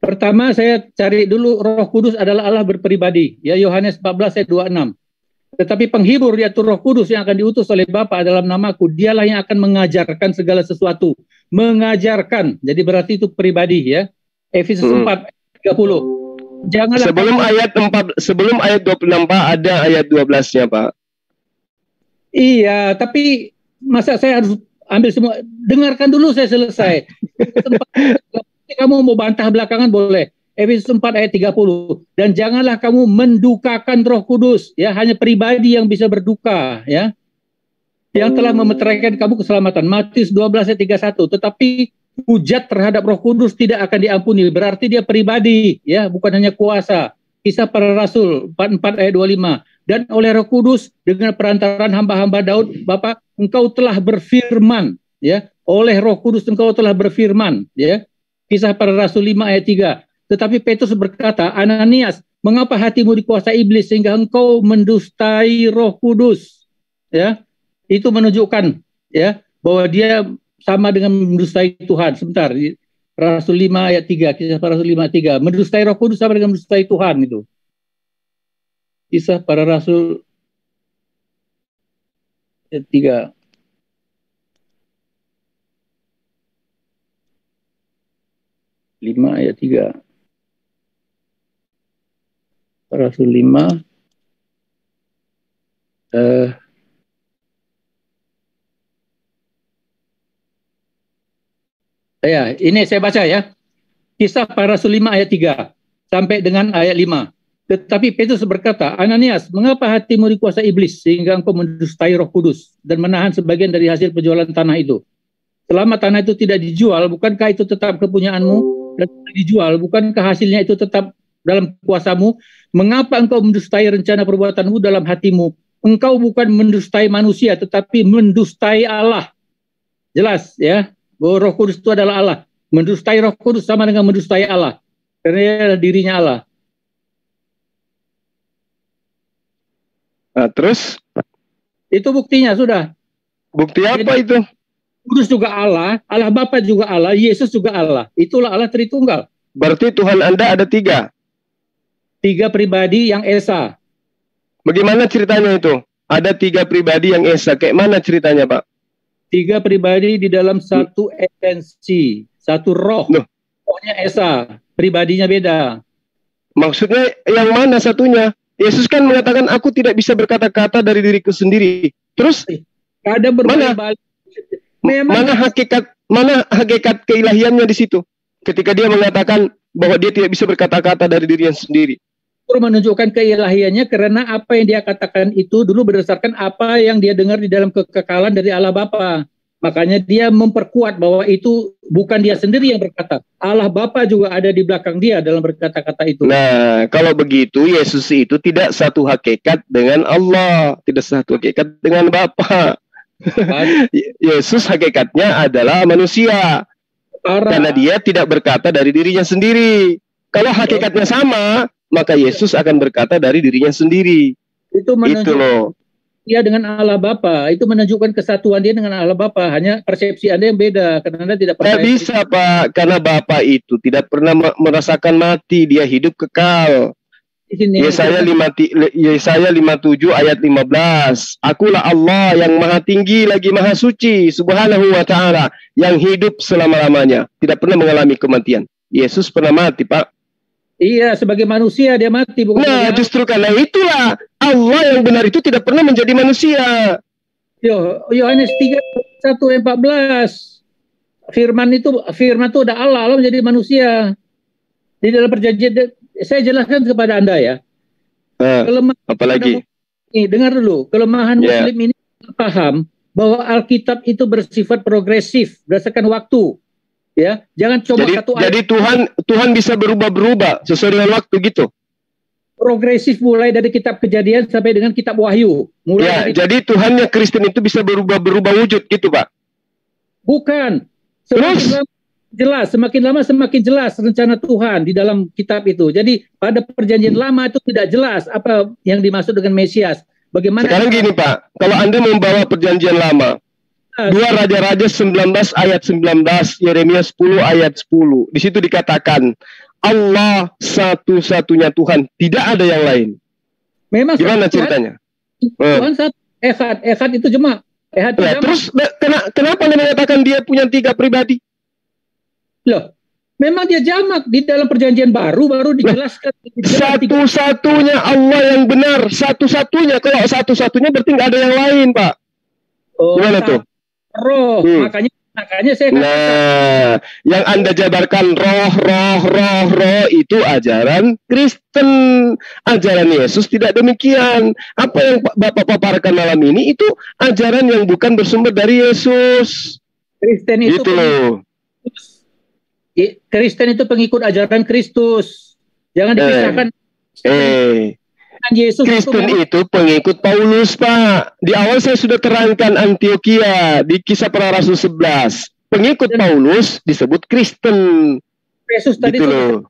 Pertama saya cari dulu Roh Kudus adalah Allah berpribadi. Ya, Yohanes 14 ayat 26. Tetapi penghibur yaitu Roh Kudus yang akan diutus oleh Bapa dalam namaku, dialah yang akan mengajarkan segala sesuatu. Mengajarkan. Jadi berarti itu pribadi ya. Efesus 4 ayat 30. Janganlah sebelum ayat 26 Pak, ada ayat 12-nya Pak. Iya, tapi masa saya harus ambil semua? Dengarkan dulu saya selesai. Kamu mau bantah belakangan boleh. Efesus 4 ayat 30. Dan janganlah kamu mendukakan Roh Kudus, ya, hanya pribadi yang bisa berduka, ya. Yang telah memeteraikan kamu keselamatan. Matius 12 ayat 31. Tetapi hujat terhadap Roh Kudus tidak akan diampuni. Berarti dia pribadi, ya, bukan hanya kuasa. Kisah Para Rasul 44 ayat 25. Dan oleh Roh Kudus dengan perantaran hamba-hamba Daud, Bapak, engkau telah berfirman, ya. Oleh Roh Kudus engkau telah berfirman, ya. Kisah Para Rasul 5 ayat 3. Tetapi Petrus berkata, Ananias, mengapa hatimu dikuasai iblis sehingga engkau mendustai Roh Kudus? Ya, itu menunjukkan, ya, bahwa dia sama dengan mendustai Tuhan. Sebentar, Rasul 5 ayat 3, Kisah Para Rasul 5 ayat 3. Mendustai Roh Kudus sama dengan mendustai Tuhan itu. Kisah Para Rasul ayat 3. Ayat 3. Rasul 5 ya, ini saya baca ya. Kisah Para Rasul 5 ayat 3 sampai dengan ayat 5. Tetapi Petrus berkata, Ananias, mengapa hatimu dikuasai iblis sehingga engkau mendustai Roh Kudus dan menahan sebagian dari hasil penjualan tanah itu? Selama tanah itu tidak dijual, bukankah itu tetap kepunyaanmu? Dan tidak dijual, bukankah hasilnya itu tetap dalam kuasamu? Mengapa engkau mendustai rencana perbuatanmu dalam hatimu? Engkau bukan mendustai manusia, tetapi mendustai Allah. Jelas ya, bahwa Roh Kudus itu adalah Allah. Mendustai Roh Kudus sama dengan mendustai Allah. Karena dia adalah dirinya Allah. Nah, terus? Itu buktinya sudah. Bukti apa itu? Kudus juga Allah, Allah Bapa juga Allah, Yesus juga Allah. Itulah Allah Tritunggal. Berarti Tuhan Anda ada 3? 3 pribadi yang esa. Bagaimana ceritanya itu? Ada 3 pribadi yang esa. Kayak mana ceritanya, Pak? 3 pribadi di dalam satu esensi, satu roh. Rohnya esa, pribadinya beda. Maksudnya yang mana satunya? Yesus kan mengatakan, aku tidak bisa berkata-kata dari diriku sendiri. Terus? Ada berbalik. Mana hakikat keilahiannya di situ? Ketika dia mengatakan bahwa dia tidak bisa berkata-kata dari dirinya sendiri. Menunjukkan keilahiannya karena apa yang dia katakan itu dulu berdasarkan apa yang dia dengar di dalam kekekalan dari Allah Bapa. Makanya dia memperkuat bahwa itu bukan dia sendiri yang berkata. Allah Bapa juga ada di belakang dia dalam berkata-kata itu. Nah, kalau begitu Yesus itu tidak satu hakikat dengan Allah, tidak satu hakikat dengan Bapa. Yesus hakikatnya adalah manusia. Karena dia tidak berkata dari dirinya sendiri. Kalau hakikatnya sama, maka Yesus akan berkata dari dirinya sendiri. Itu menunjukkan dia dengan Allah Bapa. Itu menunjukkan kesatuan dia dengan Allah Bapa. Hanya persepsi Anda yang beda. Karena Anda tidak percaya. Tidak bisa, Pak. Karena Bapa itu tidak pernah merasakan mati. Dia hidup kekal. Yesaya 57 ayat 15. Akulah Allah yang maha tinggi lagi maha suci subhanahu wa ta'ala, yang hidup selama-lamanya, tidak pernah mengalami kematian. Yesus pernah mati, Pak. Iya, sebagai manusia dia mati. Bukan justru karena itulah Allah yang benar itu tidak pernah menjadi manusia. Yohanes 3:1-14. Firman itu udah Allah menjadi manusia. Di dalam perjanjian saya jelaskan kepada Anda ya. Apalagi? Dengar dulu, kelemahan Muslim ini paham bahwa Alkitab itu bersifat progresif berdasarkan waktu. Ya, jangan coba satu ayat. Jadi Tuhan bisa berubah-berubah sesuai dengan waktu gitu. Progresif mulai dari kitab Kejadian sampai dengan kitab Wahyu. Jadi Tuhannya Kristen itu bisa berubah-berubah wujud gitu, Pak. Bukan. Semakin lama semakin jelas rencana Tuhan di dalam kitab itu. Jadi pada perjanjian lama itu tidak jelas apa yang dimaksud dengan Mesias. Bagaimana? Sekarang gini, Pak, kalau Anda membawa perjanjian lama, 2 Raja-Raja 19 ayat 19, Yeremia 10 ayat 10. Di situ dikatakan Allah satu-satunya Tuhan, tidak ada yang lain. Memang gimana ceritanya? Tuhan satu, Ehad itu jemaah. Terus kenapa Anda mengatakan dia punya 3 pribadi? Loh, memang dia jamak di dalam perjanjian baru dijelaskan. Satu-satunya Allah yang benar, satu-satunya. Kalau satu-satunya berarti nggak ada yang lain, Pak. Gimana tuh? Roh, makanya saya katakan. Yang Anda jabarkan roh itu ajaran Kristen. Ajaran Yesus tidak demikian. Apa yang Bapak paparkan malam ini itu ajaran yang bukan bersumber dari Yesus. Kristen itu gitu loh. Kristen itu pengikut ajaran Kristus. Jangan dipisahkan. Yesus Kristen itu pengikut Paulus, Pak. Di awal saya sudah terangkan Antioquia di Kisah Para Rasul 11. Pengikut Paulus disebut Kristen. Yesus tadi itu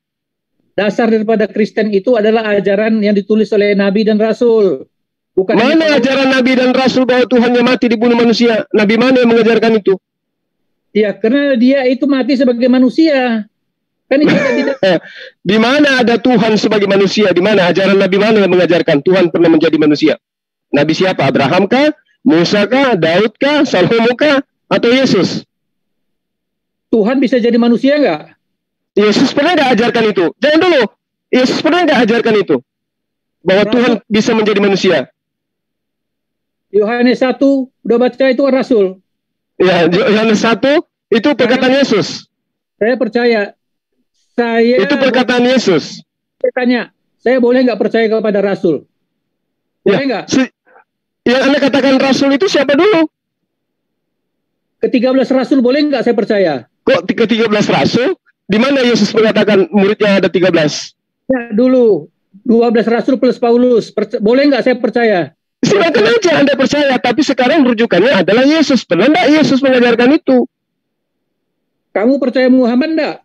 dasar daripada Kristen itu adalah ajaran yang ditulis oleh Nabi dan Rasul. Bukan mana ajaran Nabi dan Rasul bahwa Tuhannya mati dibunuh manusia? Nabi mana yang mengajarkan itu? Ya, karena dia itu mati sebagai manusia. Kan itu tidak. Di mana ada Tuhan sebagai manusia? Di mana ajaran Nabi mana yang mengajarkan Tuhan pernah menjadi manusia? Nabi siapa? Abraham kah? Musa kah? Daud kah? Salomo kah? Atau Yesus? Tuhan bisa jadi manusia nggak? Yesus pernah nggak ajarkan itu? Jangan dulu. Yesus pernah nggak ajarkan itu? Bahwa Tuhan bisa menjadi manusia? Yohanes 1 udah baca itu Rasul. Ya, Yohanes 1 itu perkataan Yesus. Saya percaya. Itu perkataan Yesus. Saya tanya, saya boleh nggak percaya kepada Rasul? Boleh nggak? Yang Anda katakan Rasul itu siapa dulu? Ke-13 Rasul boleh nggak saya percaya? Kok ke-13 Rasul? Di mana Yesus mengatakan muridnya ada 13? Ya dulu, 12 Rasul plus Paulus. Boleh nggak saya percaya? Silakan aja Anda percaya, tapi sekarang rujukannya adalah Yesus. Pernah nggak Yesus mengajarkan itu? Kamu percaya Muhammad nggak?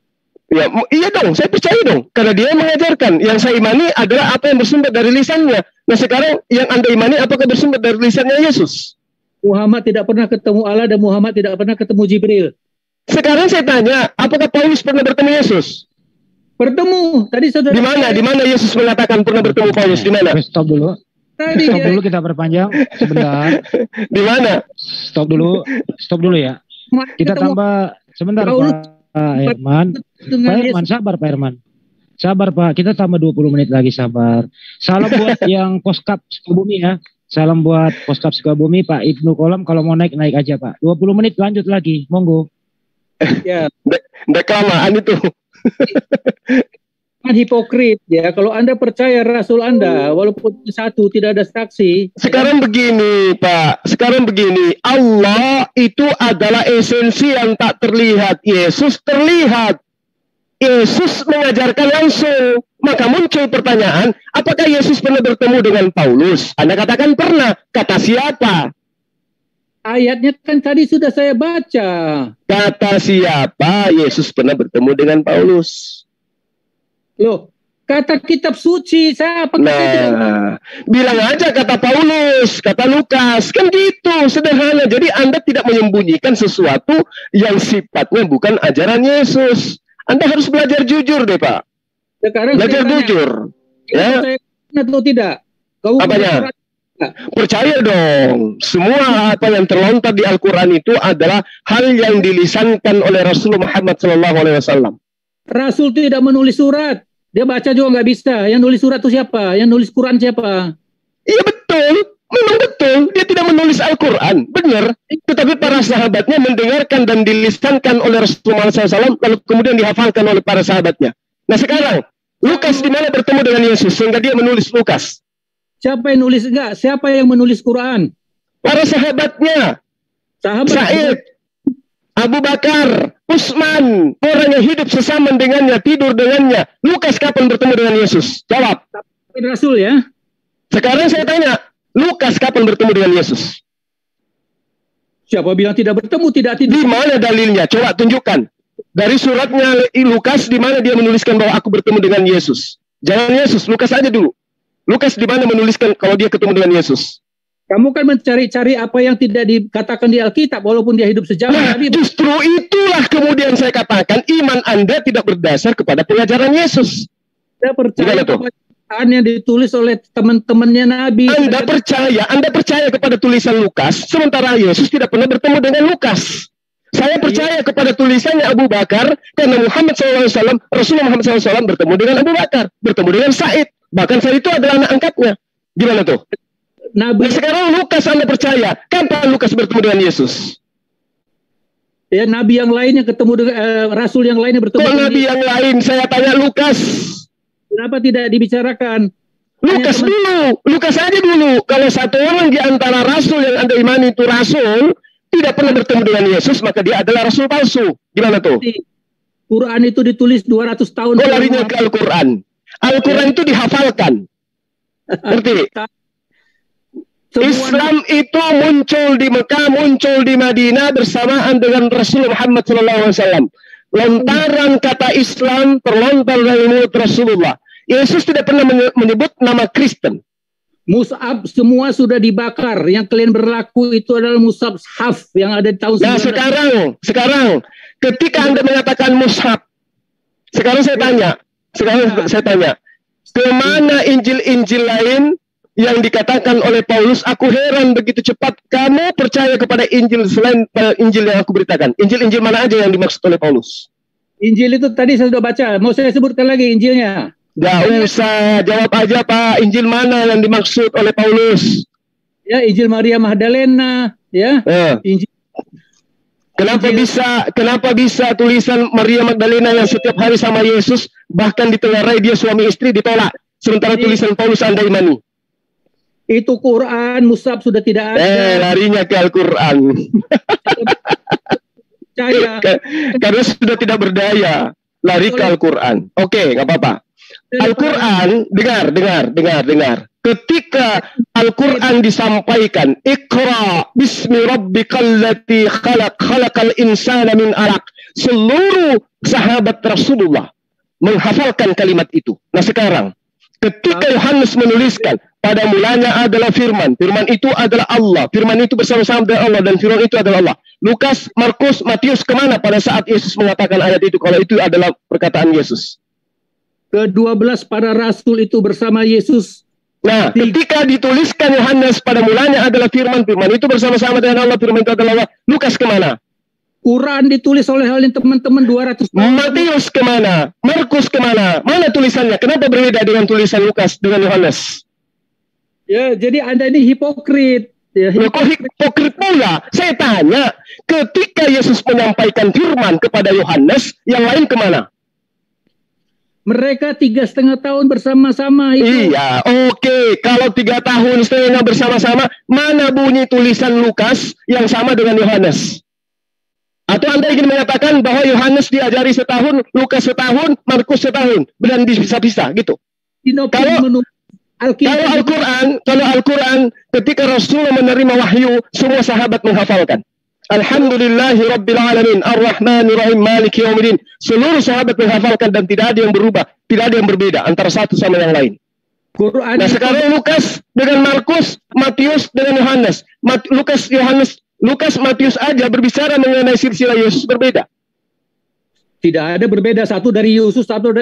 Ya, iya dong, saya percaya dong. Karena dia mengajarkan. Yang saya imani adalah apa yang bersumber dari lisannya. Nah sekarang yang Anda imani apakah bersumber dari lisannya Yesus? Muhammad tidak pernah ketemu Allah dan Muhammad tidak pernah ketemu Jibril. Sekarang saya tanya, apakah Paulus pernah bertemu Yesus? Bertemu. Tadi saudara. Di mana? Di mana Yesus mengatakan pernah bertemu Paulus? Di mana? Stop dulu. Stop dulu, kita perpanjang sebentar. Di mana? Stop dulu ya. Kita tambah sebentar Pak Herman. Pak Herman, sabar Pak Herman. Sabar Pak, kita tambah 20 menit lagi, sabar. Salam buat yang Poskap Sukabumi ya. Salam buat Poskap Sukabumi, Pak Ibnu Kolam, kalau mau naik aja Pak. 20 menit lanjut lagi, monggo. Ya, Nggak kelamaan itu. kan hipokrit ya. Kalau Anda percaya Rasul Anda, walaupun satu tidak ada saksi. Sekarang begini, Pak. Sekarang begini. Allah itu adalah esensi yang tak terlihat. Yesus terlihat. Yesus mengajarkan langsung. Maka muncul pertanyaan, apakah Yesus pernah bertemu dengan Paulus? Anda katakan pernah. Kata siapa? Ayatnya kan tadi sudah saya baca. Kata siapa Yesus pernah bertemu dengan Paulus? Loh, kata kitab suci, saya apa? Nah, bilang aja kata Paulus, kata Lukas, kan gitu, sederhana. Jadi Anda tidak menyembunyikan sesuatu yang sifatnya bukan ajaran Yesus. Anda harus belajar jujur deh, Pak. Sekarang belajar jujur. Ya. Percaya atau tidak? Kau apanya? Percaya dong. Semua apa yang terlontar di Al-Quran itu adalah hal yang dilisankan oleh Rasulullah Muhammad SAW. Rasul tidak menulis surat. Dia baca juga nggak bisa. Yang nulis surat itu siapa? Yang nulis Quran siapa? Iya betul. Memang betul. Dia tidak menulis Al-Quran. Benar. Tetapi para sahabatnya mendengarkan dan dilisankan oleh Rasulullah SAW. Lalu kemudian dihafalkan oleh para sahabatnya. Nah sekarang, Lukas di mana bertemu dengan Yesus sehingga dia menulis Lukas? Siapa yang nulis? Enggak. Siapa yang menulis Quran? Para sahabatnya. Sa'id, Abu Bakar, Utsman, orang yang hidup sesama dengannya, tidur dengannya. Lukas kapan bertemu dengan Yesus? Jawab. Rasul ya. Sekarang saya tanya, Lukas kapan bertemu dengan Yesus? Siapa bilang tidak bertemu? Tidak. Di mana dalilnya? Coba tunjukkan. Dari suratnya Lukas, di mana dia menuliskan bahwa aku bertemu dengan Yesus? Jangan Yesus, Lukas aja dulu. Lukas di mana menuliskan kalau dia ketemu dengan Yesus? Kamu kan mencari-cari apa yang tidak dikatakan di Alkitab walaupun dia hidup sejaman. Justru itulah kemudian saya katakan iman Anda tidak berdasar kepada pengajaran Yesus. Saya percaya kepada yang ditulis oleh teman-temannya Nabi. Anda percaya kepada tulisan Lukas, sementara Yesus tidak pernah bertemu dengan Lukas. Saya percaya kepada tulisannya Abu Bakar karena Muhammad SAW, Rasulullah Muhammad SAW bertemu dengan Abu Bakar, bertemu dengan Sa'id. Bahkan Sa'id itu adalah anak angkatnya. Gimana tuh? Nabi. Nah, sekarang Lukas Anda percaya, kapan Lukas bertemu dengan Yesus? Ya, Nabi yang lainnya ketemu dengan Rasul yang lainnya bertemu. Kok Nabi yang lain? Saya tanya Lukas. Kenapa tidak dibicarakan? Lukas dulu, Lukas aja dulu. Kalau satu orang di antara Rasul yang Anda imani itu Rasul, tidak pernah bertemu dengan Yesus, maka dia adalah Rasul palsu. Gimana tuh? Quran itu ditulis 200 tahun. Kok larinya ke Al-Quran? Al-Quran itu dihafalkan. Ngerti? Islam itu muncul di Mekah, muncul di Madinah bersamaan dengan Rasulullah Muhammad SAW. Lontaran kata Islam terlontar dari mulut Rasulullah. Yesus tidak pernah menyebut nama Kristen. Mus'ab semua sudah dibakar. Yang kalian berlaku itu adalah Mus'ab yang ada di tahun. Nah sekarang ketika Anda mengatakan Mus'ab, sekarang saya tanya, kemana Injil-Injil lain yang dikatakan oleh Paulus, aku heran begitu cepat kamu percaya kepada Injil selain Injil yang aku beritakan. Injil-Injil mana aja yang dimaksud oleh Paulus? Injil itu tadi saya sudah baca. Mau saya sebutkan lagi Injilnya? Gak usah, jawab aja Pak. Injil mana yang dimaksud oleh Paulus? Ya, Injil Maria Magdalena. Ya. Injil. Kenapa bisa tulisan Maria Magdalena yang setiap hari sama Yesus bahkan ditengarai dia suami istri ditolak, sementara tulisan Paulus Anda imani? Itu Quran, Mus'ab sudah tidak ada. Larinya ke Al-Quran. Karena sudah tidak berdaya, lari ke Al-Quran. Oke, nggak apa-apa. Al-Quran, dengar. Ketika Al-Quran disampaikan, Iqra bismi rabbikal lati khalaqal insana min alaq. Seluruh sahabat Rasulullah menghafalkan kalimat itu. Nah sekarang, ketika Yohanes menuliskan, pada mulanya adalah firman. Firman itu adalah Allah. Firman itu bersama-sama dengan Allah. Dan firman itu adalah Allah. Lukas, Markus, Matius kemana pada saat Yesus mengatakan ayat itu? Kalau itu adalah perkataan Yesus. Ke-12 para rasul itu bersama Yesus. Nah, ketika dituliskan Yohanes pada mulanya adalah firman. Firman itu bersama-sama dengan Allah. Firman itu adalah Allah. Lukas kemana? Quran ditulis oleh teman-teman 200. Matius kemana? Markus kemana? Mana tulisannya? Kenapa berbeda dengan tulisan Lukas dengan Yohanes? Ya, jadi Anda ini hipokrit. Ya, kok hipokrit pula? Saya tanya, ketika Yesus menyampaikan firman kepada Yohanes, yang lain kemana? Mereka 3,5 tahun bersama-sama itu. Iya, oke. Kalau 3 tahun setengah bersama-sama, mana bunyi tulisan Lukas yang sama dengan Yohanes? Atau Anda ingin mengatakan bahwa Yohanes diajari setahun, Lukas setahun, Markus setahun, dan bisa-bisa gitu? Kalau Al-Quran, ketika Rasul menerima wahyu, semua sahabat menghafalkan. Alhamdulillahi Rabbil Alamin, Ar-Rahmanir-Rahim, Maliki Yawmiddin. Seluruh sahabat menghafalkan dan tidak ada yang berubah, tidak ada yang berbeda antara satu sama yang lain. Quran. Nah sekarang Lukas dengan Markus, Matius dengan Yohanes. Lukas, Matius aja berbicara mengenai silsilah Yesus berbeda. Tidak ada berbeda, satu dari Yesus, satu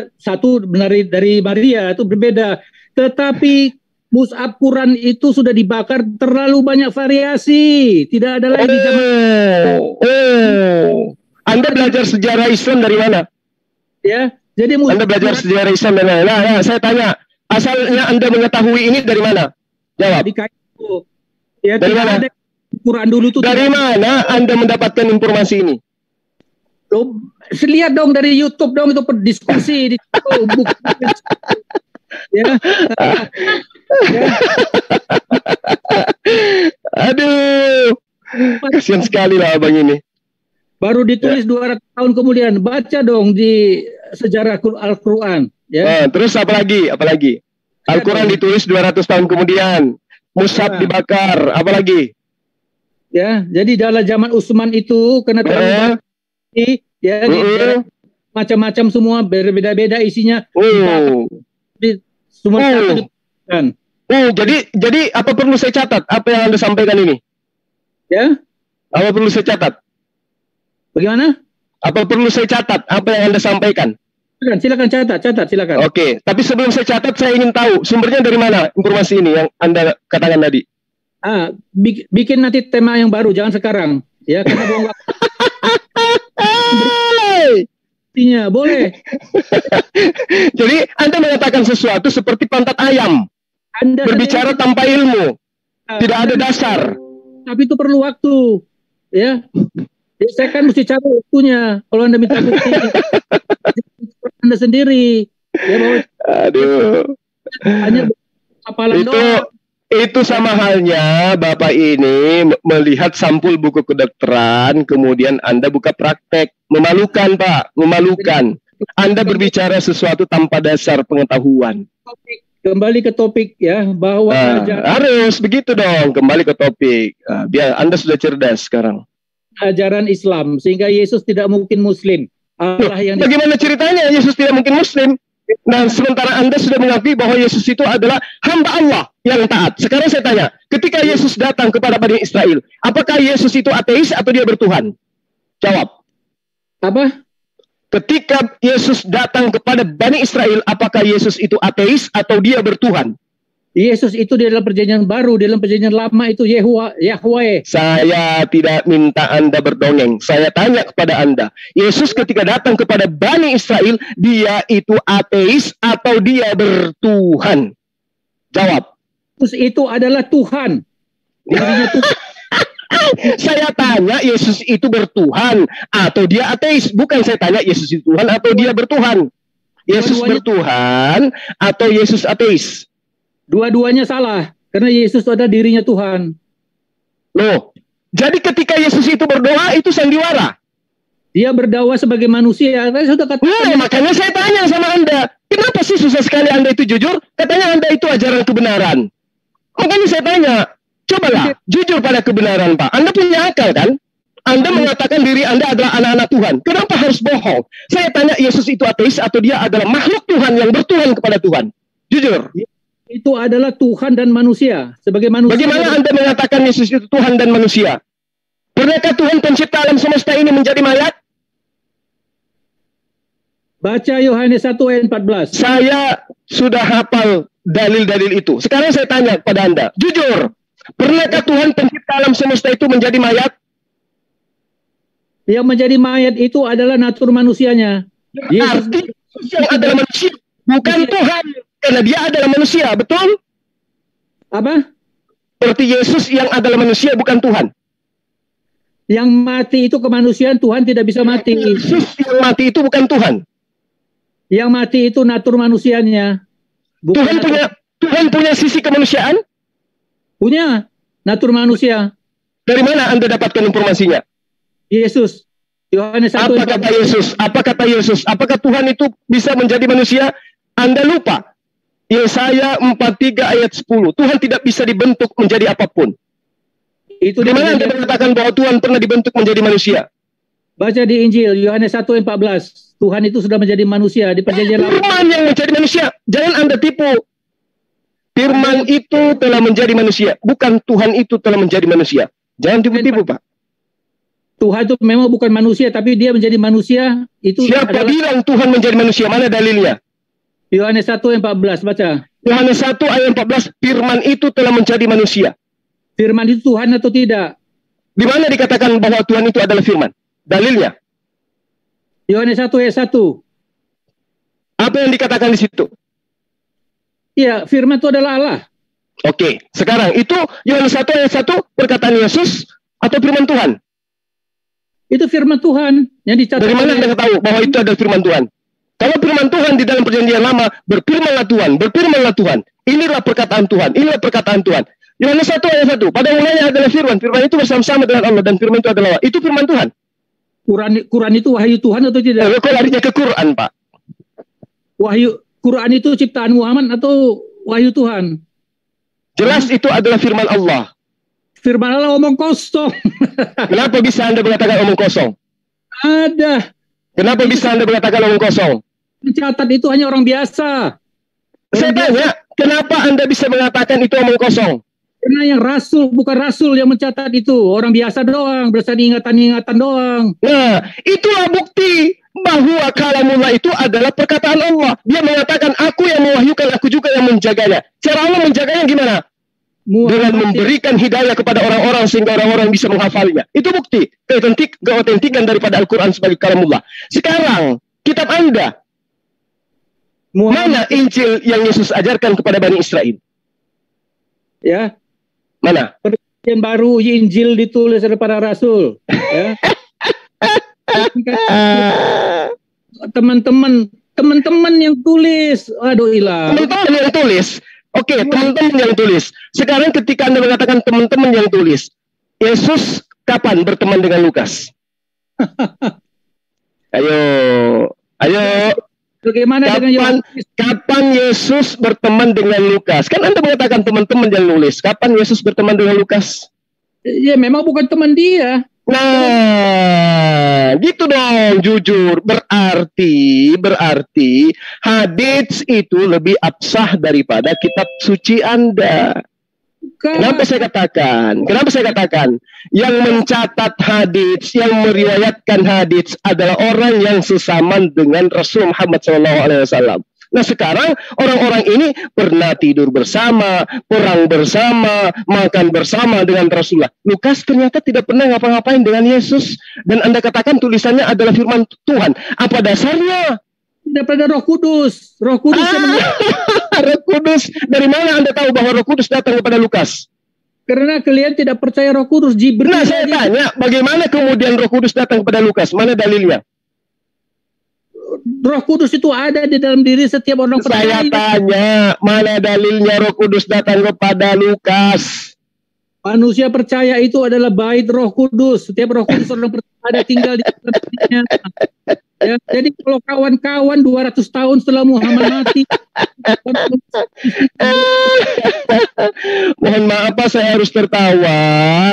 dari Maria, itu berbeda. Tetapi mushaf Quran itu sudah dibakar, terlalu banyak variasi. Tidak ada lagi di zaman. Anda belajar sejarah Islam dari mana? Ya, jadi Anda belajar sejarah Islam dari mana? Nah, saya tanya, asalnya Anda mengetahui ini dari mana? Jawab. Di Kairo. Ya, dari mana? Ada Quran dulu tuh. Dari mana Anda mendapatkan informasi ini? Loh, lihat dong dari YouTube dong, itu diskusi di buku. Ya. Aduh, kasihan sekali lah abang ini. Baru ditulis 200 tahun kemudian. Baca dong di sejarah Al-Quran. Ya. Terus apa lagi? Al-Quran ditulis 200 tahun kemudian. Mushaf dibakar. Apa lagi? Ya, jadi dalam zaman Utsman itu kena terlalu ya, macam-macam semua berbeda-beda isinya. Semua kan. Jadi apa perlu saya catat apa yang Anda sampaikan ini? Ya. Apa perlu saya catat? Bagaimana? Apa perlu saya catat apa yang Anda sampaikan? Silakan catat, silakan. Oke, tapi sebelum saya catat saya ingin tahu sumbernya dari mana informasi ini yang Anda katakan tadi. Bikin nanti tema yang baru, jangan sekarang. Ya, karena buang waktu. Boleh. Jadi Anda mengatakan sesuatu seperti pantat ayam. Anda berbicara tanpa ilmu. Tidak ada dasar. Tapi itu perlu waktu. Ya. Jadi saya kan mesti cari waktunya. Kalau Anda minta bukti, Anda sendiri. Ya, bahwa hanya hafalan doang. Itu sama halnya Bapak ini melihat sampul buku kedokteran, kemudian Anda buka praktek. Memalukan, Pak. Memalukan. Anda berbicara sesuatu tanpa dasar pengetahuan. Kembali ke topik ya, bahwa harus begitu dong, kembali ke topik. Biar Anda sudah cerdas sekarang. Ajaran Islam, sehingga Yesus tidak mungkin Muslim. Bagaimana ceritanya Yesus tidak mungkin Muslim? Nah, sementara Anda sudah mengakui bahwa Yesus itu adalah hamba Allah yang taat. Sekarang saya tanya, ketika Yesus datang kepada Bani Israel, apakah Yesus itu ateis atau dia bertuhan? Jawab. Apa? Ketika Yesus datang kepada Bani Israel, apakah Yesus itu ateis atau dia bertuhan? Yesus itu di dalam perjanjian baru, di dalam perjanjian lama itu Yahweh. Saya tidak minta Anda berdongeng. Saya tanya kepada Anda. Yesus ketika datang kepada Bani Israel, dia itu ateis atau dia bertuhan? Jawab. Yesus itu adalah Tuhan. Dirinya Tuhan. Saya tanya Yesus itu bertuhan atau dia ateis. Bukan saya tanya Yesus itu Tuhan atau dia bertuhan. Yesus bertuhan atau Yesus ateis? Dua-duanya salah, karena Yesus adalah dirinya Tuhan. Loh, jadi ketika Yesus itu berdoa, itu sandiwara? Dia berdakwah sebagai manusia. Makanya saya tanya sama Anda, kenapa sih susah sekali Anda itu jujur? Katanya Anda itu ajaran kebenaran. Makanya saya tanya, cobalah jujur pada kebenaran, Pak. Anda punya akal kan? Anda mengatakan diri Anda adalah anak-anak Tuhan. Kenapa harus bohong? Saya tanya, Yesus itu ateis atau dia adalah makhluk Tuhan yang bertuhan kepada Tuhan? Jujur. Itu adalah Tuhan dan manusia. Sebagai manusia. Bagaimana Anda mengatakan Yesus itu Tuhan dan manusia? Pernahkah Tuhan pencipta alam semesta ini menjadi mayat? Baca Yohanes 1 ayat 14. Saya sudah hafal dalil-dalil itu. Sekarang saya tanya kepada Anda, jujur, pernahkah Tuhan pencipta alam semesta itu menjadi mayat? Yang menjadi mayat itu adalah natur manusianya. Arti yang adalah manusia, bukan Tuhan. Karena dia adalah manusia, betul? Apa? Seperti Yesus yang adalah manusia, bukan Tuhan. Yang mati itu kemanusiaan, Tuhan tidak bisa mati. Yesus yang mati itu bukan Tuhan. Yang mati itu natur manusianya. Tuhan punya sisi kemanusiaan? Punya natur manusia. Dari mana Anda dapatkan informasinya? Yesus. Yohanes 1. Apa kata Yesus? Apa kata Yesus? Apakah Tuhan itu bisa menjadi manusia? Anda lupa. Yesaya 43 ayat 10. Tuhan tidak bisa dibentuk menjadi apapun. Itu di mana Anda mengatakan bahwa Tuhan pernah dibentuk menjadi manusia? Baca di Injil Yohanes 1 ayat 14. Tuhan itu sudah menjadi manusia di perjanjian lama. Firman yang menjadi manusia. Jangan Anda tipu. Firman itu telah menjadi manusia. Bukan Tuhan itu telah menjadi manusia. Jangan tipu-tipu, Pak. Tuhan itu memang bukan manusia, tapi dia menjadi manusia. Itu siapa bilang Tuhan menjadi manusia? Mana dalilnya? Yohanes 1 ayat 14, baca. Yohanes 1 ayat 14, firman itu telah menjadi manusia. Firman itu Tuhan atau tidak? Di mana dikatakan bahwa Tuhan itu adalah firman? Dalilnya? Yohanes 1 ayat 1. Apa yang dikatakan di situ? Iya, firman itu adalah Allah. Oke, sekarang itu Yohanes 1 ayat 1 perkataan Yesus atau firman Tuhan? Itu firman Tuhan yang dicatat. Dari mana Anda tahu bahwa itu adalah firman Tuhan? Kalau firman Tuhan di dalam perjanjian lama, berfirmanlah Tuhan, berfirmanlah Tuhan. Inilah perkataan Tuhan, inilah perkataan Tuhan. Yohanes 1 ayat 1, pada mulanya adalah firman. Firman itu bersama-sama dengan Allah dan firman itu adalah Allah. Itu firman Tuhan. Quran itu wahyu Tuhan atau tidak? Kok larinya ke Quran, Pak? Quran itu ciptaan Muhammad atau wahyu Tuhan? Jelas itu adalah firman Allah. Firman Allah omong kosong. Kenapa bisa Anda mengatakan omong kosong? Ada. Kenapa bisa Anda mengatakan omong kosong? Mencatat itu hanya orang biasa. Saya tanya, kenapa Anda bisa mengatakan itu omong kosong? Karena yang rasul, bukan rasul yang mencatat itu. Orang biasa doang, berdasarkan ingatan-ingatan doang. Nah, itulah bukti bahwa kalamullah itu adalah perkataan Allah. Dia mengatakan, aku yang mewahyukan, aku juga yang menjaganya. Cara Allah menjaganya gimana? Dengan memberikan hidayah kepada orang-orang sehingga orang-orang bisa menghafalnya. Itu bukti keotentikan daripada Al-Quran sebagai kalamullah. Sekarang, kitab Anda, mana Injil yang Yesus ajarkan kepada Bani Israel? Ya. Mana? Perjanjian baru Injil ditulis oleh para rasul. Ya. Teman-teman yang tulis. Aduh hilang. Teman-teman yang tulis. Oke, teman-teman yang tulis. Sekarang ketika Anda mengatakan teman-teman yang tulis, Yesus kapan berteman dengan Lukas? Ayo. Bagaimana kapan Yesus berteman dengan Lukas? Kan Anda mengatakan teman-teman yang nulis. Kapan Yesus berteman dengan Lukas? Ya memang bukan teman dia. Nah, gitu dong, jujur. Berarti hadits itu lebih absah daripada kitab suci Anda. Kenapa saya katakan yang mencatat hadits, yang meriwayatkan hadits adalah orang yang sesaman dengan Rasul Muhammad SAW. Nah sekarang orang-orang ini pernah tidur bersama, perang bersama, makan bersama dengan Rasulullah. Lukas ternyata tidak pernah ngapa-ngapain dengan Yesus, dan Anda katakan tulisannya adalah firman Tuhan. Apa dasarnya? Daripada Roh Kudus. Roh Kudus Roh Kudus. Dari mana Anda tahu bahwa Roh Kudus datang kepada Lukas? Karena kalian tidak percaya Roh Kudus. Nah, saya tanya, bagaimana kemudian Roh Kudus datang kepada Lukas? Mana dalilnya? Roh Kudus itu ada di dalam diri setiap orang percaya. Saya tanya, mana dalilnya Roh Kudus datang kepada Lukas? Manusia percaya itu adalah bait Roh Kudus. Setiap Roh Kudus orang percaya ada tinggal di dalam dirinya. Ya, jadi kalau kawan-kawan 200 tahun setelah Muhammad mati, mohon maaf Pak, saya harus tertawa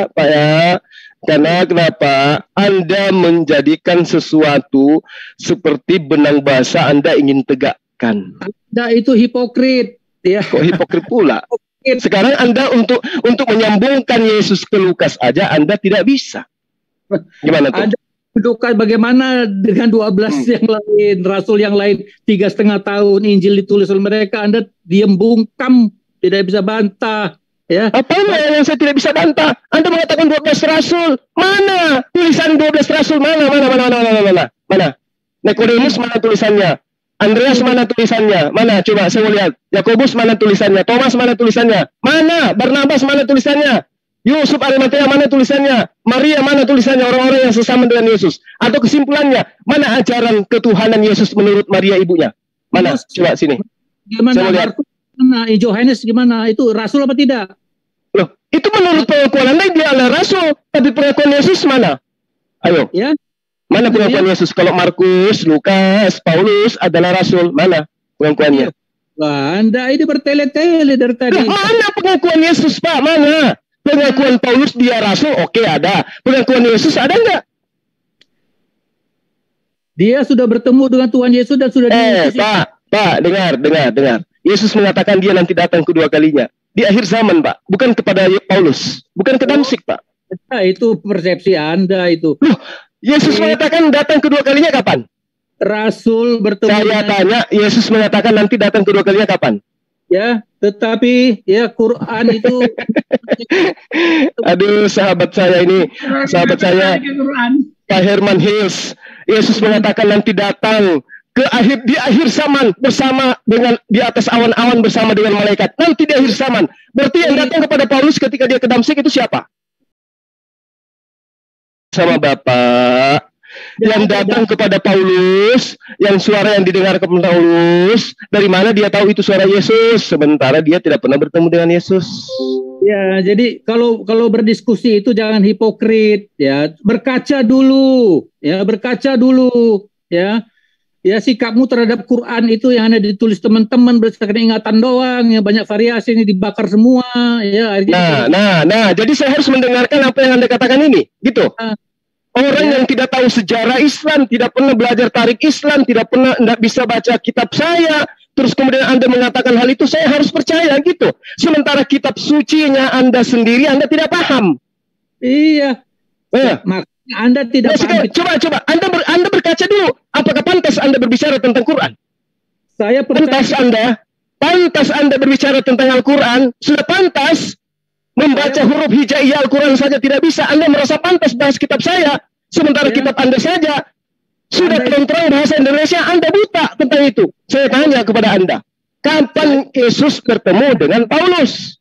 Pak ya. Karena kenapa? Anda menjadikan sesuatu seperti benang basah Anda ingin tegakkan. Anda itu hipokrit. Ya. Kok hipokrit pula? Sekarang Anda untuk menyambungkan Yesus ke Lukas aja Anda tidak bisa. Gimana tuh? Anda menunjukkan bagaimana dengan 12 yang lain, rasul yang lain 3,5 tahun Injil ditulis oleh mereka, Anda diam bungkam, tidak bisa bantah. Ya. Apa yang saya tidak bisa bantah? Anda mengatakan 12 rasul. Mana tulisan 12 rasul? Mana? Nikodemus mana tulisannya? Andreas mana tulisannya? Mana? Coba saya mau lihat. Yakobus mana tulisannya? Thomas mana tulisannya? Mana? Barnabas mana tulisannya? Yusuf Arimatea mana tulisannya? Maria mana tulisannya orang-orang yang sesama dengan Yesus? Atau kesimpulannya, mana ajaran ketuhanan Yesus menurut Maria ibunya? Mana? Coba sini. Gimana? Yohanes gimana? Itu rasul apa tidak? Loh, itu menurut pengakuan Anda dia adalah rasul, tapi pengakuan Yesus mana? Ayo. Ya. Mana pengakuan Yesus? Kalau Markus, Lukas, Paulus adalah rasul, mana pengakuannya? Wah, Anda ini bertele-tele dari tadi. Mana pengakuan Yesus, Pak? Mana? Pengakuan Paulus dia rasul, oke ada. Pengakuan Yesus ada nggak? Dia sudah bertemu dengan Tuhan Yesus dan sudah Pak, dengar. Yesus mengatakan dia nanti datang kedua kalinya. Di akhir zaman, Pak. Bukan kepada Paulus. Bukan ke Damsik, Pak. Nah, itu persepsi Anda itu. Loh, Yesus mengatakan datang kedua kalinya kapan? Rasul bertemu. Saya tanya, Yesus mengatakan nanti datang kedua kalinya kapan? Ya, tetapi ya Quran itu. Aduh, sahabat saya, Pak Herman Hills. Yesus mengatakan nanti datang di akhir zaman bersama dengan di atas awan-awan bersama dengan malaikat. Nanti di akhir zaman. Berarti yang datang kepada Paulus ketika dia ke Damsik itu siapa? Sama Bapak. Yang datang kepada Paulus, yang suara yang didengar kepada Paulus, dari mana dia tahu itu suara Yesus? Sementara dia tidak pernah bertemu dengan Yesus. Ya, jadi kalau berdiskusi itu jangan hipokrit, ya. Berkaca dulu, ya. Ya, sikapmu terhadap Quran itu yang hanya ditulis teman-teman berdasarkan ingatan doang, ya banyak variasi ini dibakar semua, ya. Nah, jadi saya harus mendengarkan apa yang Anda katakan ini, gitu. Orang yang tidak tahu sejarah Islam, tidak pernah belajar tarikh Islam, tidak bisa baca kitab saya, terus kemudian Anda mengatakan hal itu, saya harus percaya gitu. Sementara kitab sucinya Anda sendiri, Anda tidak paham. Iya. Makanya Anda tidak paham. Coba, Anda berkaca dulu. Apakah pantas Anda berbicara tentang Quran? Saya percaya. Pantas Anda berbicara tentang Al-Quran, sudah pantas. Membaca huruf hijaiyah Al-Quran saja tidak bisa. Anda merasa pantas bahas kitab saya, sementara kitab Anda saja sudah terang bahasa Indonesia, Anda buta tentang itu. Saya tanya kepada Anda, kapan Yesus bertemu dengan Paulus?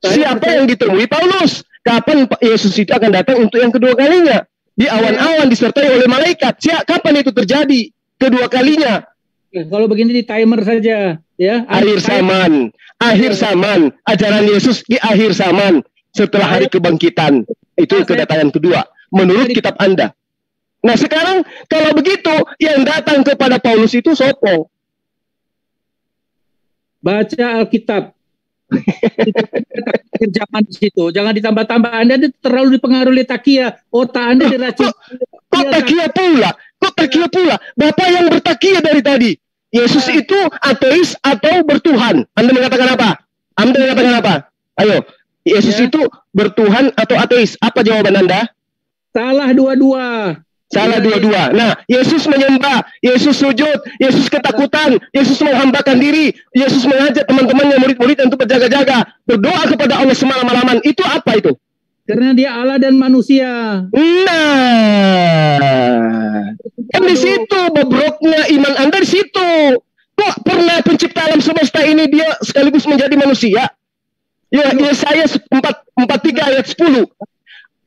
Siapa yang ditemui Paulus? Kapan Yesus itu akan datang untuk yang kedua kalinya? Di awan-awan disertai oleh malaikat. Kapan itu terjadi? Kedua kalinya. Kalau begini di timer saja, ya. Akhir zaman, ajaran Yesus di akhir zaman setelah hari kebangkitan. Itu kedatangan kedua menurut kitab Anda. Nah, sekarang kalau begitu yang datang kepada Paulus itu sopo? Baca Alkitab. Zaman di situ, jangan ditambah-tambah. Anda terlalu dipengaruhi takia. Otak Anda diracun. Kok takia pula? Bapak yang bertakia dari tadi. Yesus itu ateis atau bertuhan? Anda mengatakan apa? Ayo, Yesus itu bertuhan atau ateis? Apa jawaban Anda? Salah dua-dua. Nah, Yesus menyembah, Yesus sujud, Yesus ketakutan, Yesus menghambakan diri, Yesus mengajak teman-temannya, murid-murid untuk berjaga-jaga, berdoa kepada Allah semalam-malaman. Itu apa itu? Karena dia Allah dan manusia. Nah, kan di situ bobroknya iman Anda di situ. Kok pernah pencipta alam semesta ini dia sekaligus menjadi manusia? Ya, Yesaya 43 ayat 10.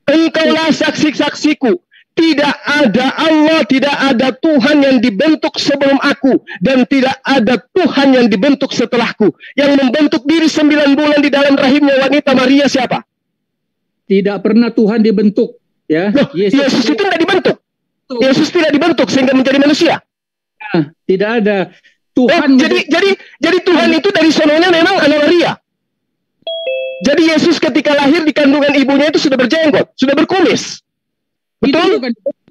Engkaulah saksi-saksiku. Tidak ada Allah, tidak ada Tuhan yang dibentuk sebelum aku, dan tidak ada Tuhan yang dibentuk setelahku. Yang membentuk diri 9 bulan di dalam rahimnya wanita Maria siapa? Tidak pernah Tuhan dibentuk, ya. Loh, Yesus itu tidak dibentuk. Yesus tidak dibentuk sehingga menjadi manusia. Nah, tidak ada Tuhan. Jadi Tuhan itu dari sononya memang Ana Maria. Jadi Yesus ketika lahir di kandungan ibunya itu sudah berjenggot, sudah berkumis. Betul?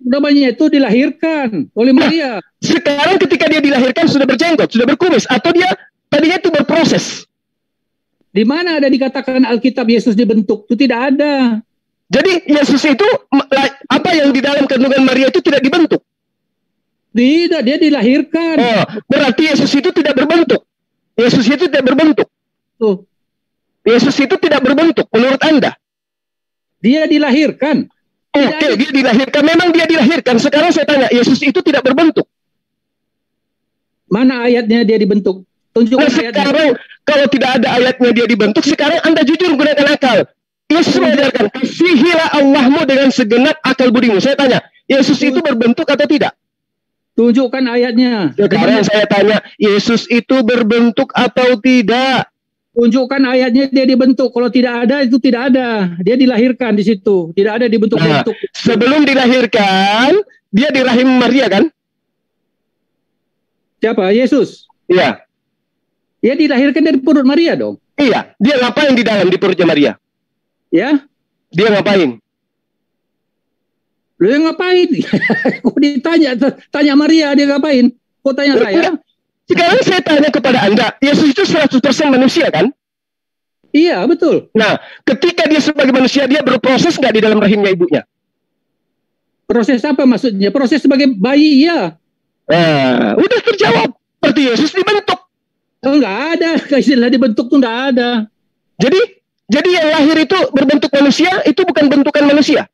Namanya itu dilahirkan oleh Maria. Sekarang ketika dia dilahirkan sudah berjenggot, sudah berkumis, atau dia tadinya itu berproses. Di mana ada dikatakan Alkitab Yesus dibentuk? Itu tidak ada. Jadi Yesus itu apa yang di dalam kandungan Maria itu tidak dibentuk? Tidak, dia dilahirkan. Oh, berarti Yesus itu tidak berbentuk. Yesus itu tidak berbentuk. Tuh. Yesus itu tidak berbentuk menurut Anda? Dia dilahirkan. Oke, dia dilahirkan. Memang dia dilahirkan. Sekarang saya tanya, Yesus itu tidak berbentuk. Mana ayatnya dia dibentuk? Tunjukkan ayatnya. Sekarang kalau tidak ada ayatnya dia dibentuk, sekarang Anda jujur gunakan akal. Yesus mengajarkan, kasihilah Allahmu dengan segenap akal budimu. Saya tanya, Yesus itu berbentuk atau tidak? Tunjukkan ayatnya. Sekarang saya tanya, Yesus itu berbentuk atau tidak? Tunjukkan ayatnya dia dibentuk. Kalau tidak ada, itu tidak ada. Dia dilahirkan di situ. Tidak ada dibentuk-bentuk. Nah, sebelum dilahirkan, dia di rahim Maria kan? Siapa? Yesus? Iya. Dia dilahirkan dari perut Maria dong. Iya. Dia ngapain di dalam di perutnya Maria? Ya? Dia ngapain? Lu yang ngapain? Kok ditanya? Tanya Maria, dia ngapain? Kok tanya saya? Sekarang saya tanya kepada Anda, Yesus itu 100% manusia kan? Iya, betul. Nah, ketika dia sebagai manusia, dia berproses nggak di dalam rahimnya ibunya? Proses apa maksudnya? Proses sebagai bayi, iya. Nah, udah terjawab. Berarti Yesus dibentuk. Oh, nggak ada. Istilah dibentuk tuh nggak ada. Jadi yang lahir itu berbentuk manusia, itu bukan bentukan manusia.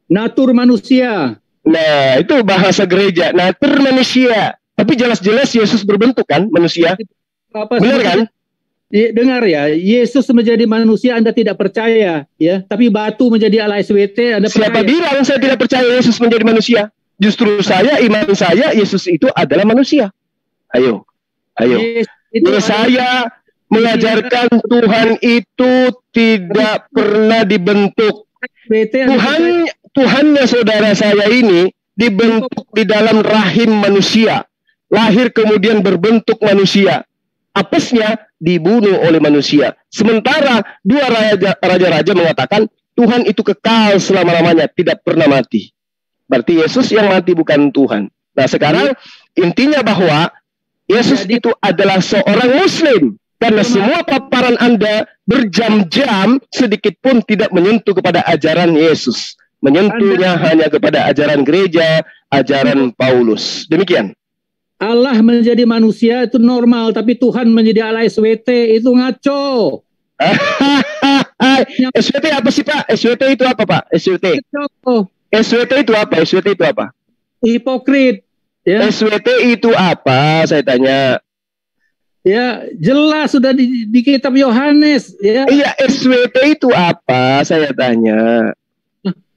Natur manusia. Nah, itu bahasa gereja. Natur manusia. Tapi jelas-jelas Yesus berbentuk kan manusia. Benar kan? Dengar ya, Yesus menjadi manusia Anda tidak percaya, ya. Tapi batu menjadi Allah SWT Anda percaya. Siapa bilang saya tidak percaya Yesus menjadi manusia? Justru saya, iman saya, Yesus itu adalah manusia. Ayo. Saya mengajarkan Tuhan itu tidak pernah dibentuk. Tuhannya saudara saya ini dibentuk di dalam rahim manusia. Lahir kemudian berbentuk manusia. Apesnya dibunuh oleh manusia. Sementara dua raja-raja mengatakan Tuhan itu kekal selama-lamanya, tidak pernah mati. Berarti Yesus yang mati bukan Tuhan. Nah sekarang intinya bahwa Yesus itu adalah seorang Muslim. Karena semua paparan Anda berjam-jam sedikit pun tidak menyentuh kepada ajaran Yesus. Menyentuhnya hanya kepada ajaran gereja, ajaran Paulus. Demikian. Allah menjadi manusia itu normal, tapi Tuhan menjadi Allah SWT itu ngaco. SWT apa sih Pak? SWT itu apa Pak? SWT. SWT itu apa? SWT itu apa? Hipokrit. Ya. SWT itu apa? Saya tanya. Ya, jelas sudah di kitab Yohanes. Ya. Iya, SWT itu apa? Saya tanya.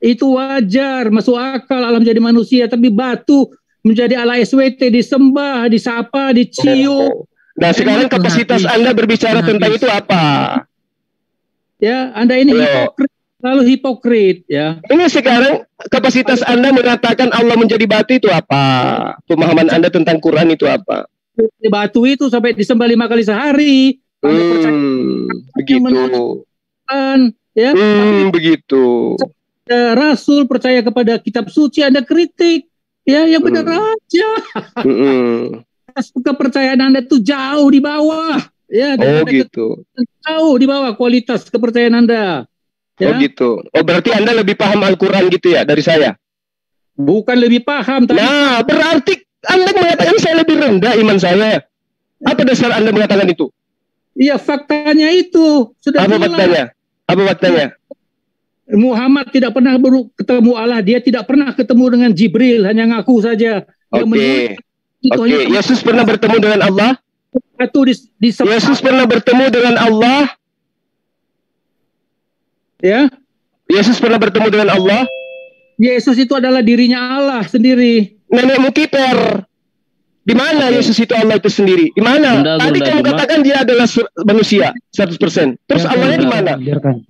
Itu wajar, masuk akal alam jadi manusia, tapi batu menjadi Allah SWT, disembah, disapa, dicium. Nah sekarang kapasitas Anda berbicara tentang itu apa? Ya, Anda ini hipokrit, lalu hipokrit. Ya. Ini sekarang kapasitas Anda mengatakan Allah menjadi batu itu apa? Pemahaman Anda tentang Quran itu apa? Batu itu sampai disembah 5 kali sehari. Begitu. Ya, begitu. Rasul percaya kepada kitab suci, Anda kritik. Ya, yang benar aja. Kepercayaan Anda itu jauh di bawah. Ya, gitu. Jauh di bawah kualitas kepercayaan Anda. Ya? Gitu. Oh, berarti Anda lebih paham Al-Quran gitu ya dari saya? Bukan lebih paham. Tapi... Nah, berarti Anda mengatakan saya lebih rendah iman saya. Apa dasar Anda mengatakan itu? Iya, faktanya itu. Sudah Apa faktanya? Apa faktanya? Muhammad tidak pernah ketemu Allah, dia tidak pernah ketemu dengan Jibril, hanya ngaku saja. Oke. Yesus pernah bertemu dengan Allah? Yesus pernah bertemu dengan Allah? Ya. Yesus pernah bertemu dengan Allah? Yesus itu adalah dirinya Allah sendiri. Nenekmu kiper. Di mana Yesus itu Allah itu sendiri? Di mana? Tadi kamu katakan dia adalah manusia 100%. Terus Allahnya di mana? Biarkan.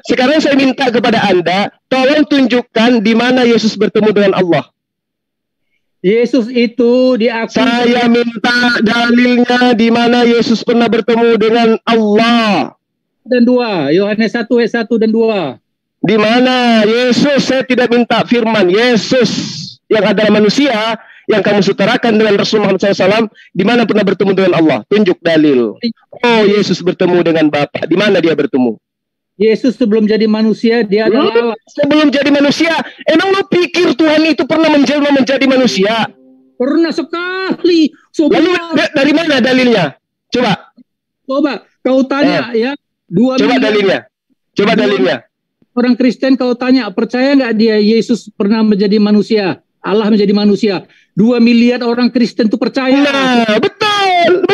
Sekarang saya minta kepada Anda, tolong tunjukkan di mana Yesus bertemu dengan Allah. Yesus itu diakui. Saya minta dalilnya di mana Yesus pernah bertemu dengan Allah. Dan 2, Yohanes 1 ayat 1 dan 2. Di mana Yesus? Saya tidak minta firman Yesus yang adalah manusia yang kamu sutarakan dengan Rasul Muhammad SAW, di mana pernah bertemu dengan Allah? Tunjuk dalil. Oh, Yesus bertemu dengan Bapa. Di mana dia bertemu? Yesus sebelum jadi manusia, dia adalah Allah. Sebelum jadi manusia, emang lu pikir Tuhan itu pernah menjelma menjadi manusia? Pernah sekali. Lalu dari mana dalilnya? Coba kau tanya ya. Coba dalilnya. Orang Kristen kau tanya, percaya nggak dia Yesus pernah menjadi manusia? Allah menjadi manusia. 2 miliar orang Kristen itu percaya. Nah, betul.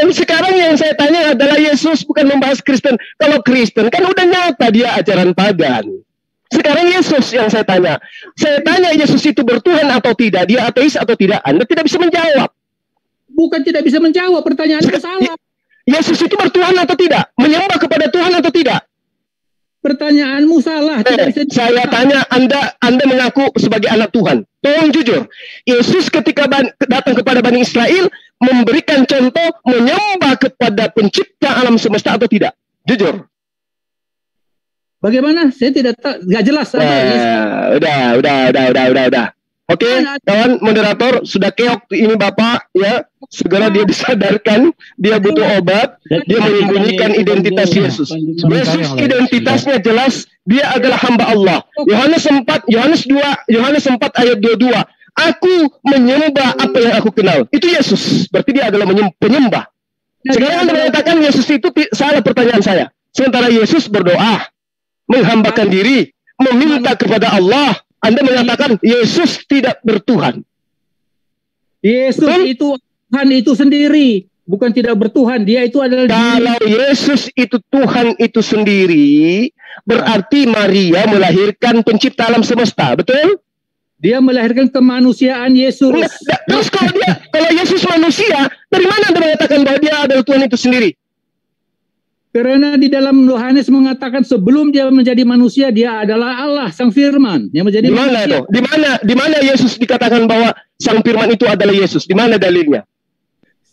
Sekarang yang saya tanya adalah Yesus, bukan membahas Kristen. Kalau Kristen kan udah nyata dia ajaran pagan. Sekarang Yesus yang saya tanya. Saya tanya Yesus itu bertuhan atau tidak, dia ateis atau tidak. Anda tidak bisa menjawab. Bukan tidak bisa menjawab, pertanyaan itu salah. Yesus itu bertuhan atau tidak? Menyembah kepada Tuhan atau tidak? Pertanyaanmu salah. Saya tanya, Anda mengaku sebagai anak Tuhan. Tolong jujur. Yesus ketika datang kepada Bani Israel memberikan contoh menyembah kepada pencipta alam semesta atau tidak? Jujur. Bagaimana? Saya tidak tahu. Nggak jelas. Udah. Oke, kawan moderator sudah keok ini Bapak ya. Segera dia disadarkan, dia butuh obat, dia menyembunyikan identitas Yesus. Yesus identitasnya jelas, dia adalah hamba Allah. Yohanes 4 ayat 22. Aku menyembah apa yang aku kenal. Itu Yesus. Berarti dia adalah penyembah. Sekarang Anda mengatakan Yesus itu salah, pertanyaan saya. Sementara Yesus berdoa, menghambakan diri, meminta kepada Allah. Anda mengatakan Yesus tidak bertuhan. Yesus itu Tuhan itu sendiri, bukan tidak bertuhan. Dia itu adalah kalau Yesus itu Tuhan itu sendiri, berarti Maria melahirkan pencipta alam semesta, betul? Dia melahirkan kemanusiaan Yesus. Terus kalau Yesus manusia, dari mana Anda mengatakan bahwa dia adalah Tuhan itu sendiri? Karena di dalam Yohanes mengatakan sebelum dia menjadi manusia, dia adalah Allah, Sang Firman yang menjadi manusia. Di mana Yesus dikatakan bahwa Sang Firman itu adalah Yesus? Di mana dalilnya?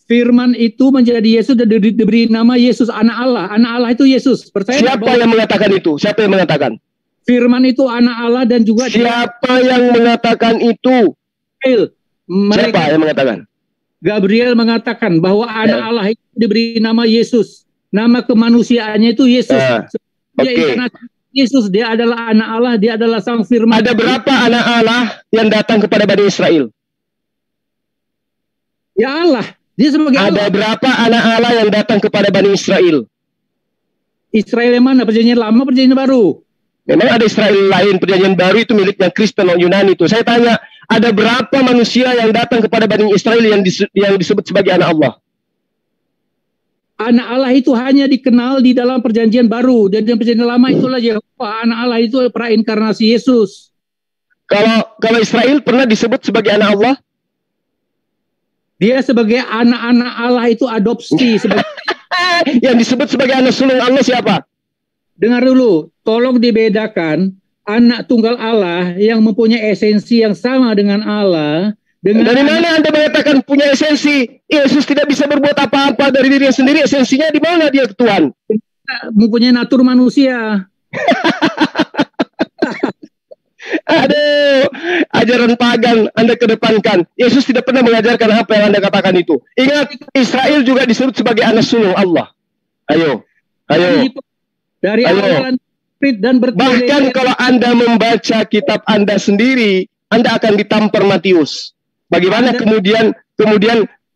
Firman itu menjadi Yesus dan diberi nama Yesus, anak Allah. Anak Allah itu Yesus. Percaya siapa yang mengatakan itu? Siapa yang mengatakan? Firman itu anak Allah dan juga siapa yang mengatakan itu? Siapa yang mengatakan? Gabriel mengatakan bahwa anak Allah itu diberi nama Yesus. Nama kemanusiaannya itu Yesus. Yesus, dia adalah anak Allah, dia adalah Sang Firman. Ada berapa anak Allah yang datang kepada Bani Israel? Ya Allah. Dia sebagai ada Allah. Berapa anak Allah yang datang kepada Bani Israel? Israel yang mana? Perjanjian lama, perjanjian baru? Memang ada Israel lain, perjanjian baru itu miliknya Kristen atau Yunani itu. Saya tanya, ada berapa manusia yang datang kepada Bani Israel yang disebut sebagai anak Allah? Anak Allah itu hanya dikenal di dalam perjanjian baru. Dan di perjanjian lama itulah Yehova. Anak Allah itu prainkarnasi Yesus. Kalau Israel pernah disebut sebagai anak Allah? Dia sebagai anak-anak Allah itu adopsi. Yang disebut sebagai anak sulung Allah siapa? Dengar dulu. Tolong dibedakan anak tunggal Allah yang mempunyai esensi yang sama dengan Allah. Dari mana Anda mengatakan punya esensi? Yesus tidak bisa berbuat apa-apa dari dirinya sendiri. Esensinya di mana dia Tuhan? Mempunyai natur manusia. Aduh, ajaran pagan Anda kedepankan. Yesus tidak pernah mengajarkan apa yang Anda katakan itu. Ingat, Israel juga disebut sebagai anak sulung Allah. Ayo. Dari awal dan bahkan kalau Anda membaca kitab Anda sendiri, Anda akan ditampar Matius. Bagaimana kemudian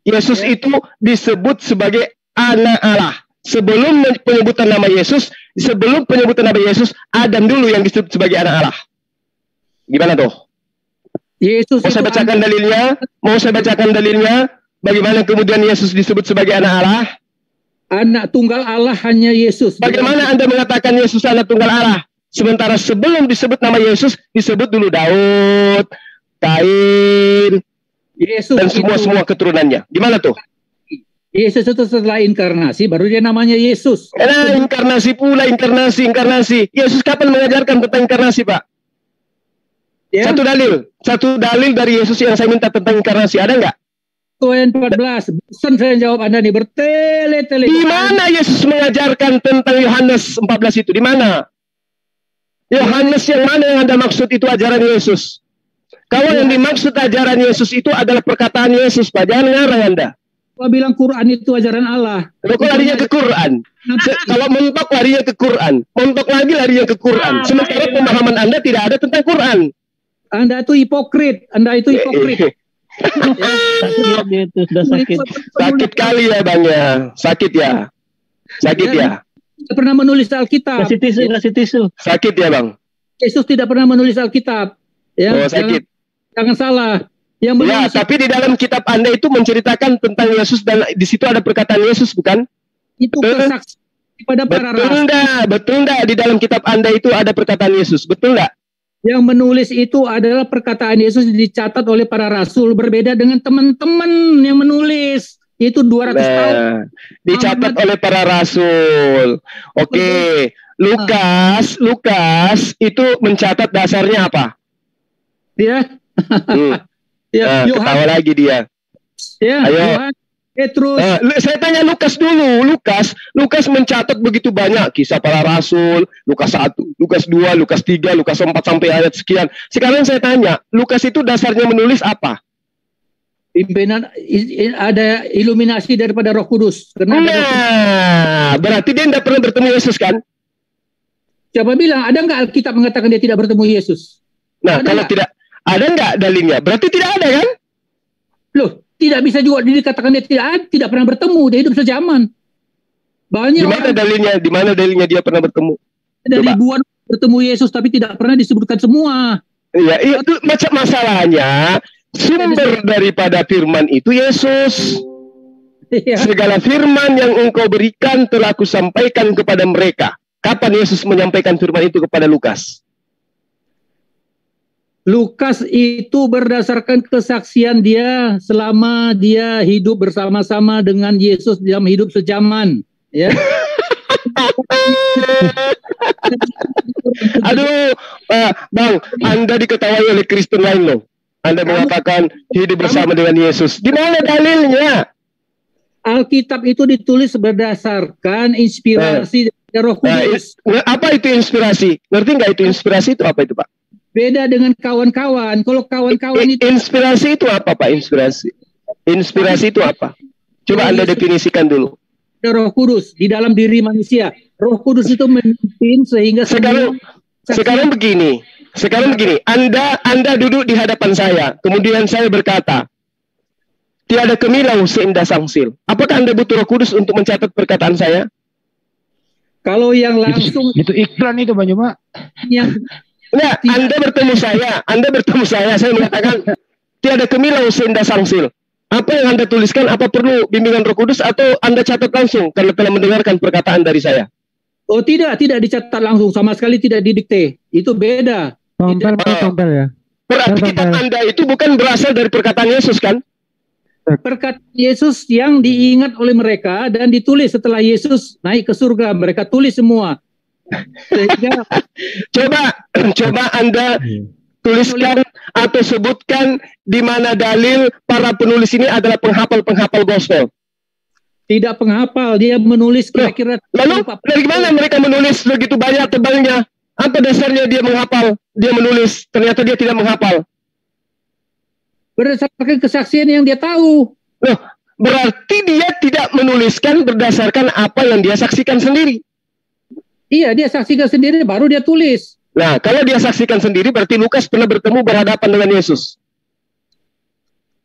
Yesus itu disebut sebagai anak Allah. Sebelum penyebutan nama Yesus, Adam dulu yang disebut sebagai anak Allah. Gimana tuh? Yesus Mau saya bacakan dalilnya? Bagaimana kemudian Yesus disebut sebagai anak Allah? Anak tunggal Allah hanya Yesus. Bagaimana Anda mengatakan Yesus anak tunggal Allah? Sementara sebelum disebut nama Yesus, disebut dulu Daud, Kain, Yesus dan semua keturunannya. Gimana tuh? Yesus itu setelah inkarnasi, baru dia namanya Yesus. Inkarnasi pula, inkarnasi. Yesus kapan mengajarkan tentang inkarnasi, Pak? Ya? Satu dalil dari Yesus yang saya minta tentang inkarnasi, ada nggak? Ayat 14. Bosan saya jawab Anda nih, bertele-tele. Di mana Yesus mengajarkan tentang Yohanes 14 itu? Di mana? Yohanes yang mana yang Anda maksud itu ajaran Yesus? Kalau yang dimaksud ajaran Yesus itu adalah perkataan Yesus, Pak. Jangan ngarang Anda. Kalau bilang Quran itu ajaran Allah. Kalau larinya ke Quran. Kalau mentok larinya ke Quran. Mentok lagi larinya ke Quran. Sementara pemahaman Anda tidak ada tentang Quran. Anda itu hipokrit. Sakit kali ya Bang ya. Sakit ya. Tidak pernah menulis Alkitab. Kasih tisu. Sakit ya Bang. Yesus tidak pernah menulis Alkitab. Ya, sakit. Jangan salah. Yang Ya, menulis tapi di dalam kitab Anda itu menceritakan tentang Yesus dan di situ ada perkataan Yesus, bukan? itu kesaksian kepada para rasul. Betul enggak di dalam kitab Anda itu ada perkataan Yesus, betul enggak? Yang menulis itu adalah perkataan Yesus dicatat oleh para rasul, berbeda dengan teman-teman yang menulis. Itu 200 tahun. Dicatat oleh para rasul. Oke, Lukas itu mencatat dasarnya apa? Ya. Ya, ketawa lagi dia. Ya, Ayo. Yohanes, Petrus. Saya tanya Lukas dulu. Lukas mencatat begitu banyak kisah para rasul, Lukas 1, Lukas 2, Lukas 3, Lukas 4 sampai ayat sekian. Sekarang saya tanya, Lukas itu dasarnya menulis apa? Pimpinan ada iluminasi daripada Roh Kudus. Berarti dia tidak pernah bertemu Yesus kan? Siapa bilang? Ada nggak Alkitab mengatakan dia tidak bertemu Yesus? Nah, kalau tidak, ada nggak dalilnya? Berarti tidak ada kan? Loh, tidak bisa juga dikatakan dia tidak pernah bertemu. Dia hidup sejaman. Banyak. Di mana dalilnya dia pernah bertemu? Ada ribuan bertemu Yesus, tapi tidak pernah disebutkan semua. Iya, itu macam masalahnya. Sumber daripada firman itu Yesus. Segala firman yang engkau berikan telah kusampaikan kepada mereka. Kapan Yesus menyampaikan firman itu kepada Lukas? Lukas itu berdasarkan kesaksian dia selama dia hidup bersama-sama dengan Yesus dalam hidup sejaman. Ya. Aduh, Bang, Anda diketahui oleh Kristen lain loh. Anda mengatakan hidup bersama dengan Yesus. Di mana dalilnya? Alkitab itu ditulis berdasarkan inspirasi dari Roh Kudus. Apa itu inspirasi? Ngerti nggak itu inspirasi itu apa itu, Pak? Beda dengan kawan-kawan. Kalau kawan-kawan itu inspirasi itu apa, Pak? Inspirasi itu apa? Coba Anda definisikan dulu. Roh Kudus di dalam diri manusia. Roh Kudus itu memimpin sehingga sekarang begini. Anda duduk di hadapan saya, kemudian saya berkata, tiada kemilau seindah sangsil. Apakah Anda butuh Roh Kudus untuk mencatat perkataan saya? Kalau yang langsung itu iklan itu Bang Juma. Nah, Anda bertemu saya, saya mengatakan tiada kemilau seindah sangsil. Apa yang Anda tuliskan, apa perlu bimbingan Roh Kudus atau Anda catat langsung karena telah mendengarkan perkataan dari saya? Oh tidak dicatat langsung, sama sekali tidak didikte. Itu beda. Tompel ya. Berarti kitab Anda itu bukan berasal dari perkataan Yesus kan? Perkataan Yesus yang diingat oleh mereka dan ditulis setelah Yesus naik ke surga. Mereka tulis semua. Sehingga, coba Anda tuliskan atau sebutkan di mana dalil para penulis ini adalah penghafal gospel. Tidak penghafal, dia menulis kira-kira. Lalu dari mana mereka menulis begitu banyak tebalnya? Apa dasarnya dia menghafal? Dia menulis, ternyata dia tidak menghafal. Berdasarkan kesaksian yang dia tahu. Loh, berarti dia tidak menuliskan berdasarkan apa yang dia saksikan sendiri. Iya, dia saksikan sendiri baru dia tulis. Nah, kalau dia saksikan sendiri berarti Lukas pernah bertemu berhadapan dengan Yesus.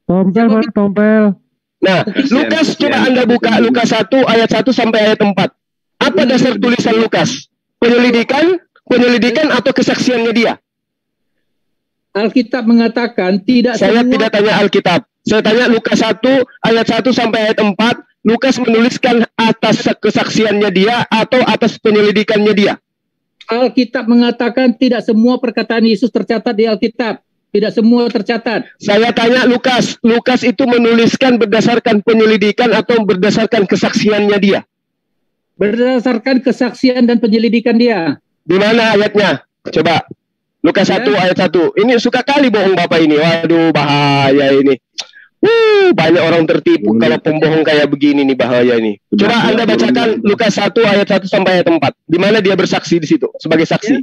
Tompel. Nah, Lukas coba Anda buka Lukas 1 ayat 1 sampai ayat 4. Apa dasar tulisan Lukas? Penyelidikan atau kesaksiannya dia? Alkitab mengatakan tidak Saya tidak tanya Alkitab. Saya tanya Lukas 1 ayat 1 sampai ayat 4. Lukas menuliskan atas kesaksiannya dia atau atas penyelidikannya dia? Alkitab mengatakan tidak semua perkataan Yesus tercatat di Alkitab. Tidak semua tercatat. Saya tanya Lukas itu menuliskan berdasarkan penyelidikan atau berdasarkan kesaksiannya dia? Berdasarkan kesaksian dan penyelidikan dia. Di mana ayatnya? Coba. Lukas 1 ayat 1. Ini suka kali bohong Bapak ini. Waduh, bahaya ini. Banyak orang tertipu kalau pembohong kayak begini nih, bahaya ini. Coba Anda bacakan Lukas 1 ayat 1 sampai ayat 4. Di mana dia bersaksi di situ sebagai saksi?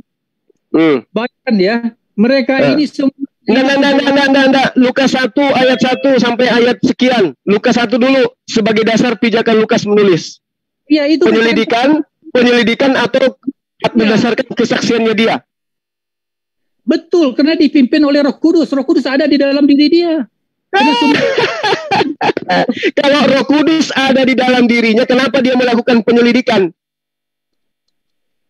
Bahkan ya, mereka ini semua. Enggak. Lukas 1 ayat 1 sampai ayat sekian. Lukas 1 dulu sebagai dasar pijakan Lukas menulis. Iya, itu penyelidikan atau berdasarkan kesaksiannya dia. Betul, karena dipimpin oleh Roh Kudus. Roh Kudus ada di dalam diri dia. Kalau Roh Kudus ada di dalam dirinya, kenapa dia melakukan penyelidikan?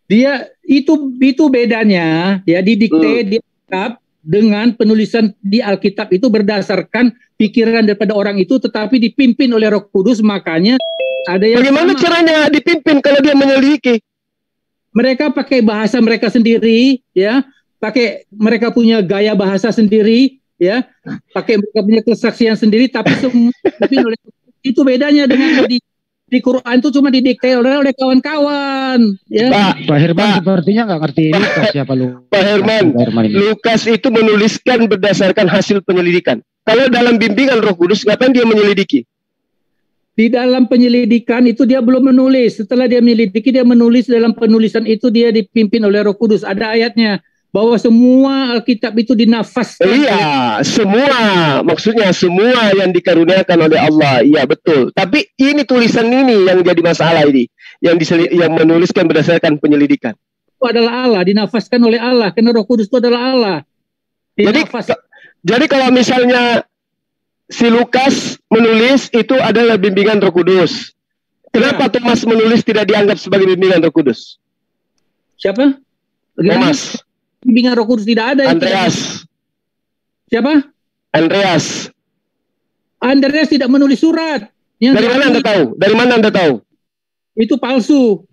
Dia itu bedanya, dia didikte, dia tetap, dengan penulisan di Alkitab itu berdasarkan pikiran daripada orang itu, tetapi dipimpin oleh Roh Kudus. Makanya ada yang Bagaimana caranya dipimpin kalau dia menyelidiki? Mereka pakai bahasa mereka sendiri, ya, mereka punya gaya bahasa sendiri, ya, mereka punya kesaksian sendiri, tapi semua dipimpin oleh itu. Bedanya dengan di Quran itu cuma didikte oleh kawan-kawan, ya. Pak Herman sepertinya nggak ngerti Lukas, siapa lu? Pak Herman, Lukas itu menuliskan berdasarkan hasil penyelidikan. Kalau dalam bimbingan Roh Kudus, ngapain dia menyelidiki? Di dalam penyelidikan itu dia belum menulis. Setelah dia menyelidiki, dia menulis. Dalam penulisan itu dia dipimpin oleh Roh Kudus. Ada ayatnya bahwa semua Alkitab itu dinafaskan. Iya, semua. Maksudnya semua yang dikaruniakan oleh Allah. Iya, betul. Tapi ini tulisan ini yang jadi masalah ini. Yang menuliskan berdasarkan penyelidikan. Itu adalah Allah, dinafaskan oleh Allah. Karena Roh Kudus itu adalah Allah. Jadi kalau misalnya si Lukas menulis itu adalah bimbingan Roh Kudus. Kenapa Thomas menulis tidak dianggap sebagai bimbingan Roh Kudus? Siapa? Thomas. Bimbingan Roh Kudus tidak ada. Andreas. Siapa? Andreas. Andreas tidak menulis surat. Dari mana Anda tahu? Dari mana Anda tahu? Itu palsu.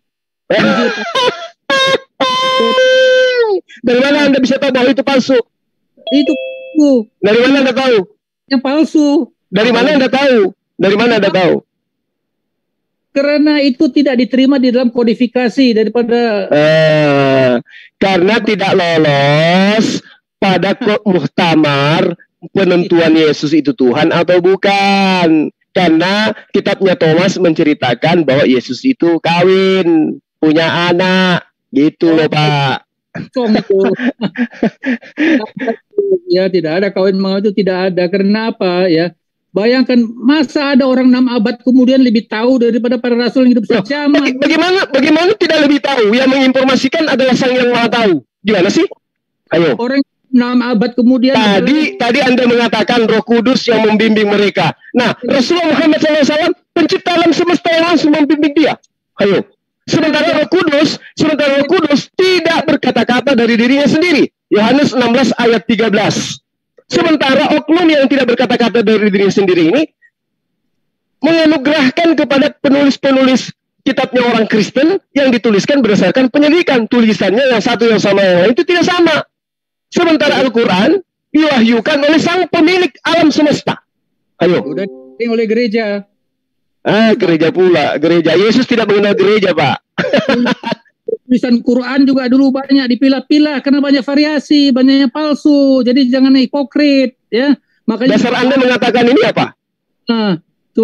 Dari mana Anda bisa tahu bahwa itu palsu? Itu palsu. Dari mana Anda tahu? Yang palsu. Dari mana Anda tahu? Dari mana Anda tahu? Karena itu tidak diterima di dalam kodifikasi daripada karena tidak lolos pada muktamar penentuan Yesus itu Tuhan atau bukan. Karena kitabnya Thomas menceritakan bahwa Yesus itu kawin, punya anak, gitu loh Pak. Ya, tidak ada kawin mau, itu tidak ada. Karena apa ya? Bayangkan, masa ada orang 6 abad kemudian lebih tahu daripada para rasul yang hidup sejaman. Bagaimana tidak lebih tahu? Yang menginformasikan adalah Sang Yang Maha Tahu. Gimana sih? Ayo. Orang 6 abad kemudian. Tadi Anda mengatakan Roh Kudus yang membimbing mereka. Nah, Rasulullah Muhammad SAW, pencipta alam semesta yang langsung membimbing dia. Ayo. Sementara Roh Kudus tidak berkata-kata dari dirinya sendiri. Yohanes 16 ayat 13. Sementara oknum yang tidak berkata-kata dari dirinya sendiri ini menganugerahkan kepada penulis-penulis kitabnya orang Kristen yang dituliskan berdasarkan penyelidikan. Tulisannya yang satu yang sama yang lain itu tidak sama. Sementara Al-Quran diwahyukan oleh sang pemilik alam semesta. Ayo. Udah oleh gereja. Gereja pula. Gereja. Yesus tidak mengenal gereja, Pak. Tulisan Quran juga dulu banyak dipilah-pilah karena banyak variasi, banyaknya palsu. Jadi jangan hipokrit, ya. Makanya dasar Anda mengatakan ini apa?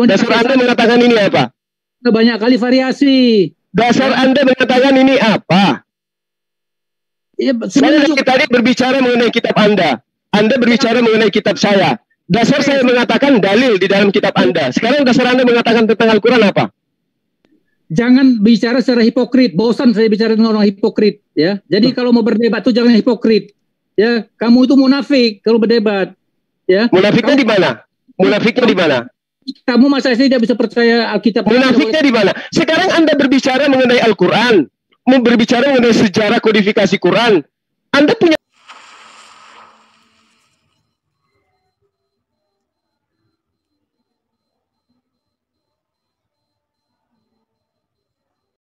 Dasar Anda mengatakan ini apa? Banyak kali variasi. Dasar Anda mengatakan ini apa? Ya, saya tadi berbicara mengenai kitab Anda. Anda berbicara mengenai kitab saya. Dasar saya mengatakan dalil di dalam kitab Anda. Sekarang dasar Anda mengatakan tentang Al-Quran apa? Jangan bicara secara hipokrit. Bosan saya bicara dengan orang hipokrit, ya. Jadi kalau mau berdebat tuh jangan hipokrit. Ya, kamu itu munafik kalau berdebat. Ya. Munafiknya di mana? Munafiknya di mana? Kamu masa saya tidak bisa percaya Alkitab. Munafiknya di mana? Sekarang Anda berbicara mengenai Al-Quran, berbicara mengenai sejarah kodifikasi Quran. Anda punya